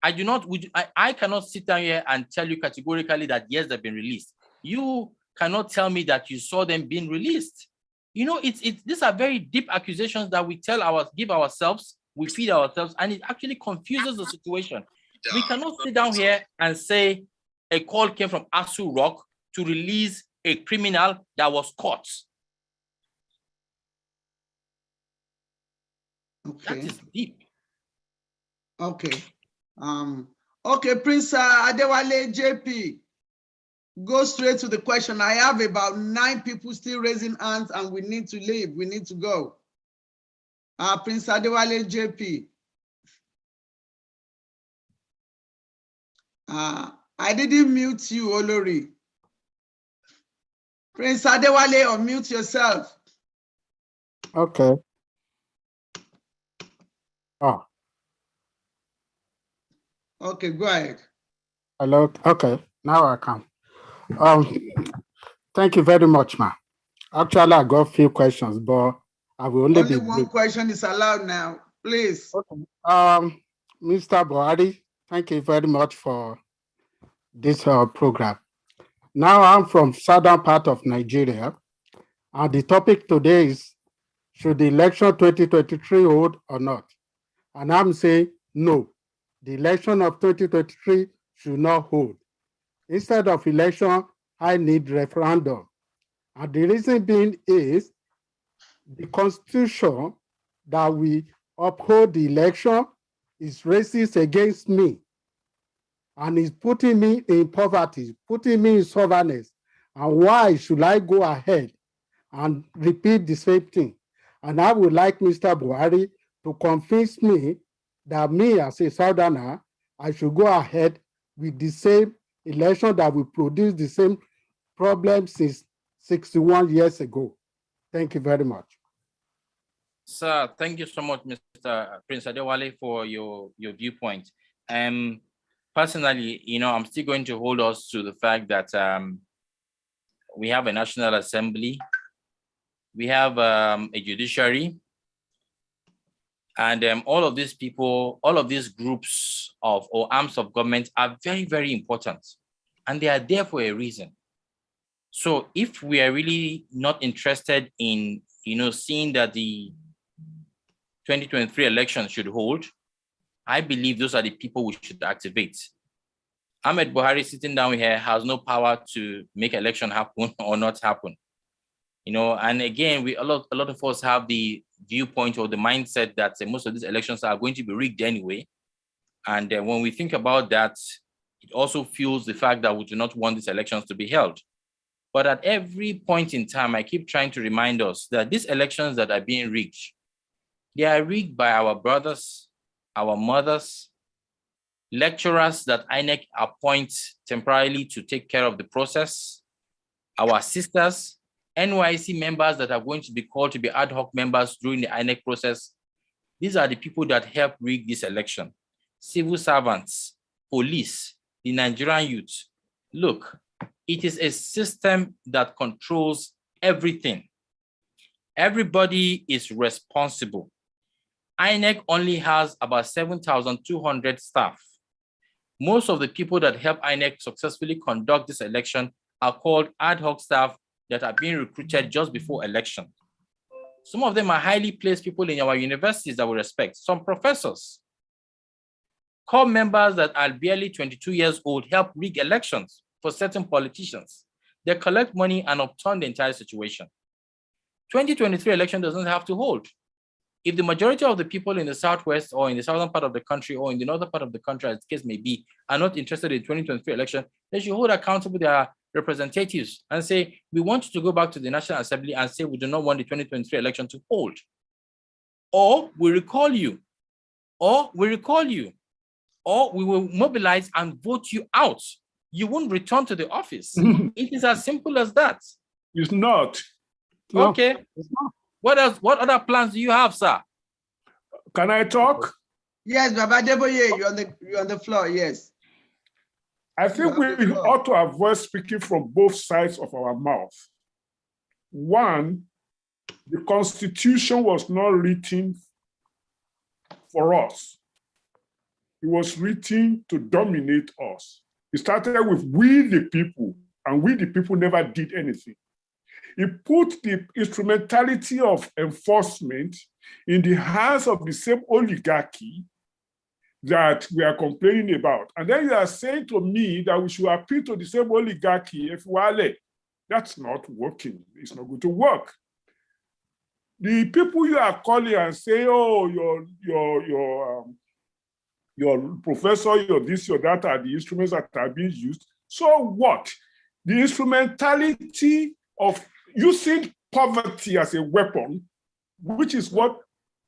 I cannot sit down here and tell you categorically that yes, they've been released. You cannot tell me that you saw them being released. These are very deep accusations that we give ourselves, we feed ourselves, and it actually confuses the situation. We cannot sit down here and say a call came from Asu Rock to release a criminal that was caught. Okay. That is deep. Okay. Okay, Prince Adewale JP. go straight to the question. I have about 9 people still raising hands and we need to leave. We need to go. Prince Adewale JP. I didn't mute you, Olori. Prince Adewale, unmute yourself. Okay. Oh. Okay, go ahead. Hello. Okay, now I can. Thank you very much, ma. Actually, I got a few questions, but I will only be one question is allowed now, please. Okay. Mr. Buhari, thank you very much for this program. Now I'm from southern part of Nigeria, and the topic today is, should the election 2023 hold or not? And I'm saying no, the election of 2023 should not hold. Instead of election, I need referendum. And the reason being is the constitution that we uphold the election is racist against me and is putting me in poverty, putting me in stubbornness. And why should I go ahead and repeat the same thing? And I would like Mr. Buhari to convince me that me as a Southerner, I should go ahead with the same election that will produce the same problem since 61 years ago. Thank you very much. Sir, thank you so much, Mr. Prince Adewale, for your viewpoint. Personally, I'm still going to hold us to the fact that we have a National Assembly, we have a judiciary, and all of these people, all of these groups or arms of government are very, very important, and they are there for a reason. So if we are really not interested in, seeing that the 2023 election should hold, I believe those are the people we should activate. Ahmed Buhari sitting down here has no power to make election happen or not happen. And again, a lot of us have the viewpoint or the mindset that most of these elections are going to be rigged anyway. And when we think about that, it also fuels the fact that we do not want these elections to be held. But at every point in time, I keep trying to remind us that these elections that are being rigged, they are rigged by our brothers, our mothers, lecturers that INEC appoints temporarily to take care of the process, our sisters, NYC members that are going to be called to be ad hoc members during the INEC process. These are the people that help rig this election. Civil servants, police, the Nigerian youth. Look, it is a system that controls everything. Everybody is responsible. INEC only has about 7,200 staff. Most of the people that help INEC successfully conduct this election are called ad hoc staff that are being recruited just before election. Some of them are highly placed people in our universities that we respect, some professors. Core members that are barely 22 years old help rig elections for certain politicians. They collect money and upturn the entire situation. 2023 election doesn't have to hold. If the majority of the people in the Southwest or in the southern part of the country or in the northern part of the country, as the case may be, are not interested in the 2023 election, they should hold accountable their representatives and say, we want you to go back to the National Assembly and say we do not want the 2023 election to hold. Or we recall you, or we will mobilize and vote you out. You won't return to the office. It is as simple as that. It's not. Okay. It's not. What else? What other plans do you have, sir? Can I talk? Yes, Baba Deboye, you're on the floor. Yes. I think we ought to avoid speaking from both sides of our mouth. One, the Constitution was not written for us. It was written to dominate us. It started with we the people, and we the people never did anything. It put the instrumentality of enforcement in the hands of the same oligarchy that we are complaining about. And then you are saying to me that we should appeal to the same oligarchy if Wale. That's not working. It's not going to work. The people you are calling and say, oh, your professor, your this, your that are the instruments that are being used. So what? the instrumentality of using poverty as a weapon, which is what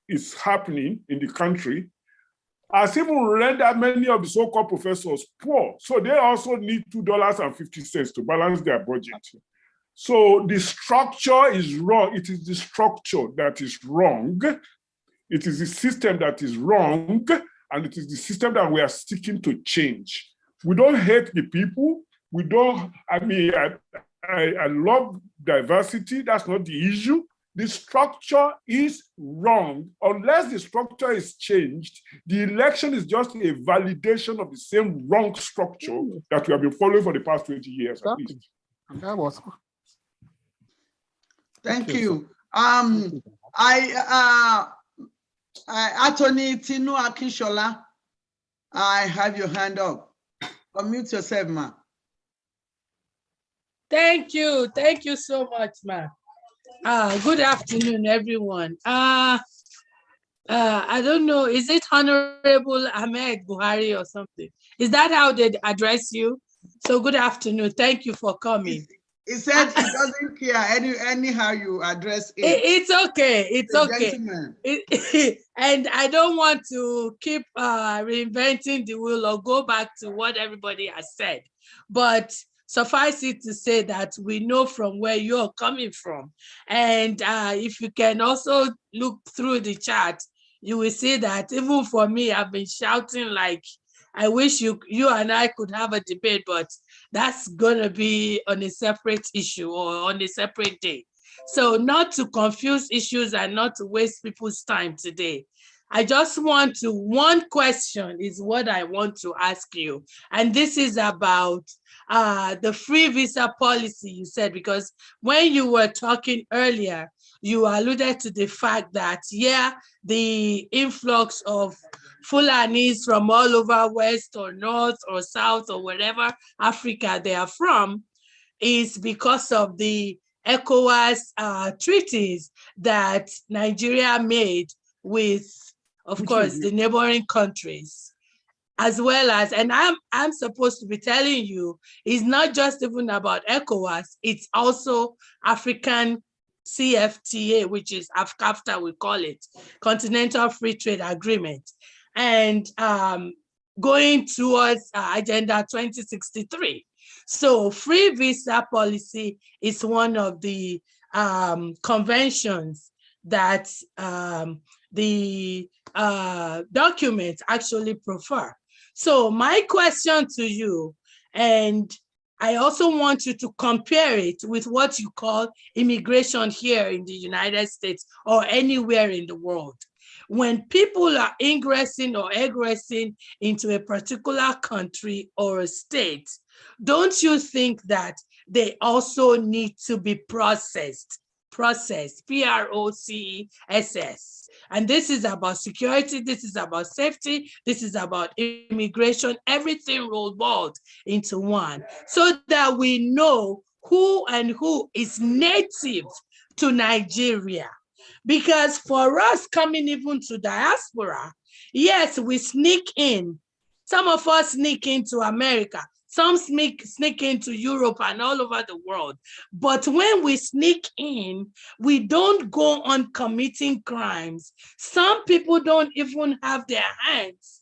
is happening in the country, has even rendered many of the so-called professors poor. So they also need $2.50 to balance their budget. So the structure is wrong. It is the structure that is wrong. It is the system that is wrong, and it is the system that we are seeking to change. We don't hate the people. We don't, I mean, I love diversity. That's not the issue. The structure is wrong. Unless the structure is changed, the election is just a validation of the same wrong structure that we have been following for the past 20 years at least. And that was. Thank you. Attorney Tinu Akinshola, I have your hand up. Unmute yourself, ma. Thank you so much, ma. Good afternoon, everyone. I don't know, is it Honorable Ahmed Buhari or something? Is that how they address you? So good afternoon. Thank you for coming. He said he doesn't care anyhow you address it. It's okay. It's okay. Gentleman. And I don't want to keep reinventing the wheel or go back to what everybody has said. But suffice it to say that we know from where you're coming from. And if you can also look through the chat, you will see that even for me, I've been shouting like, I wish you and I could have a debate, but that's gonna be on a separate issue or on a separate day. So not to confuse issues and not to waste people's time today. I just want to, one question is what I want to ask you. And this is about the free visa policy you said, because when you were talking earlier, you alluded to the fact that, yeah, the influx of Fulanis from all over West or North or South or wherever Africa they are from is because of the ECOWAS treaties that Nigeria made with, of course, the neighboring countries, as well as, and I'm supposed to be telling you, it's not just even about ECOWAS, it's also African CFTA, which is AFCAFTA, we call it, Continental Free Trade Agreement, and going towards Agenda 2063. So free visa policy is one of the conventions that the documents actually prefer. So my question to you, and I also want you to compare it with what you call immigration here in the United States or anywhere in the world. When people are ingressing or egressing into a particular country or a state, don't you think that they also need to be processed, P-R-O-C-E-S-S. And this is about security, this is about safety, this is about immigration, everything rolled into one, so that we know who is native to Nigeria. Because for us coming even to diaspora, yes, we sneak in. Some of us sneak into America. Some sneak into Europe and all over the world. But when we sneak in, we don't go on committing crimes. Some people don't even have their hands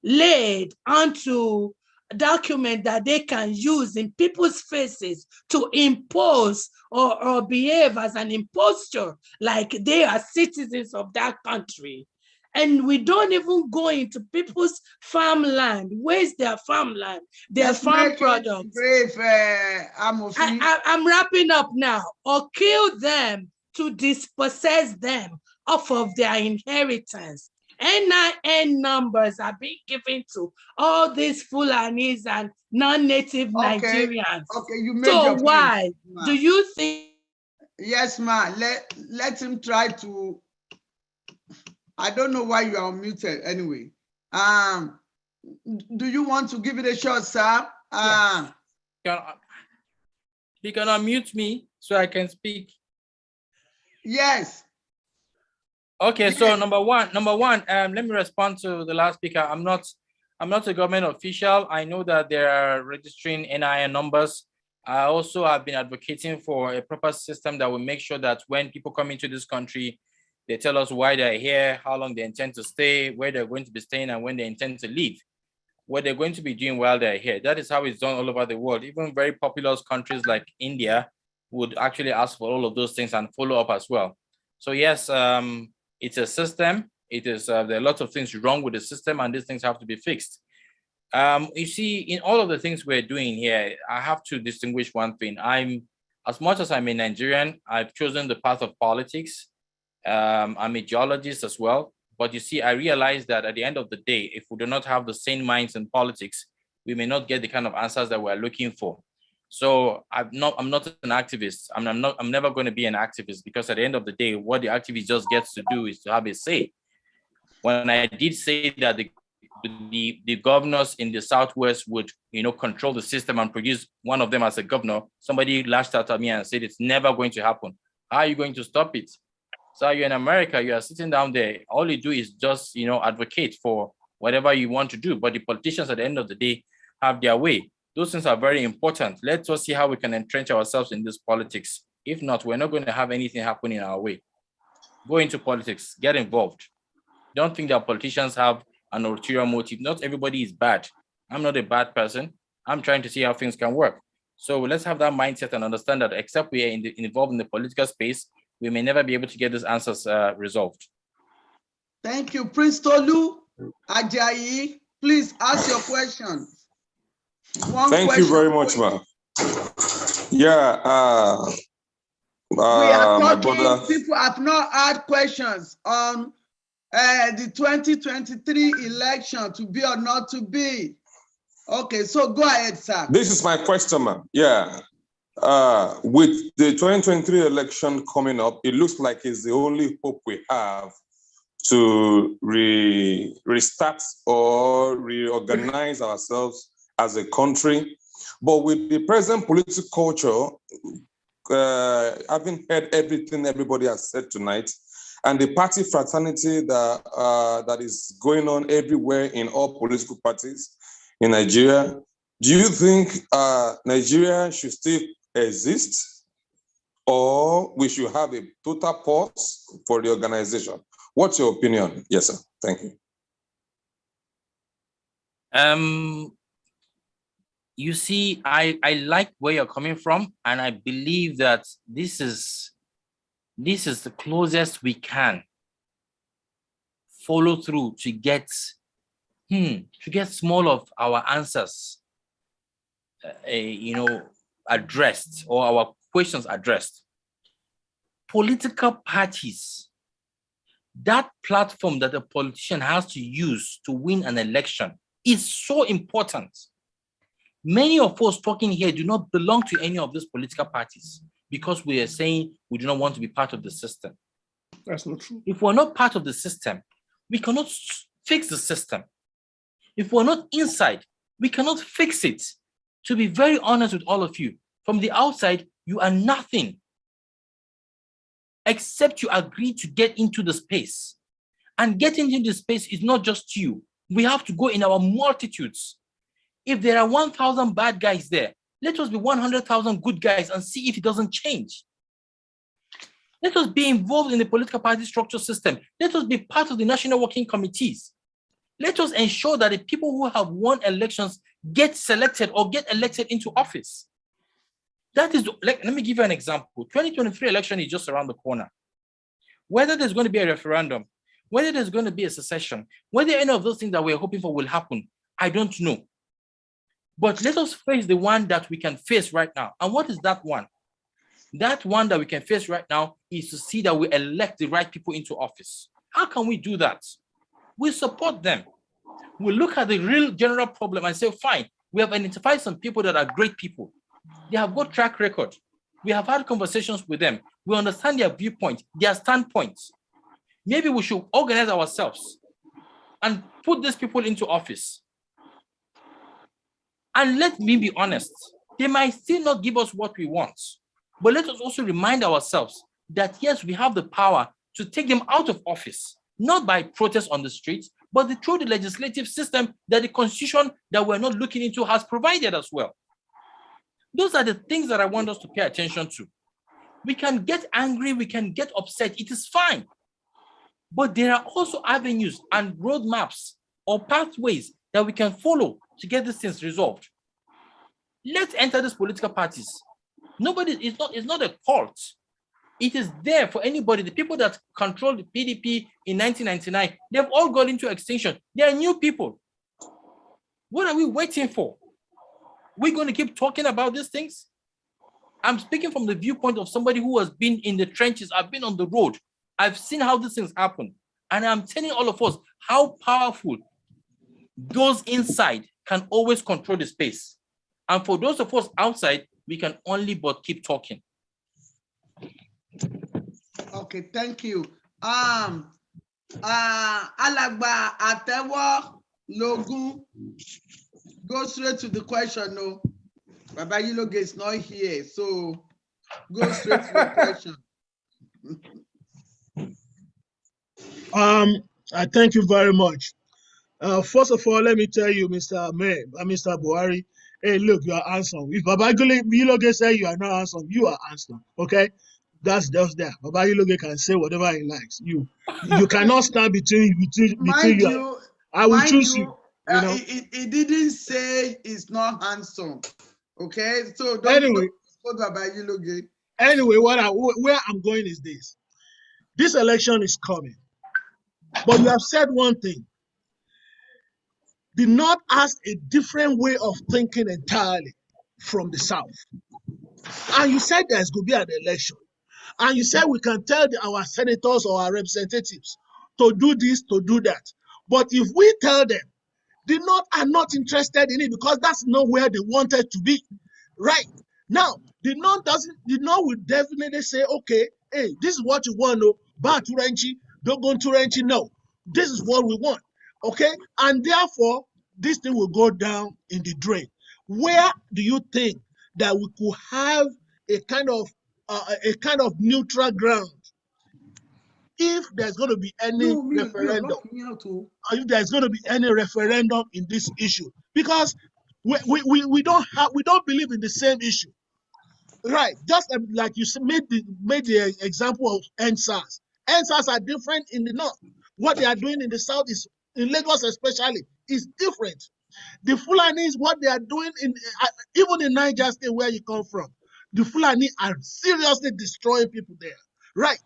laid onto a document that they can use in people's faces to impose or behave as an impostor, like they are citizens of that country. And we don't even go into people's farmland. Where's their farmland? Their farm products. I'm wrapping up now. Or kill them to dispossess them off of their inheritance. NIN numbers are being given to all these Fulanis and non-native Nigerians. Okay, you made so your point, why ma. do you think? Yes, ma. Let him try to. I don't know why you are muted anyway. Do you want to give it a shot, sir? Yes. You can unmute me so I can speak. Yes. Okay, yes. So number one, let me respond to the last speaker. I'm not a government official. I know that they are registering NIN numbers I also have been advocating for a proper system that will make sure that when people come into this country, they tell us why they're here, how long they intend to stay, where they're going to be staying, and when they intend to leave, what they're going to be doing while they're here. That is how it's done all over the world. Even very populous countries like India would actually ask for all of those things and follow up as well. So yes, it's a system. It is, there are lots of things wrong with the system, and these things have to be fixed. You see, in all of the things we're doing here, I have to distinguish one thing. As much as I'm a Nigerian, I've chosen the path of politics. I'm a geologist as well. But you see, I realize that at the end of the day, if we do not have the same minds in politics, we may not get the kind of answers that we're looking for. So I'm not an activist. I'm never going to be an activist, because at the end of the day, what the activist just gets to do is to have a say. When I did say that the governors in the Southwest would, control the system and produce one of them as a governor, somebody lashed out at me and said, it's never going to happen. How are you going to stop it? So you're in America, you are sitting down there, all you do is just, advocate for whatever you want to do. But the politicians at the end of the day have their way. Those things are very important. Let's just see how we can entrench ourselves in this politics. If not, we're not going to have anything happen in our way. Go into politics, get involved. Don't think that politicians have an ulterior motive. Not everybody is bad. I'm not a bad person. I'm trying to see how things can work. So let's have that mindset and understand that except we are involved in the political space, we may never be able to get these answers resolved. Thank you. Prince Tolu Ajayi, please ask your question. Thank you very much, ma'am. Yeah. We are my talking, brother. people have not had questions on the 2023 election, to be or not to be. Okay, so go ahead, sir. This is my question, ma'am. Yeah. With the 2023 election coming up, it looks like it's the only hope we have to restart or reorganize ourselves as a country. But with the present political culture, having heard everything everybody has said tonight, and the party fraternity that is going on everywhere in all political parties in Nigeria, do you think Nigeria should still exist, or we should have a total pause for the organization? What's your opinion? Yes, sir. Thank you. You see, I like where you're coming from, and I believe that this is the closest we can follow through to get small of our answers, addressed, or our questions addressed. Political parties, that platform that a politician has to use to win an election, is so important. Many of us talking here do not belong to any of these political parties because we are saying we do not want to be part of the system. That's not true. If we're not part of the system, we cannot fix the system. If we're not inside, we cannot fix it. To be very honest with all of you, from the outside, you are nothing except you agree to get into the space. And getting into the space is not just you. We have to go in our multitudes. If there are 1,000 bad guys there, let us be 100,000 good guys and see if it doesn't change. Let us be involved in the political party structure system. Let us be part of the national working committees. Let us ensure that the people who have won elections get selected or get elected into office. That is, let me give you an example. 2023 election is just around the corner. Whether there's going to be a referendum, whether there's going to be a secession, whether any of those things that we're hoping for will happen, I don't know. But let us face the one that we can face right now. And what is that one? That one that we can face right now is to see that we elect the right people into office. How can we do that? We support them. We look at the real general problem and say, fine, we have identified some people that are great people. They have got track record. We have had conversations with them. We understand their viewpoint, their standpoints. Maybe we should organize ourselves and put these people into office. And let me be honest, they might still not give us what we want. But let us also remind ourselves that, yes, we have the power to take them out of office, not by protest on the streets, but through the legislative system that the constitution that we're not looking into has provided as well. Those are the things that I want us to pay attention to. We can get angry, we can get upset, it is fine. But there are also avenues and roadmaps or pathways that we can follow to get these things resolved. Let's enter these political parties. It's not a cult. It is there for anybody. The people that controlled the PDP in 1999, they've all gone into extinction. They are new people. What are we waiting for? We're going to keep talking about these things? I'm speaking from the viewpoint of somebody who has been in the trenches. I've been on the road. I've seen how these things happen. And I'm telling all of us how powerful those inside can always control the space. And for those of us outside, we can only but keep talking. Okay, thank you. Alagba Atewo Logun, go straight to the question. No, Baba Yiloge is not here, so go straight to the question. I thank you very much. First of all, let me tell you, Mr. Buhari, hey, look, you are handsome. If Baba Yiloge say you are not handsome, you are handsome, okay? That's just there. Baba Yiloge can say whatever he likes. You cannot stand between you. I will choose you. You know? He didn't say he's not handsome, okay? So don't anyway, Baba Yiloge. Anyway, where I'm going is this. This election is coming. But you have said one thing. The North has a different way of thinking entirely from the South. And you said there's going to be an election. And you said we can tell our senators or our representatives to do this, to do that. But if we tell them, the North are not interested in it because that's not where they wanted to be. Right? Now, the North will definitely say, okay, hey, this is what you want, no, Baturenchi, Dogon Turenchi, no. This is what we want. Okay? And therefore, this thing will go down in the drain. Where do you think that we could have a kind of neutral ground if there's going to be any referendum? If there's going to be any referendum in this issue? Because we don't believe in the same issue. Right, just like you made the example of NSAS. NSAS are different in the North. What they are doing in the South is, in Lagos especially, is different. The Fulanis, what they are doing even in Niger State where you come from, the Fulani are seriously destroying people there. Right.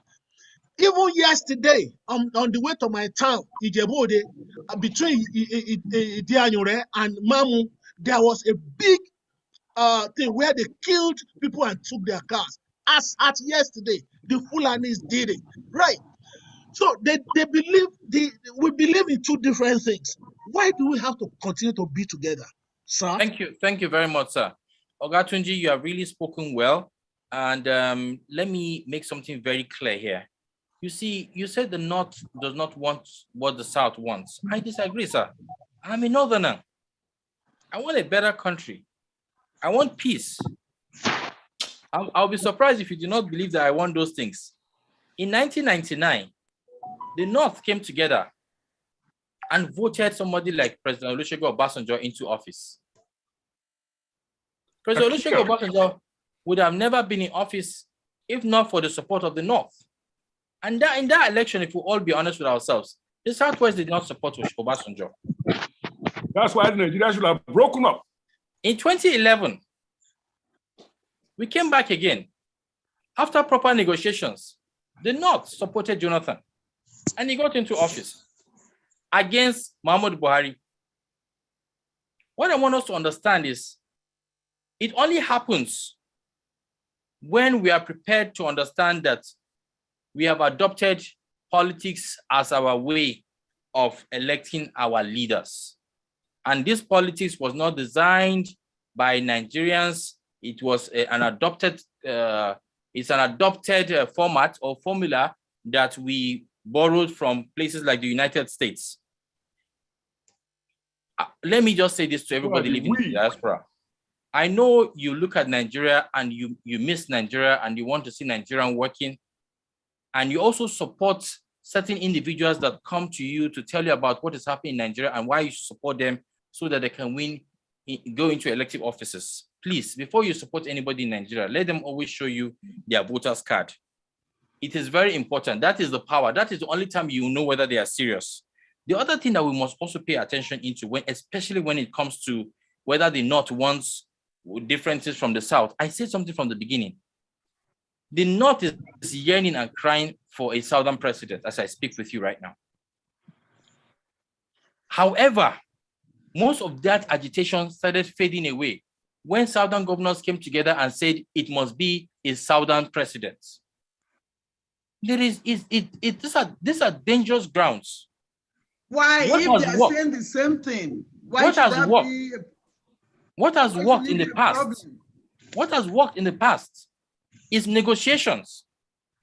Even yesterday, on the way to my town, Gbode, between Idianyure and Mamu, there was a big thing where they killed people and took their cars. As at yesterday, the Fulanis did it. Right. So we believe in two different things. Why do we have to continue to be together, sir? Thank you very much, sir. Ogatunji, you have really spoken well. And let me make something very clear here. You see, you said the North does not want what the South wants. I disagree, sir. I'm a Northerner. I want a better country. I want peace. I'll be surprised if you do not believe that I want those things. In 1999, the North came together and voted somebody like President Olusegun Obasanjo into office. President Olusegun Obasanjo would have never been in office if not for the support of the North. And in that election, if we all be honest with ourselves, the Southwest did not support Obasanjo. That's why Nigeria should have broken up. In 2011, we came back again. After proper negotiations, the North supported Jonathan, and he got into office against Muhammadu Buhari. What I want us to understand is, it only happens when we are prepared to understand that we have adopted politics as our way of electing our leaders. And this politics was not designed by Nigerians. It was an adopted format or formula that we borrowed from places like the United States. Let me just say this to everybody living in the diaspora. I know you look at Nigeria and you miss Nigeria and you want to see Nigeria working. And you also support certain individuals that come to you to tell you about what is happening in Nigeria and why you should support them so that they can win go into elective offices, please, before you support anybody in Nigeria, let them always show you their voter's card. It is very important. That is the power. That is the only time you know whether they are serious. The other thing that we must also pay attention into, especially when it comes to whether the North wants differences from the South. I said something from the beginning. The North is yearning and crying for a Southern president as I speak with you right now. However, most of that agitation started fading away when Southern governors came together and said it must be a Southern president. These are dangerous grounds. Why, if they are saying the same thing, why should that be? What has worked in the past? What has worked in the past is negotiations,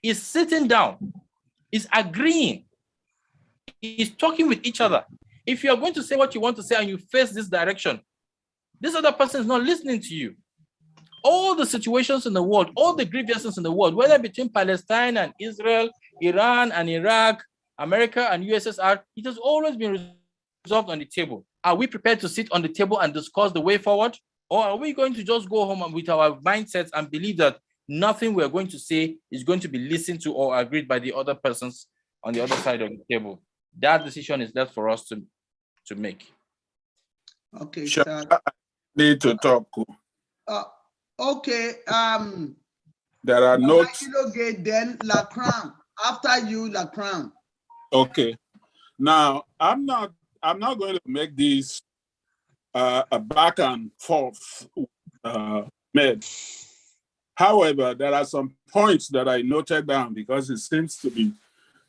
is sitting down, is agreeing, is talking with each other. If you are going to say what you want to say and you face this direction, this other person is not listening to you. All the situations in the world, all the grievances in the world, whether between Palestine and Israel, Iran and Iraq, America and USSR, it has always been resolved on the table. Are we prepared to sit on the table and discuss the way forward? Or are we going to just go home with our mindsets and believe that nothing we're going to say is going to be listened to or agreed by the other persons on the other side of the table? That decision is left for us to make. Okay, sure. I need to talk. Okay. There are notes. Then Lacran. After you, Lacran. Okay. Now I'm not going to make this a back and forth made. However, there are some points that I noted down because it seems to be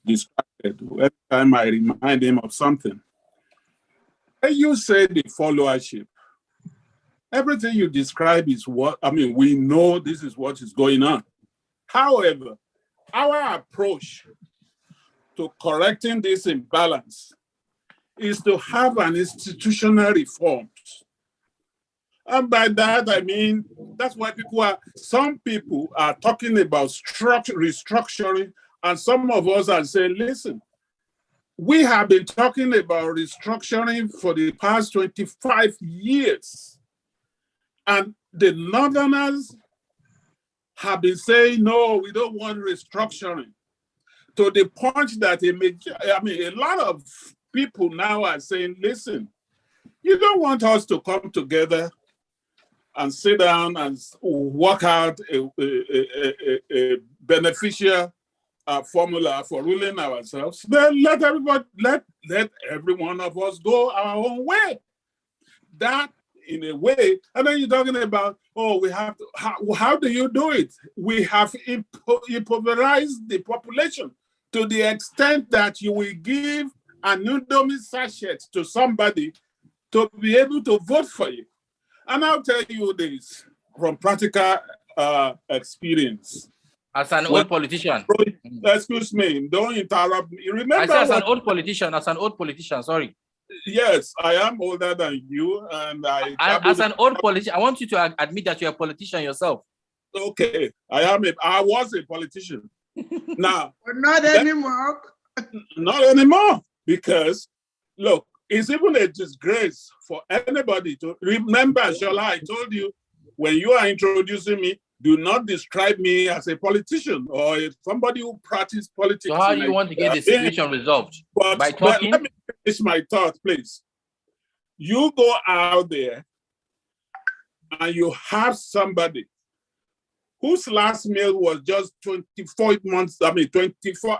distracted every time I remind him of something. When you say the followership, everything you describe is what, we know this is what is going on. However, our approach to correcting this imbalance is to have an institutional reform. And by that, I mean, that's why some people are talking about restructuring, and some of us are saying, listen, we have been talking about restructuring for the past 25 years. And the Northerners have been saying, no, we don't want restructuring. To the point that a lot of people now are saying, listen, you don't want us to come together and sit down and work out a beneficial formula for ruling ourselves. Then let every one of us go our own way. That, in a way, and then you're talking about, we have to, how do you do it? We have impoverized the population to the extent that you will give an Indomie sachet to somebody to be able to vote for you. And I'll tell you this from practical experience. As an old politician. Excuse me, don't interrupt me. Remember, I said as an old politician, sorry. Yes, I am older than you, and as an old politician, I want you to admit that you're a politician yourself. Okay, I was a politician. Now, but not anymore. Not anymore, because look, it's even a disgrace for anybody to remember. Shola, I told you when you are introducing me, do not describe me as a politician or somebody who practices politics. So how do you want to get the situation resolved? By talking? But let me finish my thought, please. You go out there and you have somebody whose last meal was just 24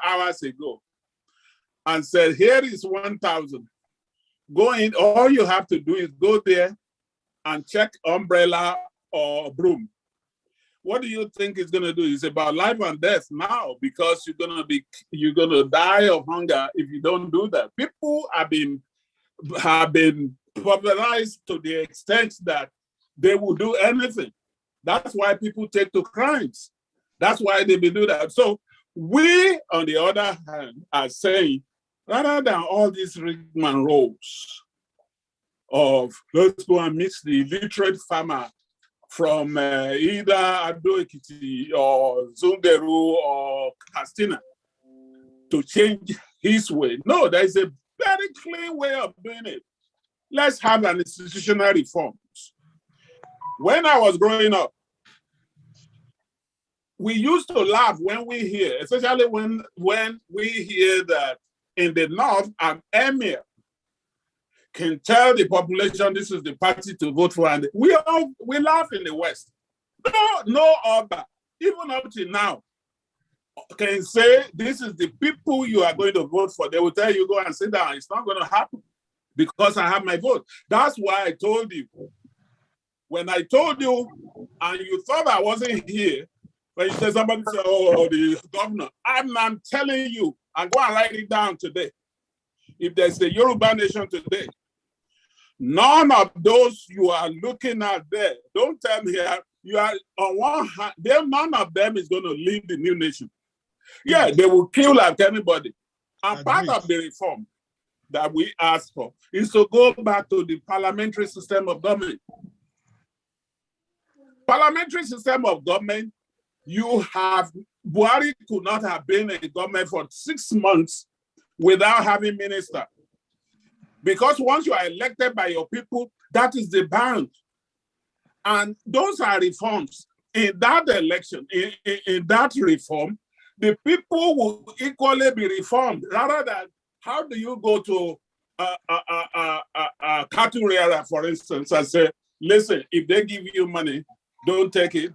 hours ago, and said, here is 1,000. Go in, all you have to do is go there and check umbrella or broom. What do you think it's gonna do? It's about life and death now, because you're gonna die of hunger if you don't do that. People have been pulverized to the extent that they will do anything. That's why people take to crimes. That's why they do that. So we, on the other hand, are saying, rather than all these rigmarole roles of let's go and meet the illiterate farmer from either Ado-Ekiti or Zungeru or Castina to change his way. No, there's a very clear way of doing it. let's have an institutional reform. When I was growing up, we used to laugh when we hear, especially when we hear that in the North, an emir can tell the population this is the party to vote for, and we laugh in the West. No Oba, even up to now, can say this is the people you are going to vote for. They will tell you, go and sit down. It's not going to happen because I have my vote. That's why I told you. When I told you, and you thought I wasn't here, when you said somebody said, oh, the governor, I'm telling you, and go and write it down today. If there's a Yoruba nation today, none of those you are looking at there, don't tell me you are on one hand, none of them is going to lead the new nation. Yeah, they will kill like anybody. And part of the reform that we ask for is to go back to the parliamentary system of government. Parliamentary system of government, Buhari could not have been in government for 6 months without having minister. Because once you are elected by your people, that is the bound. And those are reforms. In that election, in that reform, the people will equally be reformed, rather than how do you go to a cattle rearer, for instance, and say, listen, if they give you money, don't take it,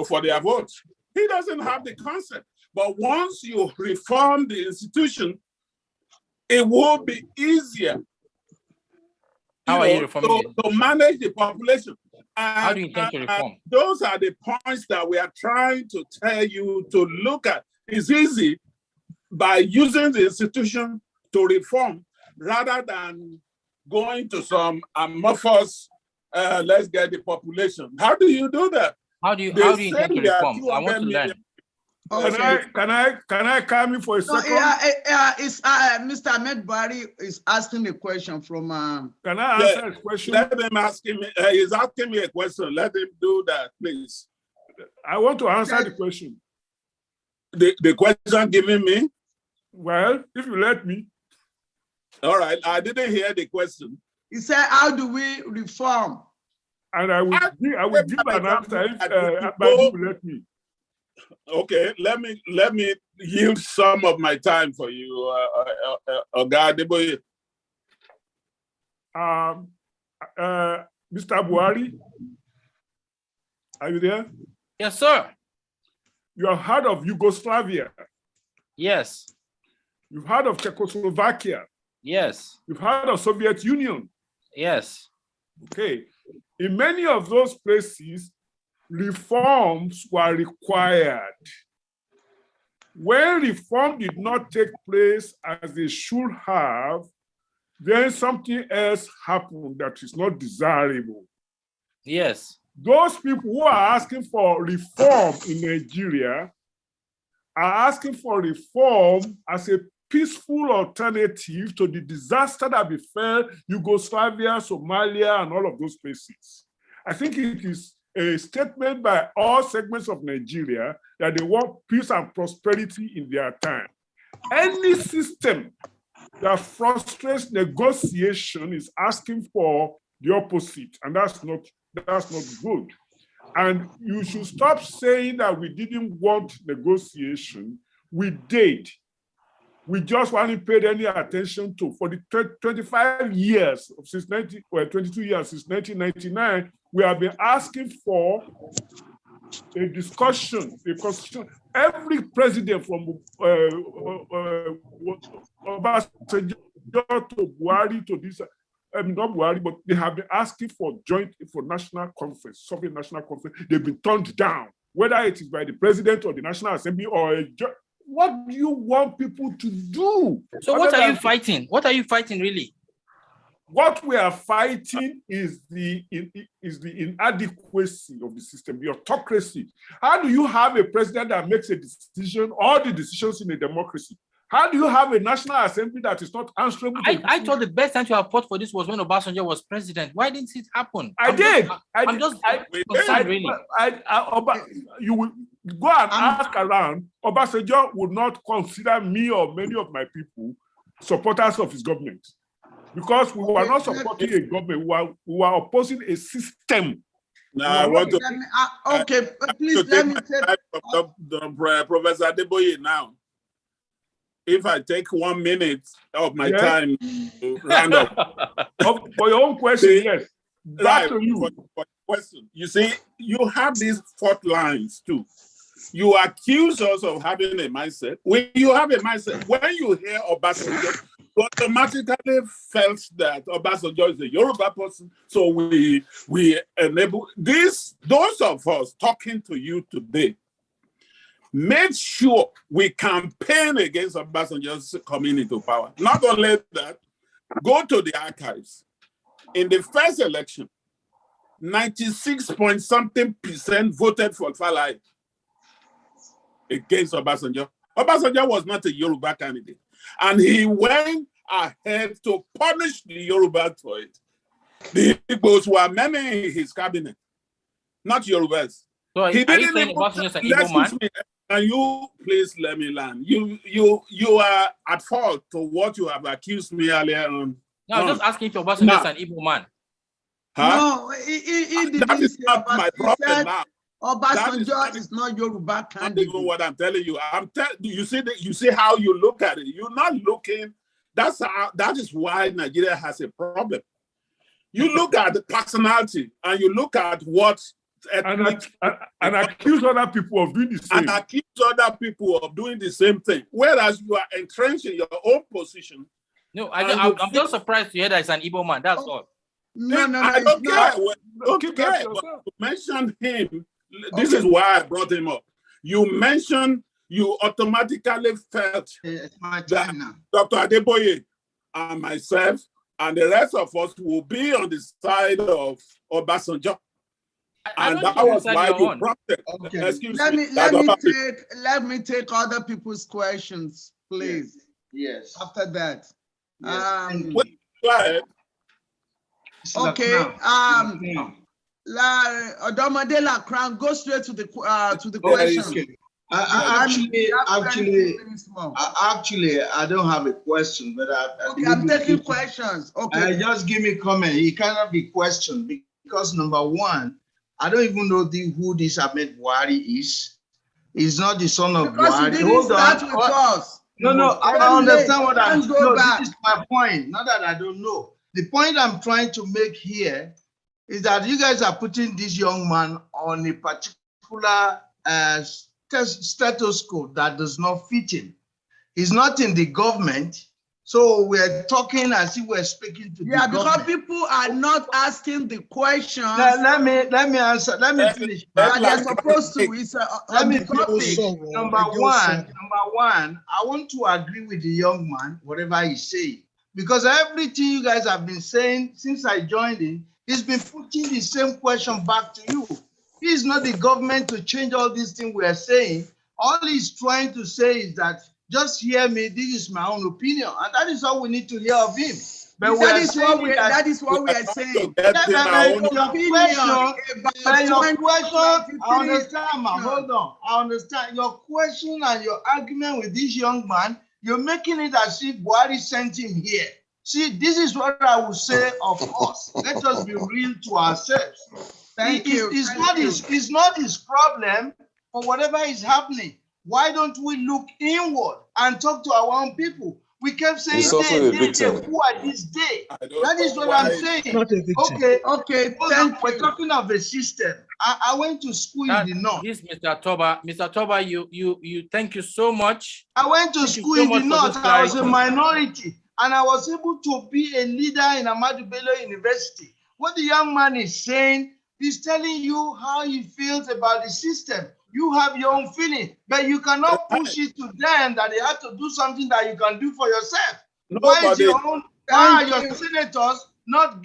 for their votes. He doesn't have the concept. But once you reform the institution, it will be easier to manage the population. And, how do you intend to reform? Those are the points that we are trying to tell you to look at. It's easy by using the institution to reform rather than going to some amorphous, let's get the population. How do you do that? How do you intend to reform? I want to learn. Can I come in for a second? It's Mr. Ahmed Buhari is asking a question from. Can I answer a question? Let him ask him. He's asking me a question. Let him do that, please. I want to answer the question. The question given me? Well, if you let me. All right. I didn't hear the question. He said, "How do we reform?" And I will give an answer if you let me. Okay, let me yield some of my time for you, Oga Mr. Buhari, are you there? Yes, sir. You have heard of Yugoslavia? Yes. You've heard of Czechoslovakia? Yes. You've heard of Soviet Union? Yes. Okay. In many of those places, reforms were required. When reform did not take place as they should have, then something else happened that is not desirable. Yes. Those people who are asking for reform in Nigeria are asking for reform as a peaceful alternative to the disaster that befell Yugoslavia, Somalia, and all of those places. I think it is a statement by all segments of Nigeria that they want peace and prosperity in their time. Any system that frustrates negotiation is asking for the opposite, and that's not good. And you should stop saying that we didn't want negotiation. We did. We just weren't paid any attention to. For the 22 years since 1999, we have been asking for a discussion, a constitution. Every president from Obasanjo to Buhari to this, not Buhari, but they have been asking for national conference, something national conference. They've been turned down, whether it is by the president or the National Assembly or what do you want people to do? So what are you fighting? What are you fighting really? What we are fighting is the inadequacy of the system, the autocracy. How do you have a president that makes a decision, all the decisions in a democracy? How do you have a National Assembly that is not answerable? I thought the best time to have fought for this was when Obasanjo was president. Why didn't it happen? I'm just concerned, really. You will go and ask around. Obasanjo would not consider me or many of my people supporters of his government, because we were not supporting a government, we were opposing a system. Now I want to. Okay, please let me take. Professor Adeboye now. If I take 1 minute of my time to round up. For your own question, yes. Back to you. For question. You see, you have these fault lines too. You accuse us of having a mindset. When you have a mindset, when you hear Obasanjo, you automatically felt that Obasanjo is a Yoruba person. So we enable this. Those of us talking to you today, make sure we campaign against Obasanjo's coming into power. Not only that, go to the archives. In the first election, 96-point-something% voted for Falai against Obasanjo. Obasanjo was not a Yoruba candidate. And he went ahead to punish the Yoruba for it. The Igbos were many in his cabinet, not Yorubas. So he didn't saying Obasanjo an Igbo man? Can you please let me land? You are at fault to what you have accused me earlier on. No, I'm just asking if Obasanjo is an Igbo man. Huh? No, he didn't that is say not my problem now. Obasanjo is not Yoruba candidate. Not even what I'm telling you. You see how you look at it. You're not looking. That is why Nigeria has a problem. You look at the personality and you look at what and accuse other people of doing the same. And accuse other people of doing the same thing. Whereas you are entrenching your own position. No, I'm just surprised to hear that it's an Igbo man. That's all. No, I don't care. Don't care. But to mention him, this is why I brought him up. You mentioned, you automatically felt that Dr. Adeboye and myself and the rest of us will be on the side of Obasanjo. And that was why you prompted. Okay. Excuse let me. Let me take other people's questions, please. Yes. After that. Yes. Go ahead. Okay. Odomode Lacran, go straight to the question. Actually, I don't have a question, but I'm taking questions. Okay. Just give me comment. It cannot be question because number one, I don't even know who this Ahmed Buhari is. He's not the son of Buhari. He didn't start with us. No, I understand what I'm saying. No, this is my point. Not that I don't know. The point I'm trying to make here is that you guys are putting this young man on a particular stethoscope that does not fit him. He's not in the government. So we're talking as if we're speaking to the government. Because people are not asking the questions. Let me answer. Let me finish. They're supposed to. Let me finish. Number one, I want to agree with the young man, whatever he's saying. Because everything you guys have been saying since I joined in, he's been putting the same question back to you. He's not the government to change all these things we are saying. All he's trying to say is that just hear me, this is my own opinion. And that is all we need to hear of him. But that is what we are saying. Your question, I understand, man. Hold on. I understand. Your question and your argument with this young man, you're making it as if Buhari sent him here. See, this is what I would say of us. Let us be real to ourselves. It's not his problem for whatever is happening. Why don't we look inward and talk to our own people? We kept saying, who are this day? That is what I'm saying. Okay. We're talking of a system. I went to school in the north. This Mr. Toba, you thank you so much. I went to school in the north. I was a minority, and I was able to be a leader in Ahmadu Bello University. What the young man is saying, he's telling you how he feels about the system. You have your own feeling, but you cannot push it to them that they have to do something that you can do for yourself. Why is your senators not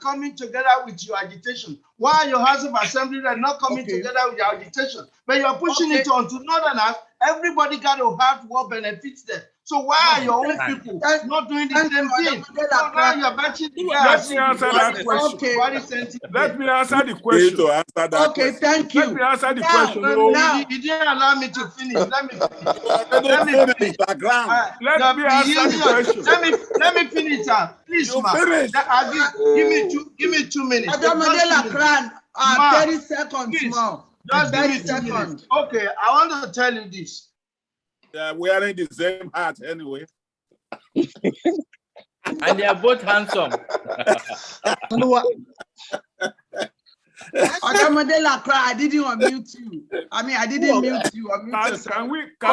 coming together with your agitation? Why are your House of Assembly not coming together with your agitation? But you're pushing it on to Northerners. Everybody got to have what benefits them. So why are your own people not doing the same thing? So now you're batching the guy. Let me answer that question. Let me answer the question. To answer that Okay, question. thank you. Let me answer the Now, question. now, You didn't allow me to finish. Let me finish. Let me finish. Let me answer the question. Let me finish, sir. Please, You ma. finish. Give me 2 minutes. Adamodela Kran, Ma, 30 seconds please, more. Just give 30 me 2 seconds. minutes. Okay, I want to tell you this. They're wearing the same hat anyway. And they are both handsome. Adamodela Kran, I didn't unmute you. I mean, I didn't mute you. Unmute yourself.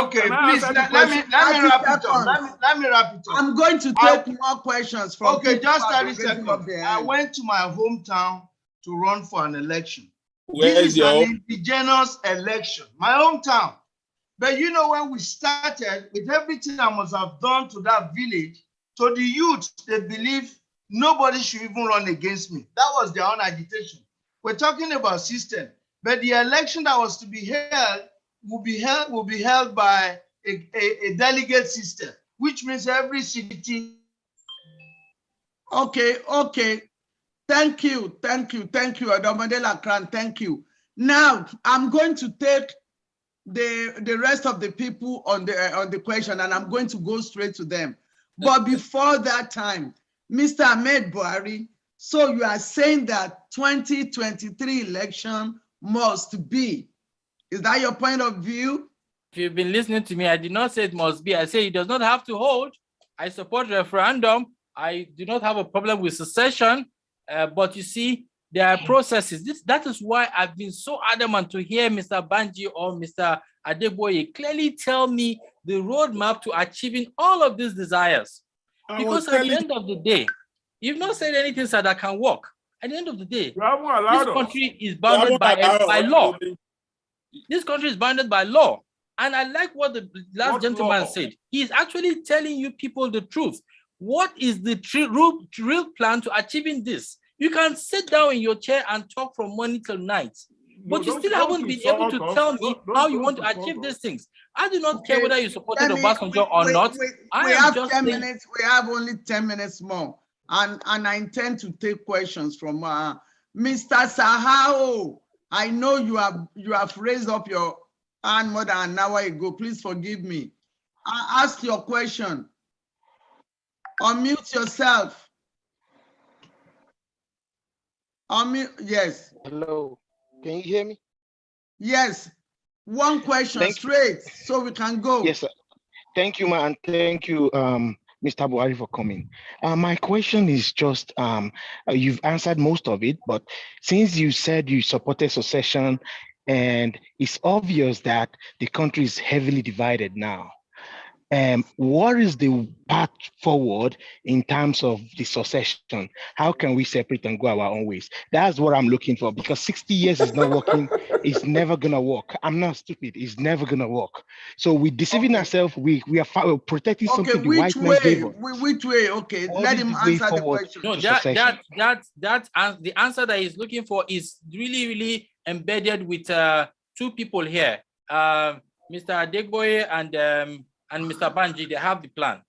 Okay, please, let me wrap it up. Let me wrap it up. I'm going to take more questions from Okay, people just who are 30 raising up seconds. their I hand. went to my hometown to run for an election. Where's This is your an indigenous election, my hometown. But you know, when we started, with everything I must have done to that village, to the youth, they believe nobody should even run against me. That was their own agitation. We're talking about system, but the election that was to be held will be held by a delegate system, which means every city. Okay. Thank you, Adamodela Kran. Thank you. Now I'm going to take the rest of the people on the question, and I'm going to go straight to them. But before that time, Mr. Ahmed Buhari, so you are saying that 2023 election must be. Is that your point of view? If you've been listening to me, I did not say it must be. I say it does not have to hold. I support referendum. I do not have a problem with secession. But you see, there are processes. That is why I've been so adamant to hear Mr. Banji or Mr. Adegboye clearly tell me the roadmap to achieving all of these desires. Because at the end of the day, you've not said anything, sir, that can work. At the end of the day, this country is bounded by law. This country is bounded by law. And I like what the last gentleman said. He's actually telling you people the truth. What is the real plan to achieving this? You can sit down in your chair and talk from morning till night, but you still haven't been able to tell me how you want to achieve these things. I do not care whether you supported Obasanjo or not. We have 10 minutes. We have only 10 minutes more, and I intend to take questions from Mr. Sahao. I know you have raised up your hand more than an hour ago. Please forgive me. I asked your question. Unmute yourself. Yes. Hello. Can you hear me? Yes. One question straight so we can go. Yes, sir. Thank you, man. Thank you, Mr. Buhari, for coming. My question is just, you've answered most of it, but since you said you supported secession, and it's obvious that the country is heavily divided now, what is the path forward in terms of the succession? How can we separate and go our own ways? That's what I'm looking for, because 60 years is not working. It's never gonna work. I'm not stupid. It's never gonna work. So we're deceiving ourselves. We are protecting something the white man gave us. Which way? Okay, let him answer the question. No, the answer that he's looking for is really embedded with two people here, Mr. Adegboye and Mr. Banji. They have the plan.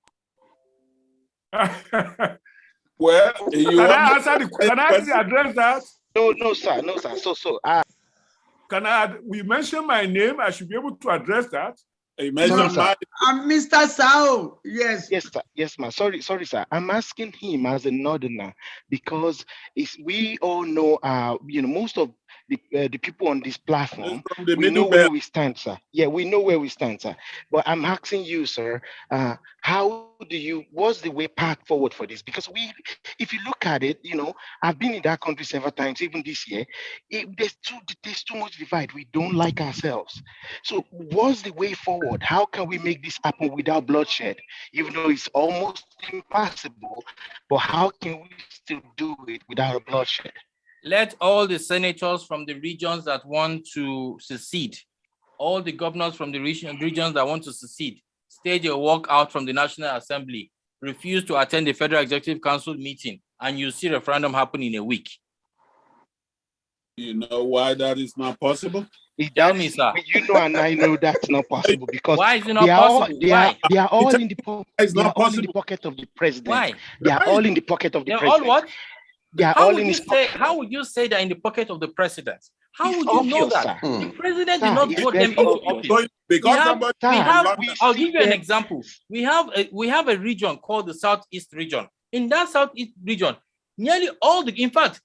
Well, can I actually address that? No, sir. Can I? We mentioned my name. I should be able to address that. Mr. Sao, yes. Yes, sir. Yes, ma'am. Sorry, sir. I'm asking him as a northerner because we all know, most of the people on this platform, we know where we stand, sir. Yeah, we know where we stand, sir. But I'm asking you, sir, what's the way path forward for this? Because if you look at it, I've been in that country several times, even this year. There's too much divide. We don't like ourselves. So what's the way forward? How can we make this happen without bloodshed? Even though it's almost impossible, but how can we still do it without a bloodshed? Let all the senators from the regions that want to secede, all the governors from the regions that want to secede, stage a walkout from the National Assembly, refuse to attend the Federal Executive Council meeting, and you see referendum happen in a week. You know why that is not possible? Tell me, sir. You know, and I know that's not possible because why is it not possible? Why? They are all in the pocket of the president. Why? They are all in the pocket of the They're president. all what? They are How all would in you his say? pocket. How would you say that in the pocket of the president? How It's would you know obvious, that? sir. The president Sir, did not it's vote very them into obvious. office. Because somebody I'll give you an example. We have a region called the Southeast region. In that Southeast region, nearly all in fact,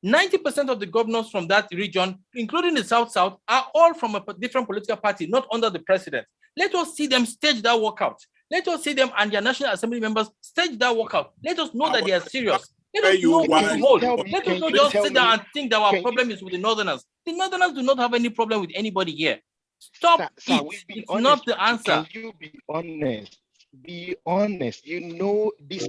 90% of the governors from that region, including the South, are all from a different political party, not under the president. Let us see them stage that walkout. Let us see them and their National Assembly members stage that walkout. Let us know that they are serious. Let us know what to hold. Let us not just sit down and think that our problem is with the Northerners. The Northerners do not have any problem with anybody here. Stop it. It's not the answer. Can you be honest? Be honest. You know, these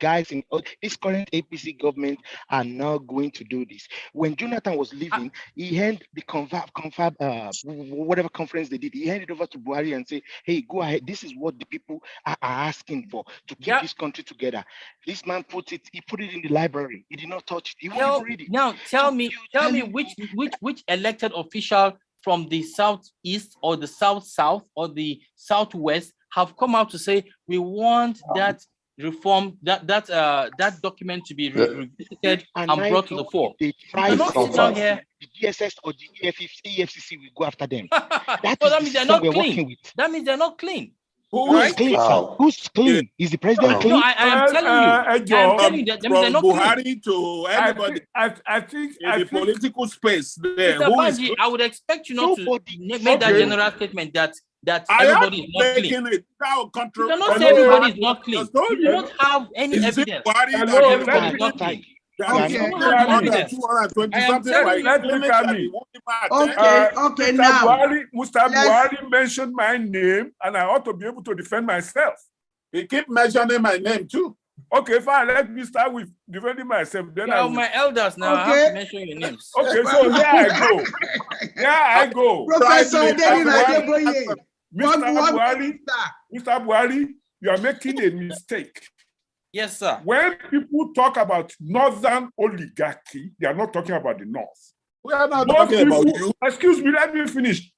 guys in this current APC government are not going to do this. When Jonathan was leaving, he handed the confab whatever conference they did, he handed over to Buhari and say, "Hey, go ahead. This is what the people are asking for to keep this country together." This man put it in the library. He did not touch it. He won't even read it. Now tell me which elected official from the Southeast or the South or the Southwest have come out to say we want that reform, that document to be revisited and brought to the fore. They try to sit down here. The DSS or the EFCC will go after them. That means they're not clean. That means they're not clean. Who's clean? Who's clean? Is the president clean? No, I am telling you. I'm telling you that means they're not Buhari clean. to anybody. I think in the political space there. Mr. Baji, I would expect you not to make that general statement that everybody is not clean. You cannot say everybody is not clean. You do not have any evidence that everybody is not clean. Okay, now. Mr. Buhari mentioned my name, and I ought to be able to defend myself. He keep mentioning my name too. Okay, fine. Let me start with defending myself. Then you are my elders now. I have to mention your names. Okay, so here I go. Here I go. Professor Mr. Buhari, you are making a mistake. Yes, sir. When people talk about northern oligarchy, they are not talking about the north. We are not talking about you. Excuse me, let me finish.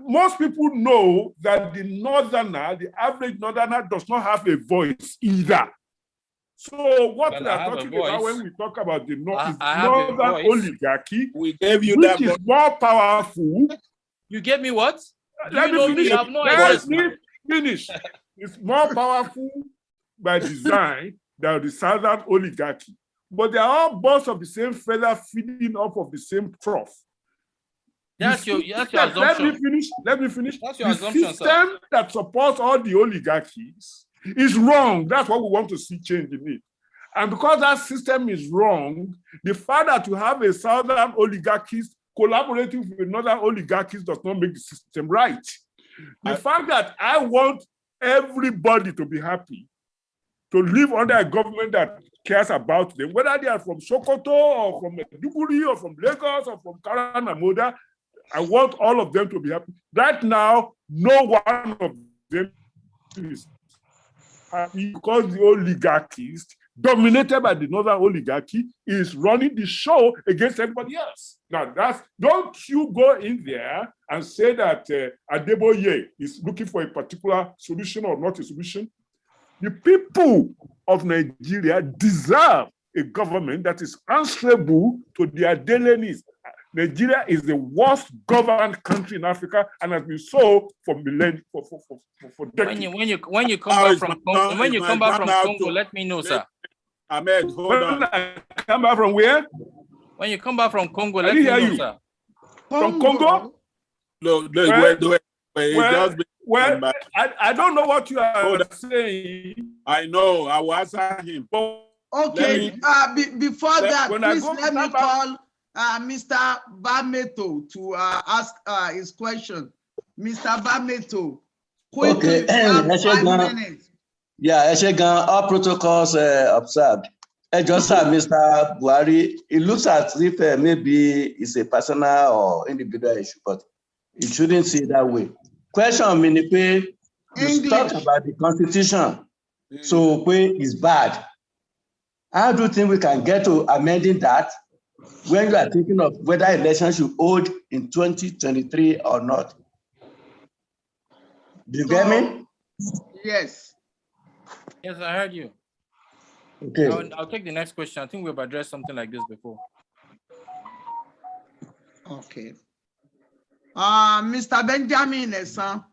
Most people know that the average northerner does not have a voice either. So what we are talking about when we talk about the north is northern oligarchy, we gave you which is more powerful. You gave me what? Let me finish. Let me finish. It's more powerful by design than the southern oligarchy. But they are all birds of the same feather feeding off of the same trough. That's your assumption. Let me finish. That's your assumption, the system that supports all the oligarchies is wrong. That's what we want to see change in it. And because that system is wrong, the fact that you have a southern oligarchies collaborating with northern oligarchies does not make the system right. The fact that I want everybody to be happy, to live under a government that cares about them, whether they are from Sokoto or from Maiduguri or from Lagos or from Karanamoda, I want all of them to be happy. Right now, no one of them is happy because the oligarchies, dominated by the northern oligarchy, is running the show against everybody else. Now, don't you go in there and say that Adeboye is looking for a particular solution or not a solution. The people of Nigeria deserve a government that is answerable to their daily needs. Nigeria is the worst governed country in Africa and has been so for millennia, for decades. When you come back from Congo, let me know, sir. Ahmed, hold on. Come back from where? When you come back from Congo, let me know, sir. From Congo? Well, I don't know what you are saying. I know. I will answer him. Okay. Before that, please let me call Mr. Bameto to ask his question. Mr. Bameto, quickly, okay. 5 minutes. Yeah, all protocols observed. Just Mr. Buhari, it looks as if maybe it's a personal or individual issue, but it shouldn't see it that way. Question, you talk about the constitution, so is bad. How do you think we can get to amending that when you are thinking of whether elections should hold in 2023 or not. Do you get me? Yes. Yes, I heard you. Okay. I'll take the next question. I think we've addressed something like this before. Okay. Mr. Benjamin Essan.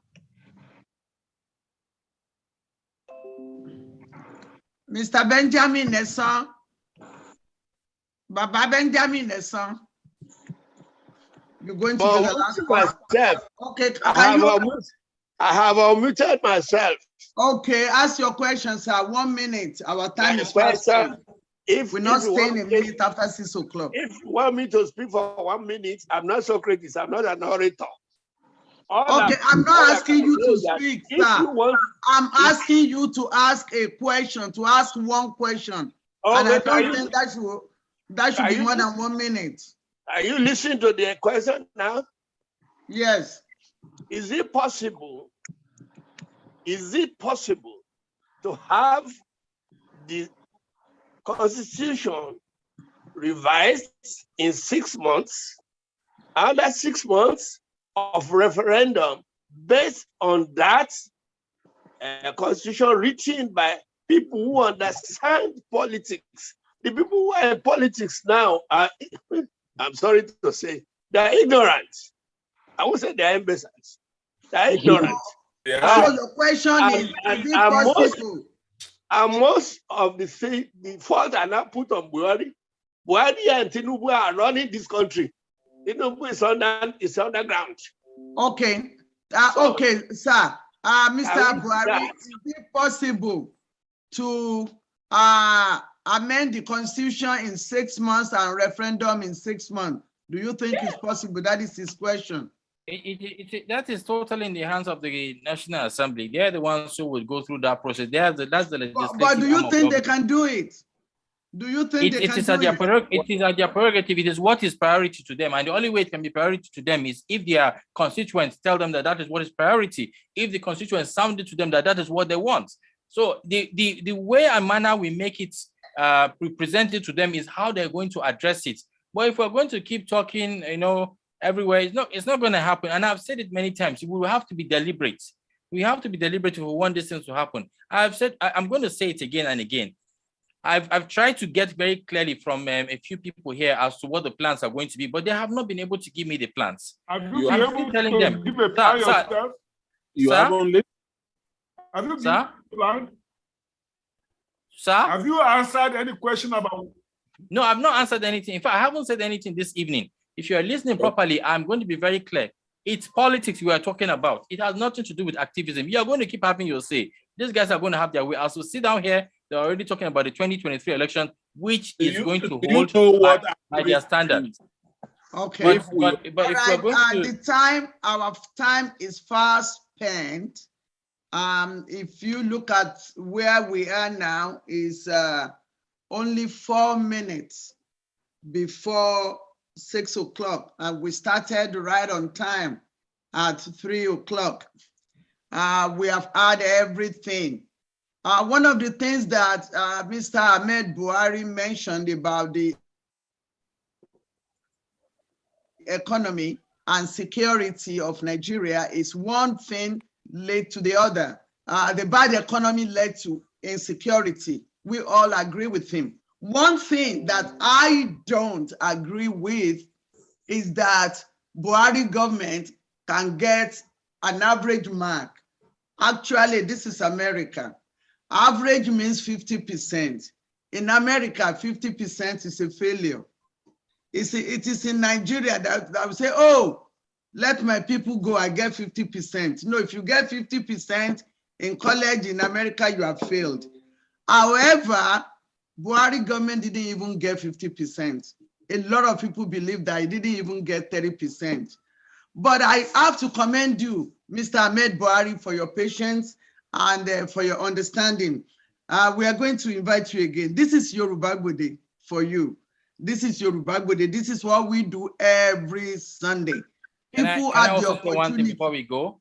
Mr. Benjamin Essan. Baba Benjamin Essan. You're going to give the last question. Myself. Okay. I have unmuted myself. Okay, ask your question, sir. 1 minute. Our time is fast. If we're not staying a minute after 6 o'clock. If you want me to speak for 1 minute, I'm not Socrates. I'm not an orator. Okay, I'm not asking you to speak, sir. I'm asking you to ask a question, to ask one question. Okay, and I don't think that should be more than 1 minute. Are you listening to the question now? Yes. Is it possible to have the Constitution revised in 6 months, under 6 months of referendum based on that Constitution written by people who understand politics? The people who are in politics now are, I'm sorry to say, they're ignorant. I would say they're imbeciles. They're ignorant. So your question is it possible? And most of the fault are now put on Buhari. Buhari and Tinubu are running this country. Tinubu is underground. Okay. Okay, sir. Mr. Buhari, is it possible to amend the Constitution in 6 months and referendum in 6 months? Do you think it's possible? That is his question. That is totally in the hands of the National Assembly. They're the ones who will go through that process. That's the legislative. But do you think they can do it? Do you think they can do it? It is at their prerogative. It is what is priority to them. And the only way it can be priority to them is if their constituents tell them that that is what is priority. If the constituents sound it to them that that is what they want. So the way and manner we make it presented to them is how they're going to address it. But if we're going to keep talking, everywhere, it's not going to happen. And I've said it many times. We will have to be deliberate. We have to be deliberate if we want these things to happen. I've said, I'm going to say it again and again. I've tried to get very clearly from a few people here as to what the plans are going to be, but they have not been able to give me the plans. Have you been able telling to them, give a plan yourself? You have only. Have you given a plan? Sir? Have you answered any question about? No, I've not answered anything. In fact, I haven't said anything this evening. If you are listening properly, I'm going to be very clear. It's politics we are talking about. It has nothing to do with activism. You are going to keep having your say. These guys are going to have their way. Also, sit down here. They're already talking about the 2023 election, which is going to hold by their standards. Okay. But if we're going to... our time is fast spent. If you look at where we are now, is only 4 minutes before 6 o'clock, and we started right on time at 3 o'clock. We have had everything. One of the things that Mr. Ahmed Buhari mentioned about the economy and security of Nigeria is one thing led to the other. The bad economy led to insecurity. We all agree with him. One thing that I don't agree with is that Buhari government can get an average mark. Actually, this is America. Average means 50%. In America, 50% is a failure. It is in Nigeria that I would say, oh, let my people go, I get 50%. No, if you get 50% in college in America, you have failed. However, Buhari government didn't even get 50%. A lot of people believe that he didn't even get 30%. But I have to commend you, Mr. Ahmed Buhari, for your patience and for your understanding. We are going to invite you again. This is Yoruba Gbode for you. This is Yoruba Gbode. This is what we do every Sunday. Can I also say one thing before we go?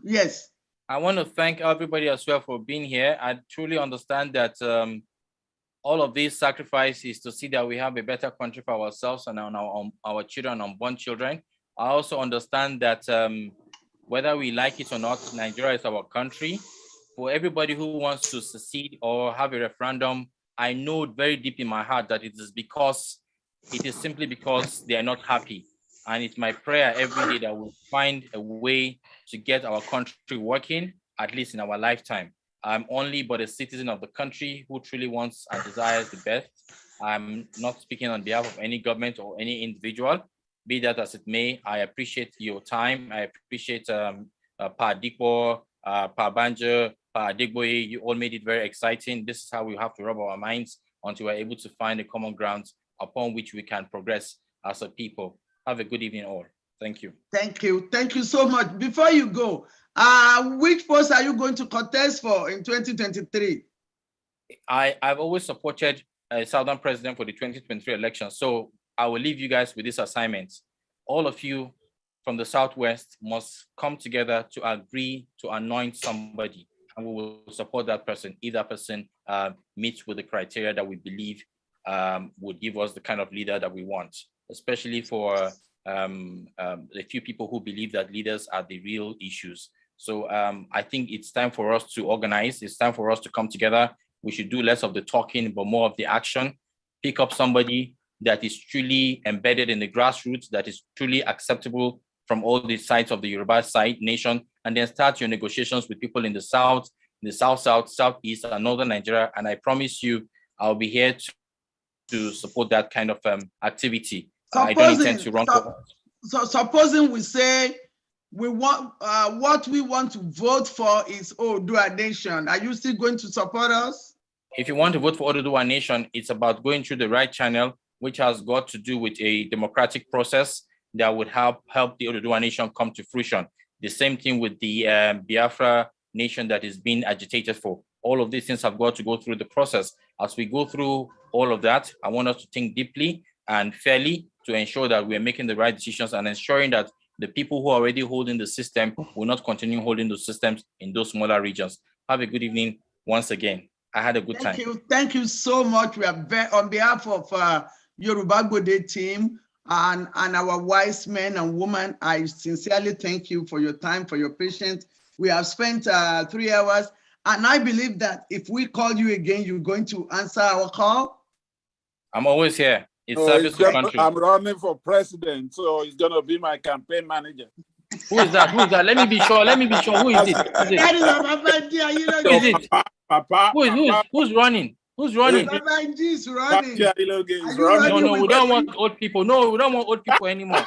Yes. I want to thank everybody as well for being here. I truly understand that all of these sacrifices to see that we have a better country for ourselves and our children, unborn children. I also understand that whether we like it or not, Nigeria is our country. For everybody who wants to secede or have a referendum, I know very deep in my heart that it is simply because they are not happy. And it's my prayer every day that we'll find a way to get our country working, at least in our lifetime. I'm only but a citizen of the country who truly wants and desires the best. I'm not speaking on behalf of any government or any individual. Be that as it may, I appreciate your time. I appreciate Pa Dikbo, Pa Banjo, Pa Adegboye. You all made it very exciting. This is how we have to rub our minds until we're able to find a common ground upon which we can progress as a people. Have a good evening all. Thank you. Thank you. Thank you so much. Before you go, which post are you going to contest for in 2023? I've always supported a Southern president for the 2023 election. So I will leave you guys with this assignment. All of you from the Southwest must come together to agree to anoint somebody, and we will support that person if that person meets with the criteria that we believe would give us the kind of leader that we want, especially for the few people who believe that leaders are the real issues. So I think it's time for us to organize. It's time for us to come together. We should do less of the talking, but more of the action. Pick up somebody that is truly embedded in the grassroots, that is truly acceptable from all the sides of the Yoruba side nation, and then start your negotiations with people in the South, Southeast, and Northern Nigeria. And I promise you, I'll be here to support that kind of activity. I don't intend to run for. So supposing we say we want what we want to vote for is Oodua Nation, are you still going to support us? If you want to vote for Oodua Nation, it's about going through the right channel, which has got to do with a democratic process that would help the Oodua Nation come to fruition. The same thing with the Biafra nation that is being agitated for. All of these things have got to go through the process. As we go through all of that, I want us to think deeply and fairly to ensure that we're making the right decisions and ensuring that the people who are already holding the system will not continue holding those systems in those smaller regions. Have a good evening once again. I had a good time. Thank you so much. We are on behalf of Yoruba Gbode team and our wise men and women. I sincerely thank you for your time, for your patience. We have spent 3 hours, and I believe that if we call you again, you're going to answer our call. I'm always here. It's service to country. I'm running for president, so he's gonna be my campaign manager. Who is that? Who is that? Let me be sure. Who is it? Who is it? Papa. Who's running? Who's running? Babaji is running. No, we don't want old people. No, we don't want old people anymore.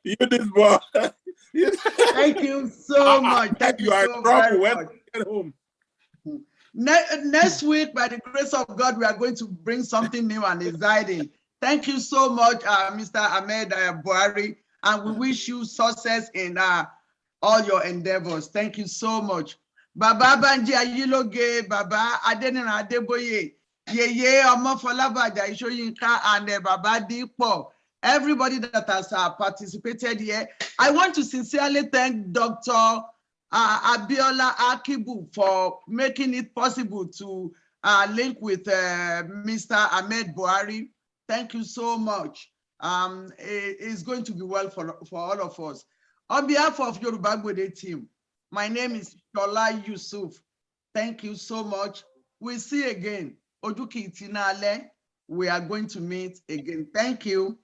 You this boy. Thank you so much. Thank you so very much. Get home. Next week, by the grace of God, we are going to bring something new and exciting. Thank you so much, Mr. Ahmed Buhari, and we wish you success in all your endeavors. Thank you so much. Baba Banji Ayiloge, Baba Adenina Adeboye, Yeye Omofolabaja Ishoyinka, and Baba Dikbo. Everybody that has participated here. I want to sincerely thank Dr. Abiola Akibu for making it possible to link with Mr. Ahmed Buhari. Thank you so much. It's going to be well for all of us. On behalf of Yoruba Gbode team, my name is Shola Yusuf. Thank you so much. We'll see you again. Ojuki Itinale, we are going to meet again. Thank you.